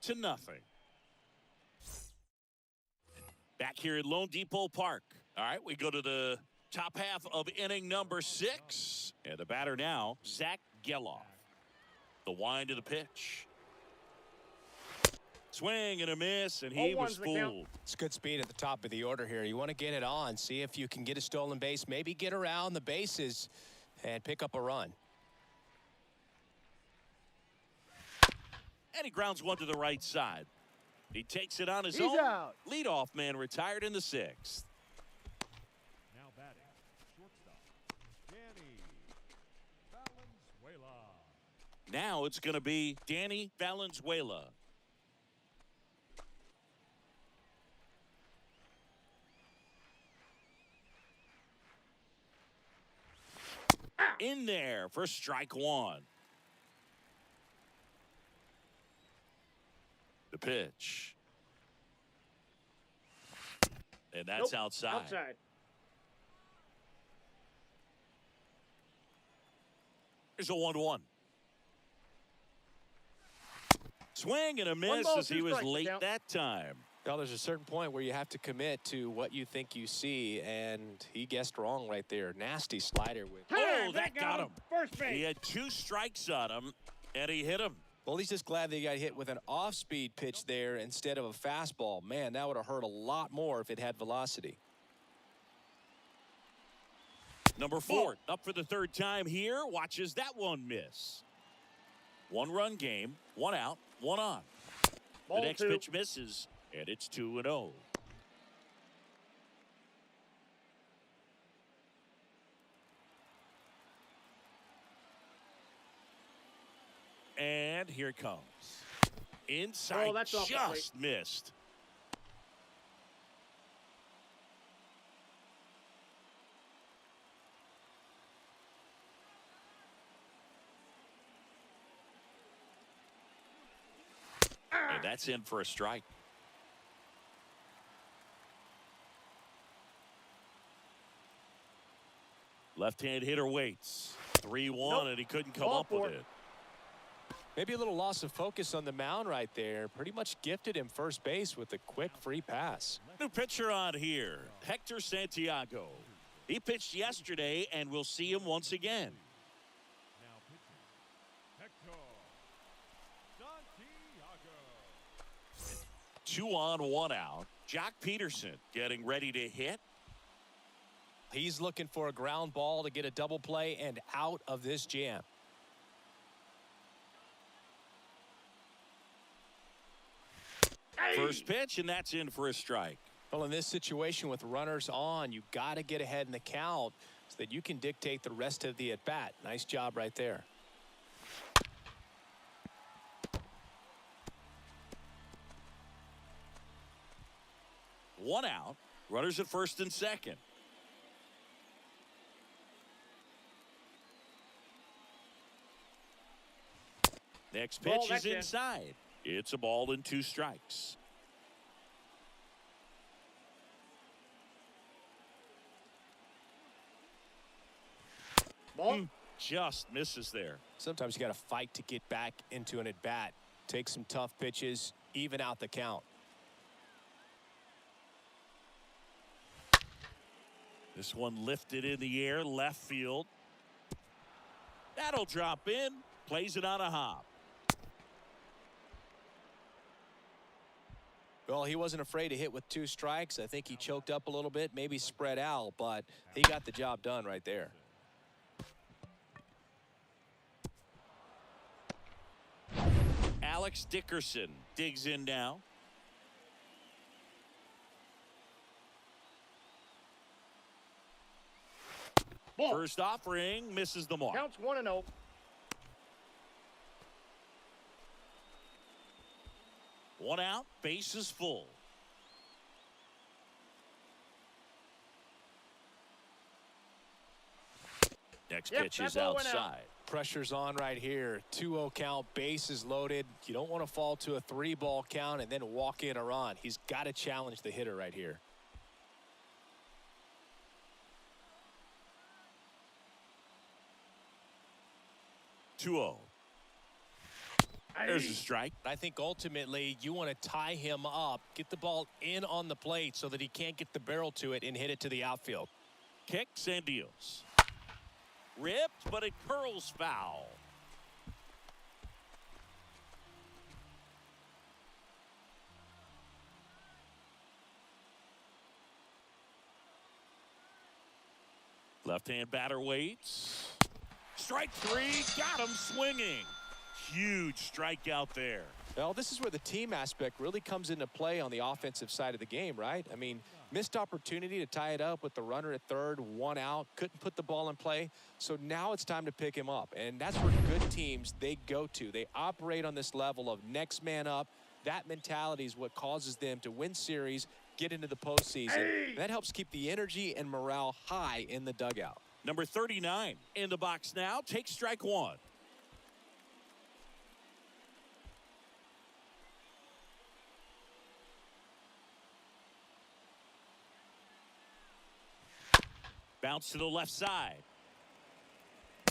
Speaker 1: Back here at Lone Depot Park. All right, we go to the top half of inning number 6. And the batter now, Zach Geloff. The wind of the pitch. Swing and a miss, and he was
Speaker 4: 0-1's the count.
Speaker 1: fooled.
Speaker 3: It's good speed at the top of the order here. You want to get it on, see if you can get a stolen base, maybe get around the bases and pick up a run.
Speaker 1: And he grounds one to the right side. He takes it on his
Speaker 4: He's
Speaker 1: own.
Speaker 4: out.
Speaker 1: Leadoff man retired in the 6th.
Speaker 2: Now batting, shortstop, Danny Valenzuela.
Speaker 1: Now it's going to be Danny Valenzuela. In there for strike 1. The pitch. And that's
Speaker 4: Nope,
Speaker 1: outside.
Speaker 4: Outside.
Speaker 1: Here's a 1-1. Swing and a miss
Speaker 4: ball,
Speaker 1: as he
Speaker 4: 2
Speaker 1: was
Speaker 4: strikes,
Speaker 1: late
Speaker 4: count.
Speaker 1: that time.
Speaker 3: Well, there's a certain point where you have to commit to what you think you see, and he guessed wrong right there. Nasty slider with.
Speaker 1: Oh, that got him.
Speaker 4: First base.
Speaker 1: He had 2 strikes on him, and he hit him.
Speaker 3: Well, he's just glad that he got hit with an off-speed pitch there instead of a fastball. Man, that would have hurt a lot more if it had velocity.
Speaker 1: Number 4, up for the 3rd time here. Watches that one miss. 1-run game, 1 out, 1 on.
Speaker 4: Ball
Speaker 1: The next
Speaker 4: 2.
Speaker 1: pitch misses, and it's 2-0. And here it comes. Inside,
Speaker 4: Oh, that's off the plate.
Speaker 1: just missed. And that's in for a strike. Left-hand hitter waits. 3-1,
Speaker 4: Nope.
Speaker 1: and he couldn't come
Speaker 4: Ball
Speaker 1: up with
Speaker 4: 4.
Speaker 1: it.
Speaker 3: Maybe a little loss of focus on the mound right there. Pretty much gifted him first base with a quick free pass.
Speaker 1: New pitcher on here, Hector Santiago. He pitched yesterday, and we'll see him once again.
Speaker 2: Now pitching. Hector Santiago.
Speaker 1: 2 on, 1 out. Jock Peterson getting ready to hit.
Speaker 3: He's looking for a ground ball to get a double play and out of this jam.
Speaker 1: First pitch, and that's in for a strike.
Speaker 3: Well, in this situation with runners on, you got to get ahead in the count so that you can dictate the rest of the at-bat. Nice job right there.
Speaker 1: One out. Runners at first and second. Next pitch is inside. It's a ball and 2 strikes.
Speaker 4: Ball.
Speaker 1: Just misses there.
Speaker 3: Sometimes you got to fight to get back into an at-bat. Take some tough pitches, even out the count.
Speaker 1: This one lifted in the air, left field. That'll drop in. Plays it on a hop.
Speaker 3: Well, he wasn't afraid to hit with 2 strikes. I think he choked up a little bit, maybe spread out, but he got the job done right there.
Speaker 1: Alex Dickerson digs in now.
Speaker 4: Ball.
Speaker 1: First offering misses the mark.
Speaker 4: Counts 1-0.
Speaker 1: One out, base is full. Next pitch is outside.
Speaker 3: Pressure's on right here. 2-0 count, base is loaded. You don't want to fall to a 3-ball count and then walk in a run. He's got to challenge the hitter right here.
Speaker 1: There's a strike.
Speaker 3: I think ultimately you want to tie him up, get the ball in on the plate so that he can't get the barrel to it and hit it to the outfield.
Speaker 1: Kicks and deals. Ripped, but it curls foul. Left-hand batter waits. Strike 3, got him swinging. Huge strikeout there.
Speaker 3: Well, this is where the team aspect really comes into play on the offensive side of the game, right? I mean, missed opportunity to tie it up with the runner at third, 1 out, couldn't put the ball in play. So now it's time to pick him up. And that's where good teams, they go to. They operate on this level of next man up. That mentality is what causes them to win series, get into the postseason. That helps keep the energy and morale high in the dugout.
Speaker 1: Number 39 in the box now. Takes strike 1. Bounce to the left side.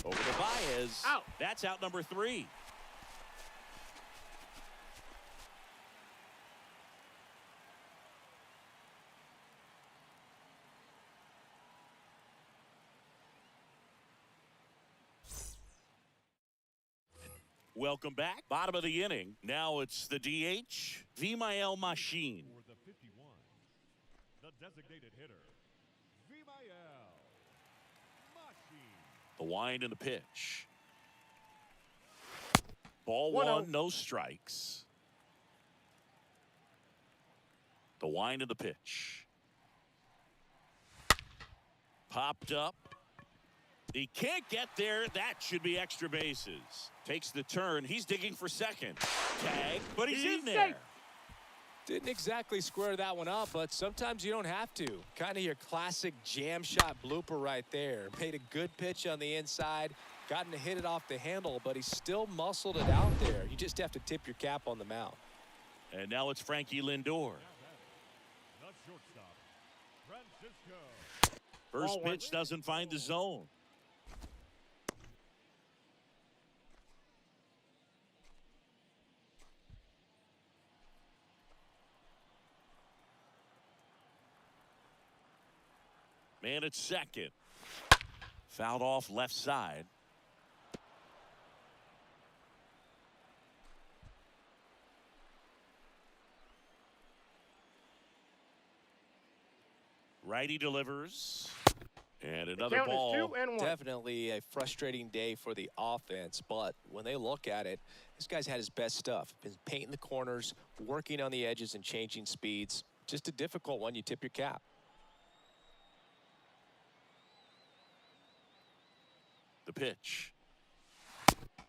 Speaker 1: Over to Baez.
Speaker 4: Out.
Speaker 1: That's out number 3. Welcome back. Bottom of the inning. Now it's the DH, Vimael Machine.
Speaker 2: For the 51, the designated hitter, Vimael Machine.
Speaker 1: The wind and the pitch. Ball
Speaker 4: 1-0.
Speaker 1: 1, no strikes. The wind and the pitch. Popped up. He can't get there. That should be extra bases. Takes the turn. He's digging for second. Tag, but he's in there.
Speaker 4: safe.
Speaker 3: Didn't exactly square that one up, but sometimes you don't have to. Kind of your classic jam shot blooper right there. Made a good pitch on the inside, gotten to hit it off the handle, but he still muscled it out there. You just have to tip your cap on the mound.
Speaker 1: And now it's Frankie Lindor.
Speaker 2: The shortstop, Francisco.
Speaker 1: First
Speaker 4: Ball 1.
Speaker 1: pitch doesn't find the zone. Man at second. Fouled off left side. Righty delivers. And another
Speaker 4: Count is
Speaker 1: ball.
Speaker 4: 2-1.
Speaker 3: Definitely a frustrating day for the offense, but when they look at it, this guy's had his best stuff. Been painting the corners, working on the edges and changing speeds. Just a difficult one. You tip your cap.
Speaker 1: The pitch.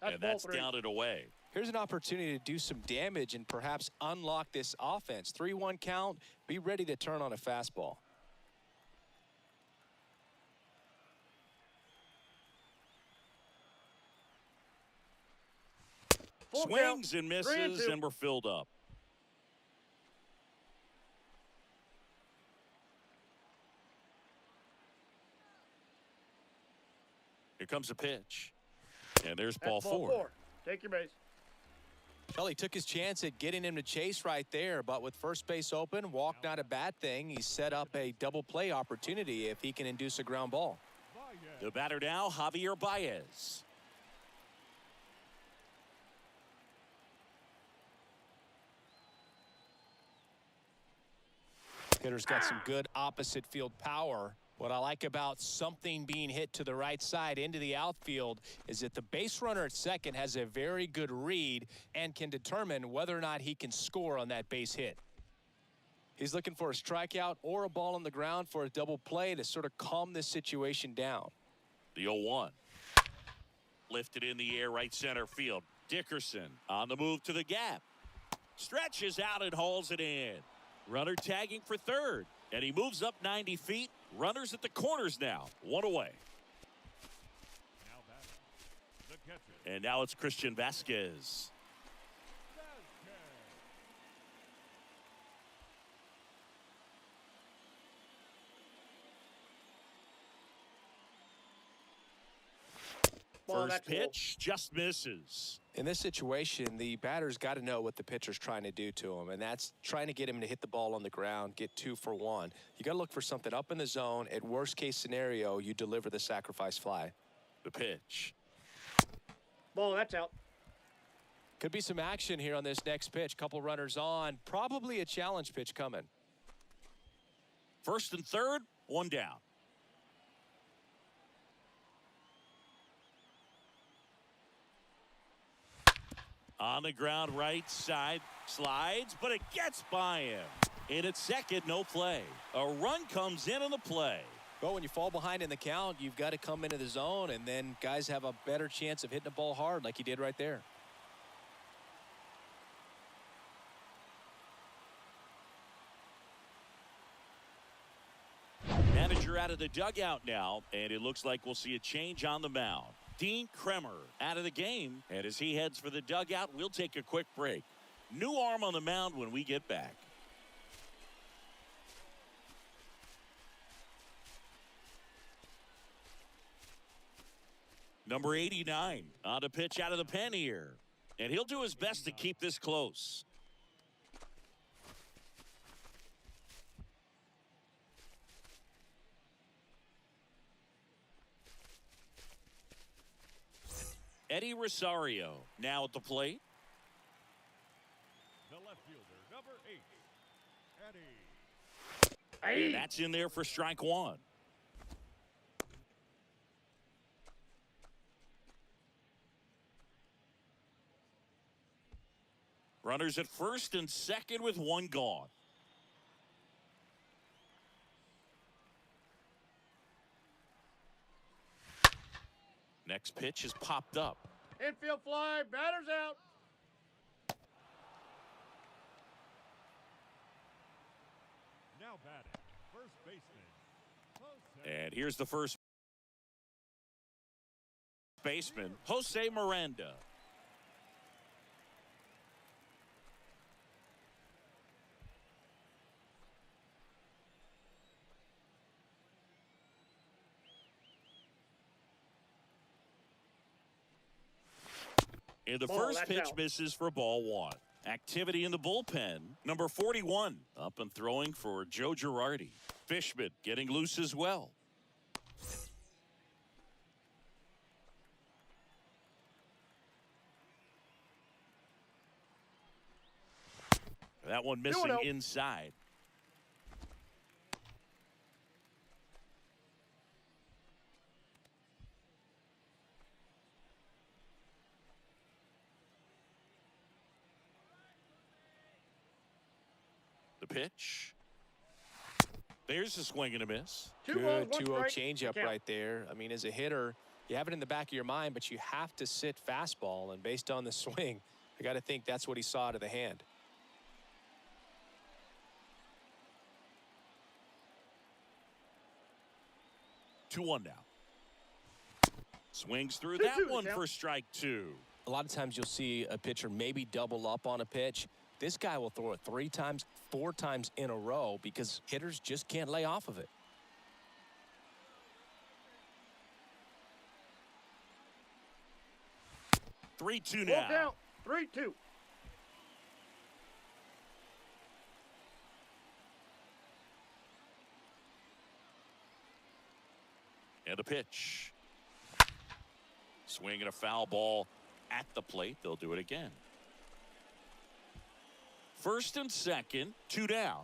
Speaker 4: That's
Speaker 1: And
Speaker 4: ball
Speaker 1: that's
Speaker 4: 3.
Speaker 1: down and away.
Speaker 3: Here's an opportunity to do some damage and perhaps unlock this offense. 3-1 count. Be ready to turn on a fastball.
Speaker 4: Full
Speaker 1: Swings
Speaker 4: count.
Speaker 1: and
Speaker 4: 3-2.
Speaker 1: misses, and we're filled up. Here comes a pitch. And there's ball
Speaker 4: That's ball
Speaker 1: 4.
Speaker 4: Take your base.
Speaker 3: Well, he took his chance at getting him to chase right there, but with first base open, walk not a bad thing. He set up a double play opportunity if he can induce a ground ball.
Speaker 1: The batter now, Javier Baez.
Speaker 3: Hitter's got some good opposite field power. What I like about something being hit to the right side into the outfield is that the base runner at second has a very good read and can determine whether or not he can score on that base hit. He's looking for a strikeout or a ball on the ground for a double play to sort of calm this situation down.
Speaker 1: The 0-1. Lifted in the air, right center field. Dickerson on the move to the gap. Stretches out and hauls it in. Runner tagging for third. And he moves up 90 feet. Runners at the corners now. 1 away.
Speaker 2: Now batting, the catcher.
Speaker 1: And now it's Christian Vasquez.
Speaker 4: Ball,
Speaker 1: First
Speaker 4: that's low.
Speaker 1: pitch just misses.
Speaker 3: In this situation, the batter's got to know what the pitcher's trying to do to him, and that's trying to get him to hit the ball on the ground, get 2 for 1. You got to look for something up in the zone. At worst case scenario, you deliver the sacrifice fly.
Speaker 1: The pitch.
Speaker 4: Ball, that's out.
Speaker 3: Could be some action here on this next pitch. Couple runners on. Probably a challenge pitch coming.
Speaker 1: First and third, 1 down. On the ground, right side, slides, but it gets by him. In at second, no play. A run comes in on the play.
Speaker 3: Well, when you fall behind in the count, you've got to come into the zone, and then guys have a better chance of hitting the ball hard like he did right there.
Speaker 1: Manager out of the dugout now, and it looks like we'll see a change on the mound. Dean Kremer out of the game, and as he heads for the dugout, we'll take a quick break. New arm on the mound when we get back. Number 89 on the pitch out of the pen here, and he'll do his best to keep this close. Eddie Rosario now at the plate.
Speaker 2: The left fielder, number 8, Eddie.
Speaker 1: And that's in there for strike 1. Runners at first and second with 1 gone. Next pitch is popped up.
Speaker 4: Infield fly. Batter's out.
Speaker 2: Now batting, first baseman, Jose.
Speaker 1: And here's the first baseman, Jose Miranda. And the
Speaker 4: Ball,
Speaker 1: first
Speaker 4: that's
Speaker 1: pitch
Speaker 4: out.
Speaker 1: misses for ball 1. Activity in the bullpen. Number 41 up and throwing for Joe Girardi. Fishman getting loose as well. That one missing
Speaker 4: 2-0.
Speaker 1: inside. The pitch. There's a swing and a miss.
Speaker 3: Good 2-0
Speaker 4: strike.
Speaker 3: changeup
Speaker 4: Count.
Speaker 3: right there. I mean, as a hitter, you have it in the back of your mind, but you have to sit fastball. And based on the swing, I got to think that's what he saw out of the hand.
Speaker 1: Two one now. Swings through
Speaker 4: 2-2
Speaker 1: that
Speaker 4: the
Speaker 1: one
Speaker 4: count.
Speaker 1: for strike two.
Speaker 3: A lot of times you'll see a pitcher maybe double up on a pitch. This guy will throw it 3 times, 4 times in a row because hitters just can't lay off of it.
Speaker 1: 3-2
Speaker 4: Full
Speaker 1: now.
Speaker 4: count. 3-2.
Speaker 1: And a pitch. Swing and a foul ball at the plate. They'll do it again. First and second, 2 down.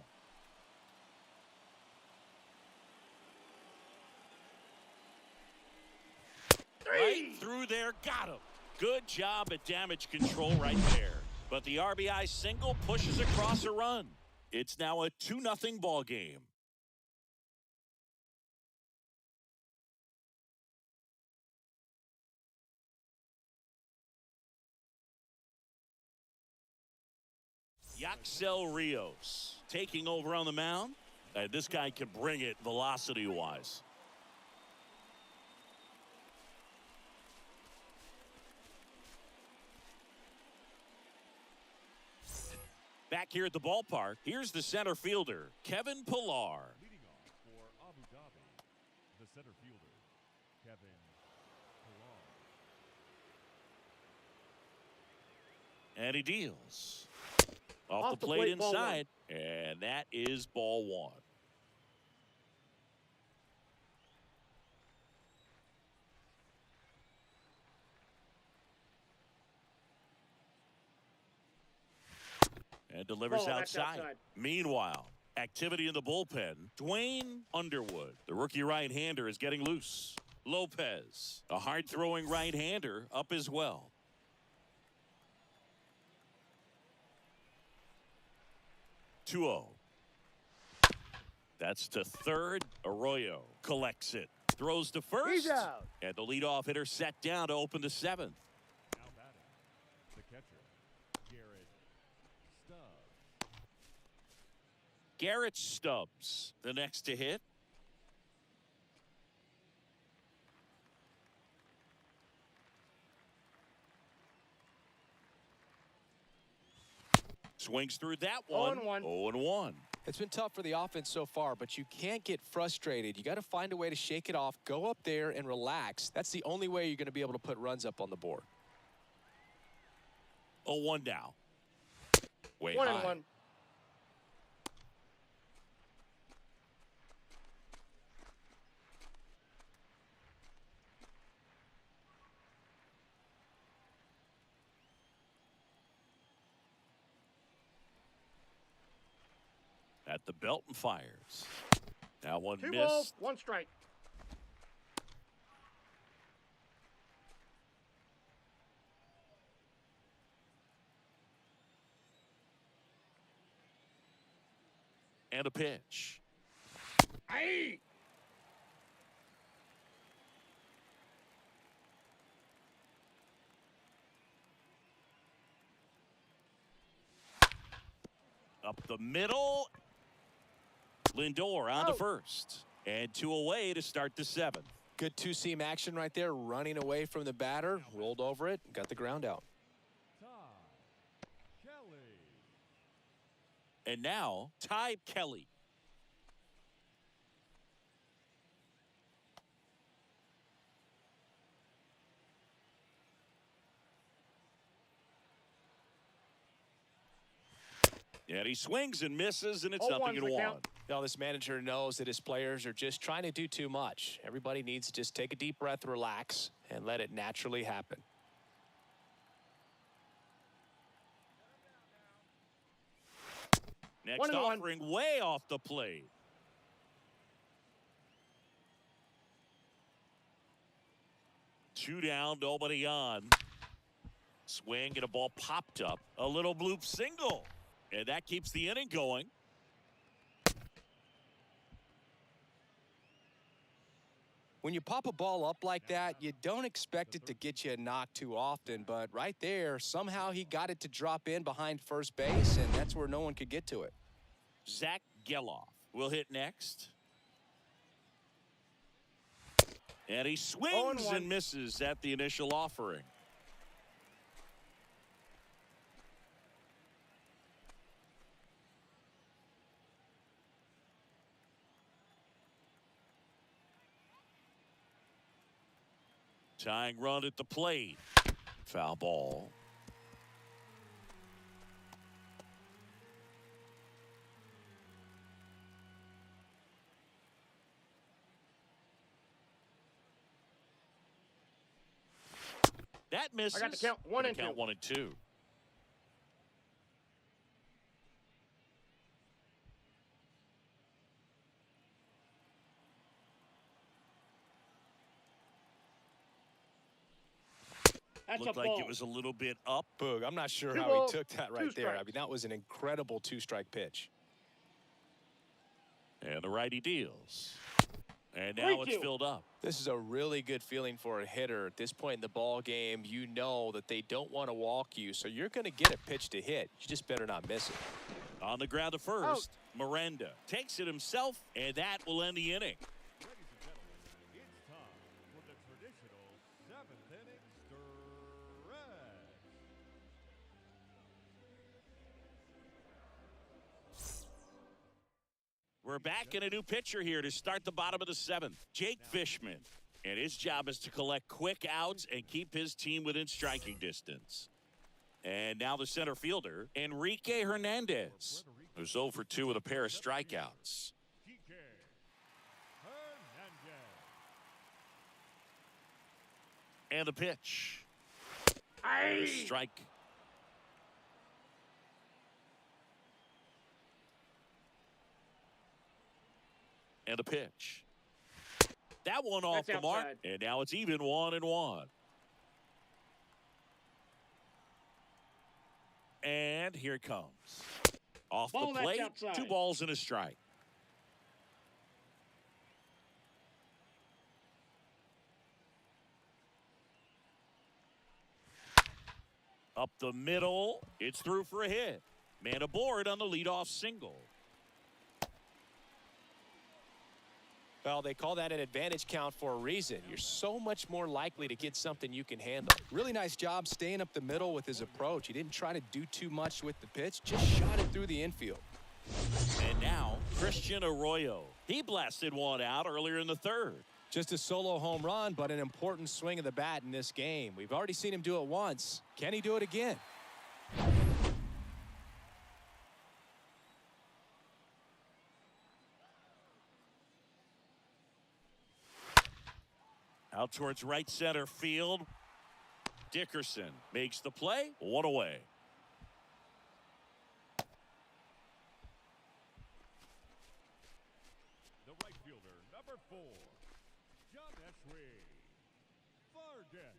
Speaker 1: Right through there, got him. Good job at damage control right there. But the RBI single pushes across a run. It's now a 2-0 ball game. Yaxel Rios taking over on the mound. This guy can bring it velocity-wise. Back here at the ballpark, here's the center fielder, Kevin Pillar.
Speaker 2: Leading off for Abu Dhabi, the center fielder, Kevin Pillar.
Speaker 1: And he deals. Off the plate
Speaker 4: plate, ball
Speaker 1: inside. And that is ball one. And delivers
Speaker 4: Ball, that's
Speaker 1: outside.
Speaker 4: outside.
Speaker 1: Meanwhile, activity in the bullpen. Dwayne Underwood, the rookie right-hander, is getting loose. Lopez, a hard-throwing right-hander, up as well. Two-0. That's to third. Arroyo collects it. Throws to first.
Speaker 4: He's out.
Speaker 1: And the leadoff hitter set down to open the seventh.
Speaker 2: Now batting, the catcher, Garrett Stubbs.
Speaker 1: Garrett Stubbs, the next to hit. Swings through that one.
Speaker 4: 0-1.
Speaker 1: 0-1.
Speaker 3: It's been tough for the offense so far, but you can't get frustrated. You got to find a way to shake it off, go up there and relax. That's the only way you're going to be able to put runs up on the board.
Speaker 1: 0-1 now. Way
Speaker 4: 1-1.
Speaker 1: high. At the belt and fires. That one
Speaker 4: 2
Speaker 1: missed.
Speaker 4: balls, 1 strike.
Speaker 1: And a pitch.
Speaker 4: Aye.
Speaker 1: Up the middle. Lindor on to
Speaker 4: Out.
Speaker 1: first. And 2 away to start the seventh.
Speaker 3: Good two-seam action right there, running away from the batter, rolled over it, got the ground out.
Speaker 2: Ty Kelly.
Speaker 1: And now, Ty Kelly. And he swings and misses, and it's
Speaker 4: 0-1's
Speaker 1: nothing in
Speaker 4: the
Speaker 1: one.
Speaker 4: count.
Speaker 3: Now, this manager knows that his players are just trying to do too much. Everybody needs to just take a deep breath, relax, and let it naturally happen.
Speaker 1: Next
Speaker 4: 1-1.
Speaker 1: offering way off the plate. Two down, nobody on. Swing and a ball popped up. A little bloop single. And that keeps the inning going.
Speaker 3: When you pop a ball up like that, you don't expect it to get you a knock too often, but right there, somehow he got it to drop in behind first base, and that's where no one could get to it.
Speaker 1: Zach Geloff will hit next. And he swings and misses at the initial offering. Tying run at the plate. Foul ball. That misses.
Speaker 4: I got to count 1 and 2.
Speaker 1: Count 1 and 2.
Speaker 4: That's
Speaker 1: Looked
Speaker 4: a
Speaker 1: like
Speaker 4: ball.
Speaker 1: it was a little bit up.
Speaker 3: Boog, I'm not sure
Speaker 4: Two
Speaker 3: how
Speaker 4: balls,
Speaker 3: he took that right
Speaker 4: two
Speaker 3: there. I
Speaker 4: strikes.
Speaker 3: mean, that was an incredible two-strike pitch.
Speaker 1: And the righty deals. And now it's
Speaker 4: 3-2.
Speaker 1: filled up.
Speaker 3: This is a really good feeling for a hitter. At this point in the ball game, you know that they don't want to walk you, so you're going to get a pitch to hit. You just better not miss it.
Speaker 1: On the ground to first, Miranda takes it himself, and that will end the inning.
Speaker 2: Ladies and gentlemen, it's time for the traditional 7th inning stretch.
Speaker 1: We're back in a new pitcher here to start the bottom of the 7th. Jake Fishman. And his job is to collect quick outs and keep his team within striking distance. And now the center fielder, Enrique Hernandez, who's 0 for 2 with a pair of strikeouts.
Speaker 2: DK Hernandez.
Speaker 1: And the pitch.
Speaker 4: Aye.
Speaker 1: Strike. And the pitch. That one off
Speaker 4: That's
Speaker 1: the mark.
Speaker 4: outside.
Speaker 1: And now it's even 1-1. And here it comes. Off
Speaker 4: Ball,
Speaker 1: the
Speaker 4: that's
Speaker 1: plate,
Speaker 4: outside.
Speaker 1: 2 balls and a strike. Up the middle, it's through for a hit. Man aboard on the leadoff single.
Speaker 3: Well, they call that an advantage count for a reason. You're so much more likely to get something you can handle. Really nice job staying up the middle with his approach. He didn't try to do too much with the pitch, just shot it through the infield.
Speaker 1: And now, Christian Arroyo. He blasted one out earlier in the 3rd.
Speaker 3: Just a solo home run, but an important swing of the bat in this game. We've already seen him do it once. Can he do it again?
Speaker 1: Out towards right center field. Dickerson makes the play. 1 away.
Speaker 2: The right fielder, number 4, John Eschwey. Vargas.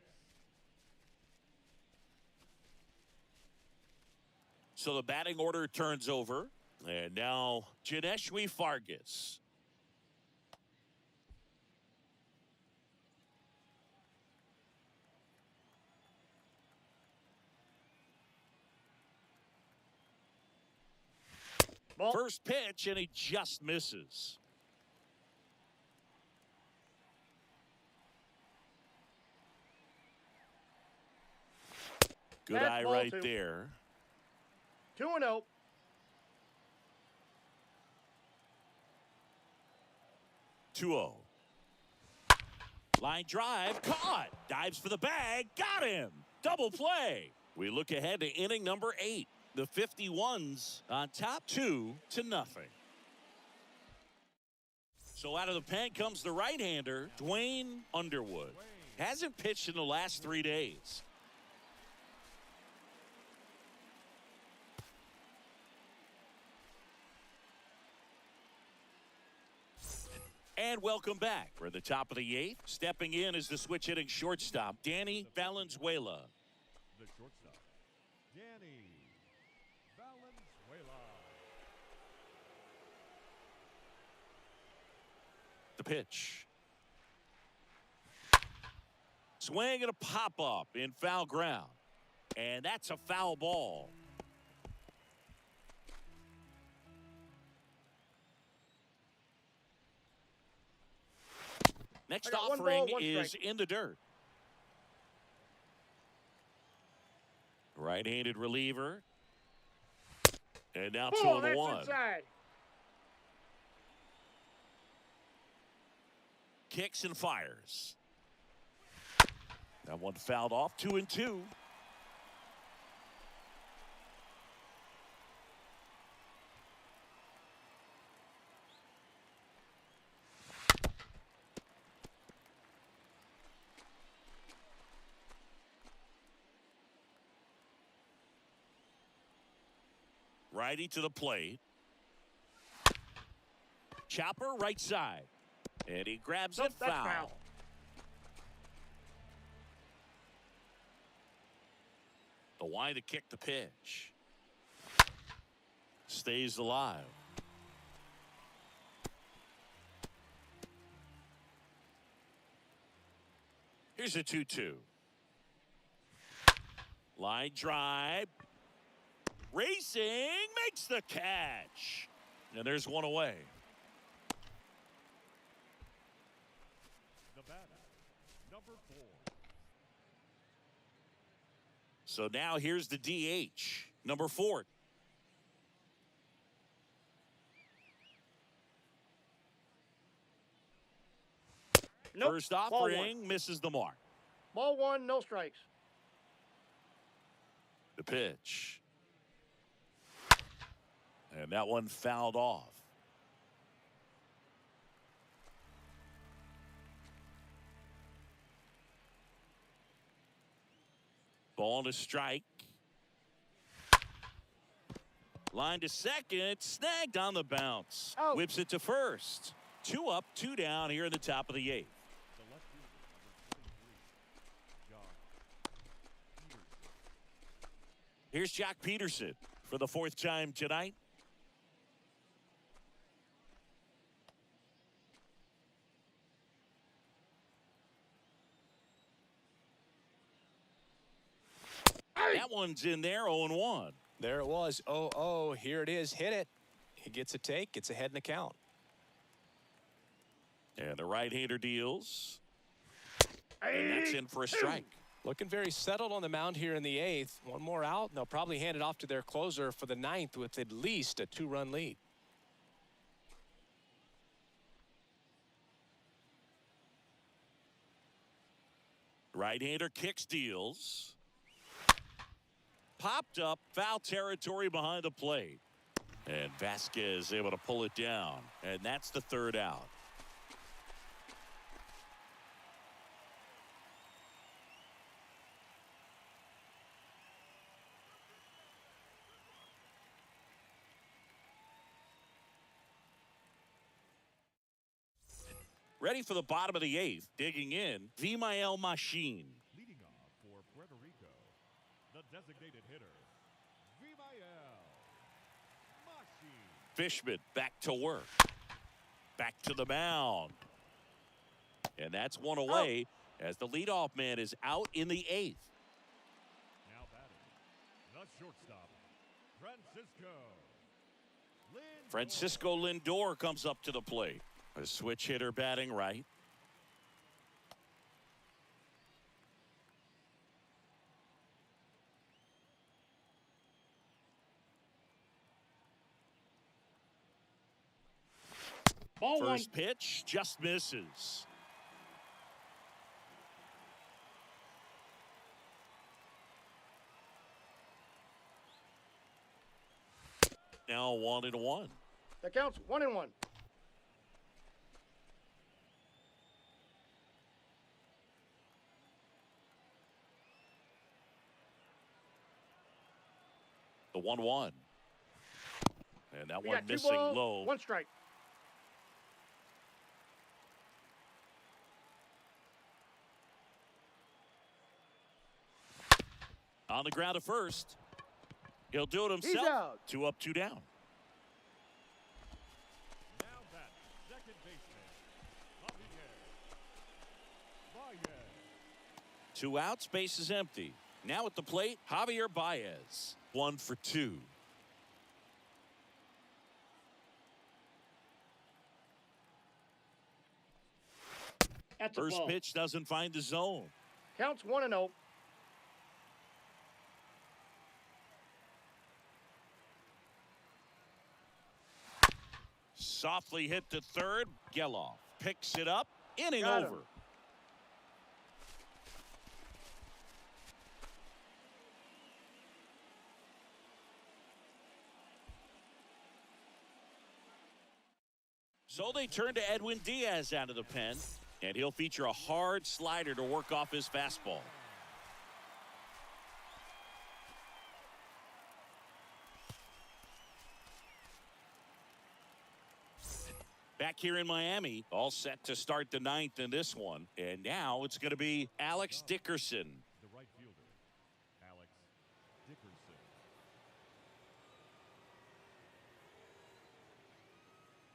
Speaker 1: So the batting order turns over. And now Janeshwi Fargas.
Speaker 4: Ball.
Speaker 1: First pitch, and he just misses. Good
Speaker 4: Bad
Speaker 1: eye
Speaker 4: ball,
Speaker 1: right
Speaker 4: 2.
Speaker 1: there.
Speaker 4: 2-0.
Speaker 1: 2-0. Line drive, caught. Dives for the bag, got him. Double play. We look ahead to inning number 8. The 51s on top 2-0. So out of the pen comes the right-hander, Dwayne Underwood. Hasn't pitched in the last 3 days. And welcome back. We're at the top of the 8th. Stepping in is the switch hitting shortstop, Danny Valenzuela.
Speaker 2: The shortstop, Danny Valenzuela.
Speaker 1: The pitch. Swing and a pop-up in foul ground. And that's a foul ball. Next offering is in the dirt. Right-handed reliever. And now 2-1.
Speaker 4: Inside.
Speaker 1: Kicks and fires. That one fouled off. 2-2. Righty to the plate. Chopper right side. And he grabs it.
Speaker 4: That's
Speaker 1: Foul.
Speaker 4: foul.
Speaker 1: The wide to kick the pitch. Stays alive. Here's a 2-2. Line drive. Racing makes the catch. And there's one away.
Speaker 2: The batter, number 4.
Speaker 1: So now here's the DH, number 4.
Speaker 4: Nope.
Speaker 1: First
Speaker 4: Ball
Speaker 1: offering misses the mark.
Speaker 4: Ball 1, no strikes.
Speaker 1: The pitch. And that one fouled off. Ball to strike. Line to second. Snagged on the bounce.
Speaker 4: Out.
Speaker 1: Whips it to first. 2 up, 2 down here in the top of the 8th.
Speaker 2: The left fielder, number 23, Jock Peterson.
Speaker 1: Here's Jock Peterson for the 4th time tonight. That one's in there, 0-1.
Speaker 3: There it was. 0-0. Here it is. Hit it. He gets a take. Gets ahead in the count.
Speaker 1: And the right-hander deals. And that's in for a strike.
Speaker 3: Looking very settled on the mound here in the 8th. One more out, and they'll probably hand it off to their closer for the 9th with at least a 2-run lead.
Speaker 1: Right-hander kicks, deals. Popped up, foul territory behind the plate. And Vasquez able to pull it down. And that's the 3rd out. Ready for the bottom of the 8th. Digging in, Vimael Machine.
Speaker 2: Leading off for Puerto Rico, the designated hitter, Vimael Machine.
Speaker 1: Fishman back to work. Back to the mound. And that's one away as the leadoff man is out in the 8th.
Speaker 2: Now batting, the shortstop,
Speaker 1: Francisco Lindor comes up to the plate. A switch hitter batting right.
Speaker 4: Ball 1.
Speaker 1: First pitch just misses. Now 1-1.
Speaker 4: That counts 1-1.
Speaker 1: The 1-1. And that
Speaker 4: We
Speaker 1: one
Speaker 4: got 2
Speaker 1: missing
Speaker 4: balls,
Speaker 1: low.
Speaker 4: 1 strike.
Speaker 1: On the ground at first. He'll do it
Speaker 4: He's
Speaker 1: himself.
Speaker 4: out.
Speaker 1: 2 up, 2 down.
Speaker 2: Now batting, second baseman, Javier Baez.
Speaker 1: 2 outs, base is empty. Now at the plate, Javier Baez. 1 for 2.
Speaker 4: That's a
Speaker 1: First
Speaker 4: ball.
Speaker 1: pitch doesn't find the zone.
Speaker 4: Counts 1-0.
Speaker 1: Softly hit to third. Geloff picks it up. Inning
Speaker 4: Got him.
Speaker 1: over. So they turn to Edwin Diaz out of the pen, and he'll feature a hard slider to work off his fastball. Back here in Miami, all set to start the 9th in this one. And now it's going to be Alex Dickerson.
Speaker 2: The right fielder, Alex Dickerson.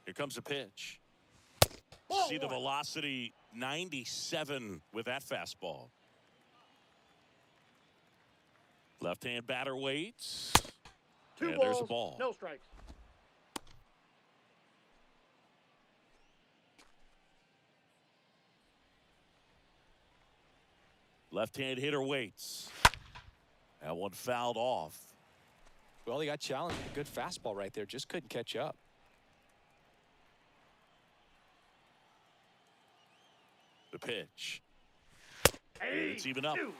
Speaker 1: Here comes a pitch.
Speaker 4: Ball
Speaker 1: See the
Speaker 4: 1.
Speaker 1: velocity, 97 with that fastball. Left-hand batter waits.
Speaker 4: 2
Speaker 1: And
Speaker 4: balls.
Speaker 1: there's a ball.
Speaker 4: No strikes.
Speaker 1: Left-hand hitter waits. That one fouled off.
Speaker 3: Well, he got challenged. A good fastball right there. Just couldn't catch up.
Speaker 1: The pitch.
Speaker 4: Hey,
Speaker 1: It's even up.
Speaker 4: 2.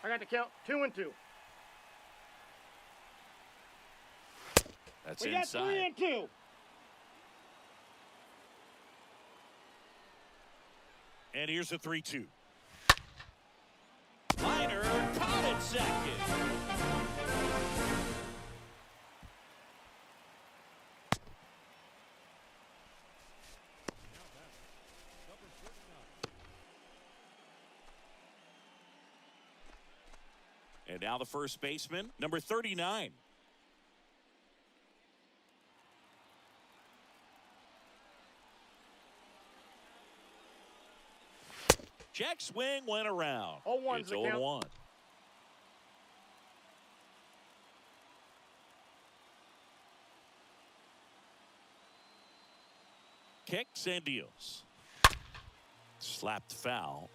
Speaker 4: I got the count 2-2.
Speaker 1: That's
Speaker 4: We got
Speaker 1: inside.
Speaker 4: 3-2.
Speaker 1: And here's a 3-2. Liner caught at second.
Speaker 2: Number 49.
Speaker 1: And now the first baseman, number 39. Check swing went around.
Speaker 4: 0-1's
Speaker 1: It's
Speaker 4: the count.
Speaker 1: 0-1. Kicks and deals. Slapped foul.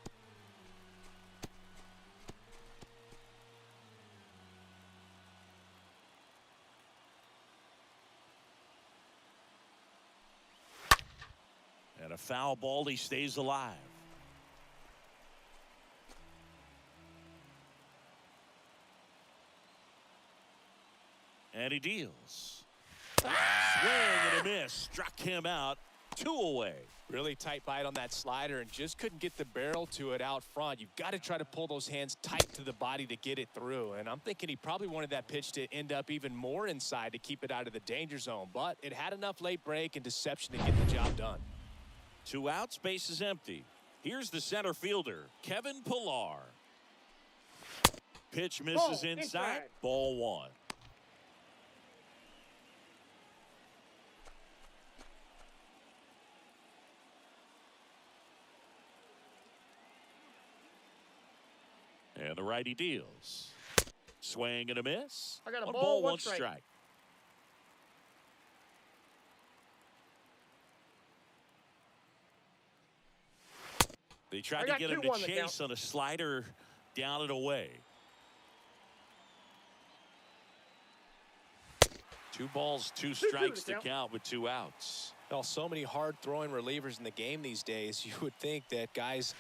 Speaker 1: And a foul ball, he stays alive. And he deals. Swing and a miss. Struck him out. 2 away.
Speaker 3: Really tight bite on that slider and just couldn't get the barrel to it out front. You've got to try to pull those hands tight to the body to get it through. And I'm thinking he probably wanted that pitch to end up even more inside to keep it out of the danger zone. But it had enough late break and deception to get the job done.
Speaker 1: 2 outs, base is empty. Here's the center fielder, Kevin Pillar. Pitch misses
Speaker 4: Ball,
Speaker 1: inside.
Speaker 4: inside.
Speaker 1: Ball 1. And the righty deals. Swing and a miss.
Speaker 4: I got a
Speaker 1: 1
Speaker 4: ball,
Speaker 1: ball,
Speaker 4: 1
Speaker 1: 1
Speaker 4: strike.
Speaker 1: strike. They tried
Speaker 4: I
Speaker 1: to
Speaker 4: got
Speaker 1: get him
Speaker 4: 2-1
Speaker 1: to
Speaker 4: the
Speaker 1: chase
Speaker 4: count.
Speaker 1: on a slider down and away. 2 balls, 2
Speaker 4: 2-2
Speaker 1: strikes
Speaker 4: the
Speaker 1: to
Speaker 4: count.
Speaker 1: count with 2 outs.
Speaker 3: Well, so many hard-throwing relievers in the game these days, you would think that guys...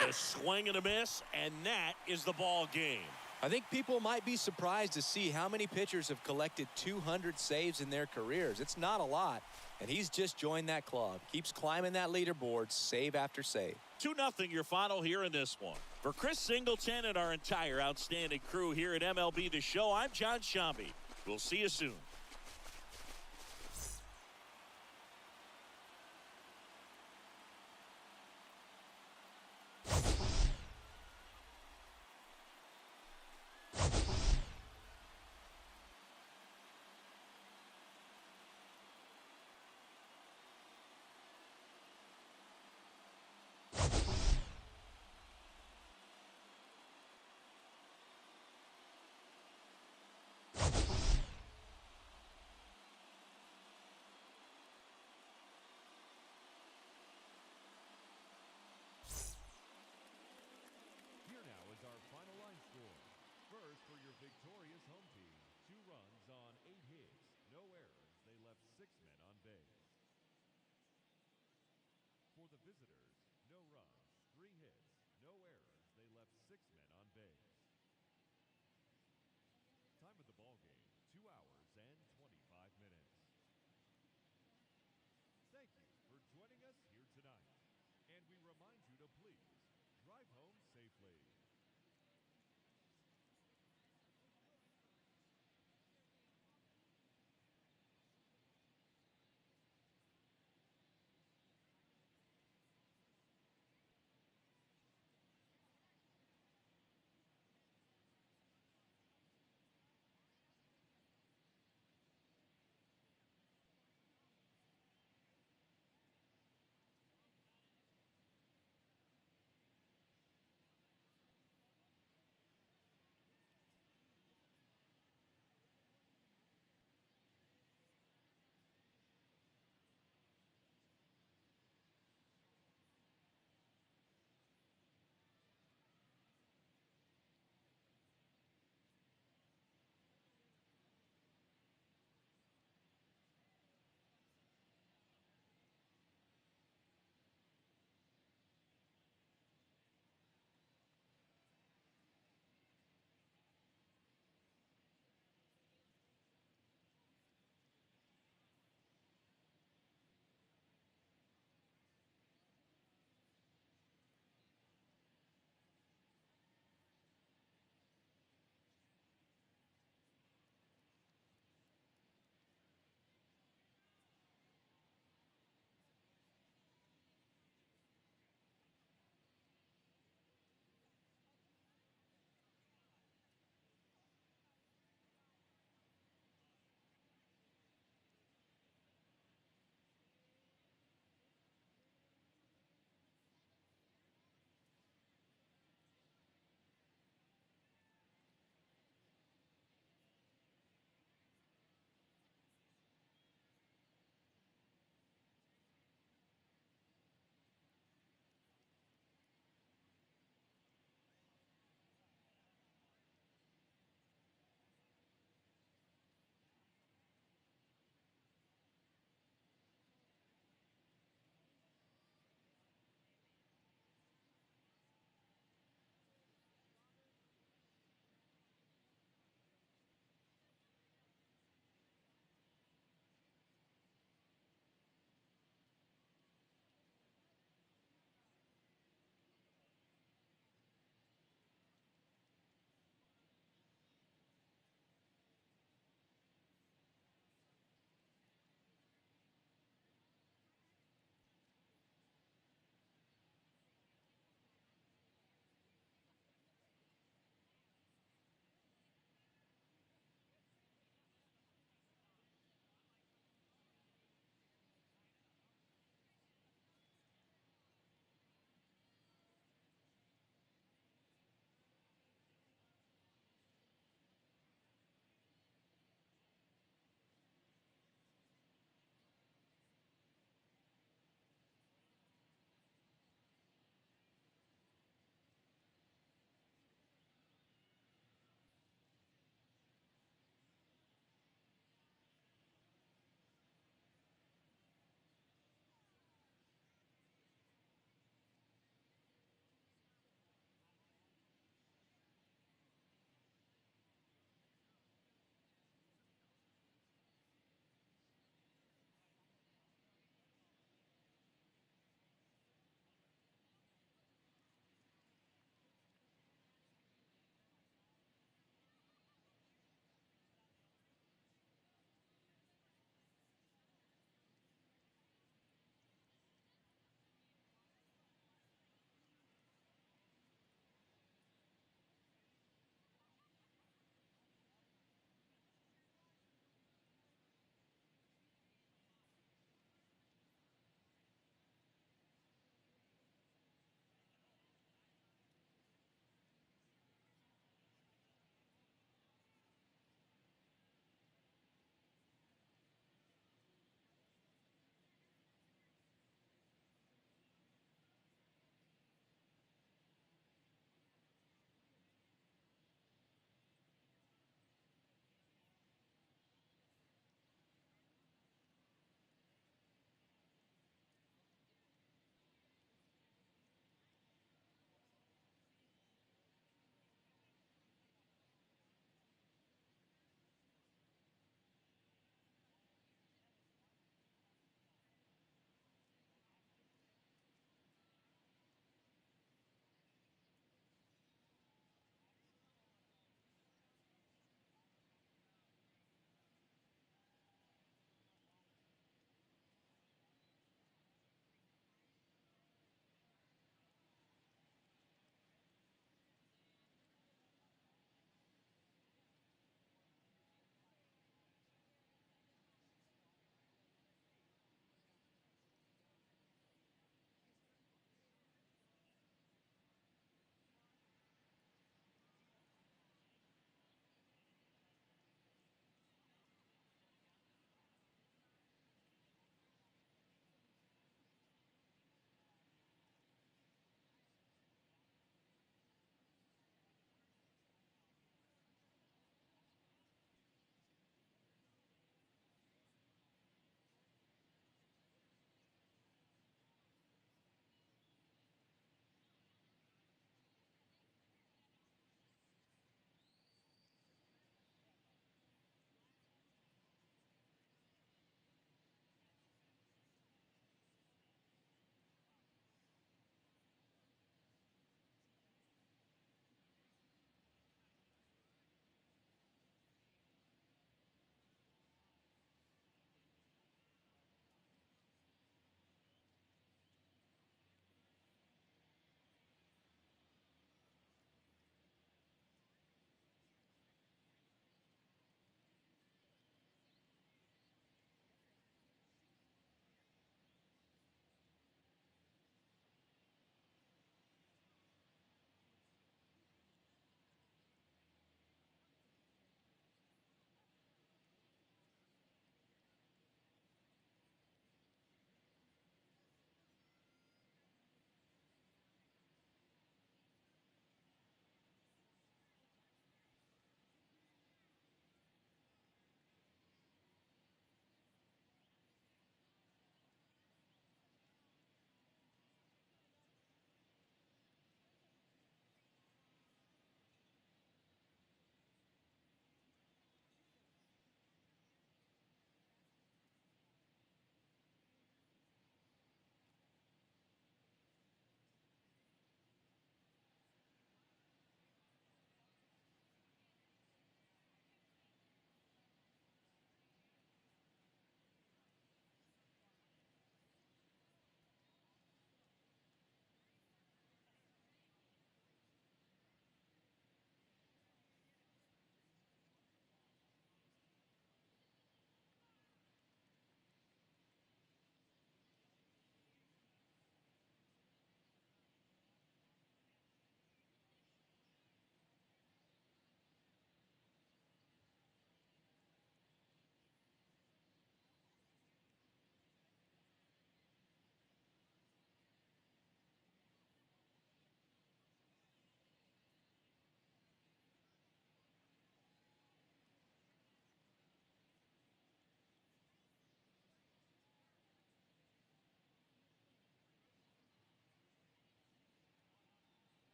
Speaker 1: And a swing and a miss, and that is the ball game.
Speaker 3: I think people might be surprised to see how many pitchers have collected 200 saves in their careers. It's not a lot, and he's just joined that club. Keeps climbing that leaderboard, save after save.
Speaker 1: 2-0 your final here in this one. For Chris Singleton and our entire outstanding crew here at MLB The Show, I'm John Shambi. We'll see you soon.
Speaker 2: for your victorious home team. 2 runs on 8 hits, no errors. They left 6 men on base. For the visitors, no runs, 3 hits, no errors. They left 6 men on base. Time of the ball game, 2 hours and 25 minutes. Thank you for joining us here tonight. And we remind you to please drive home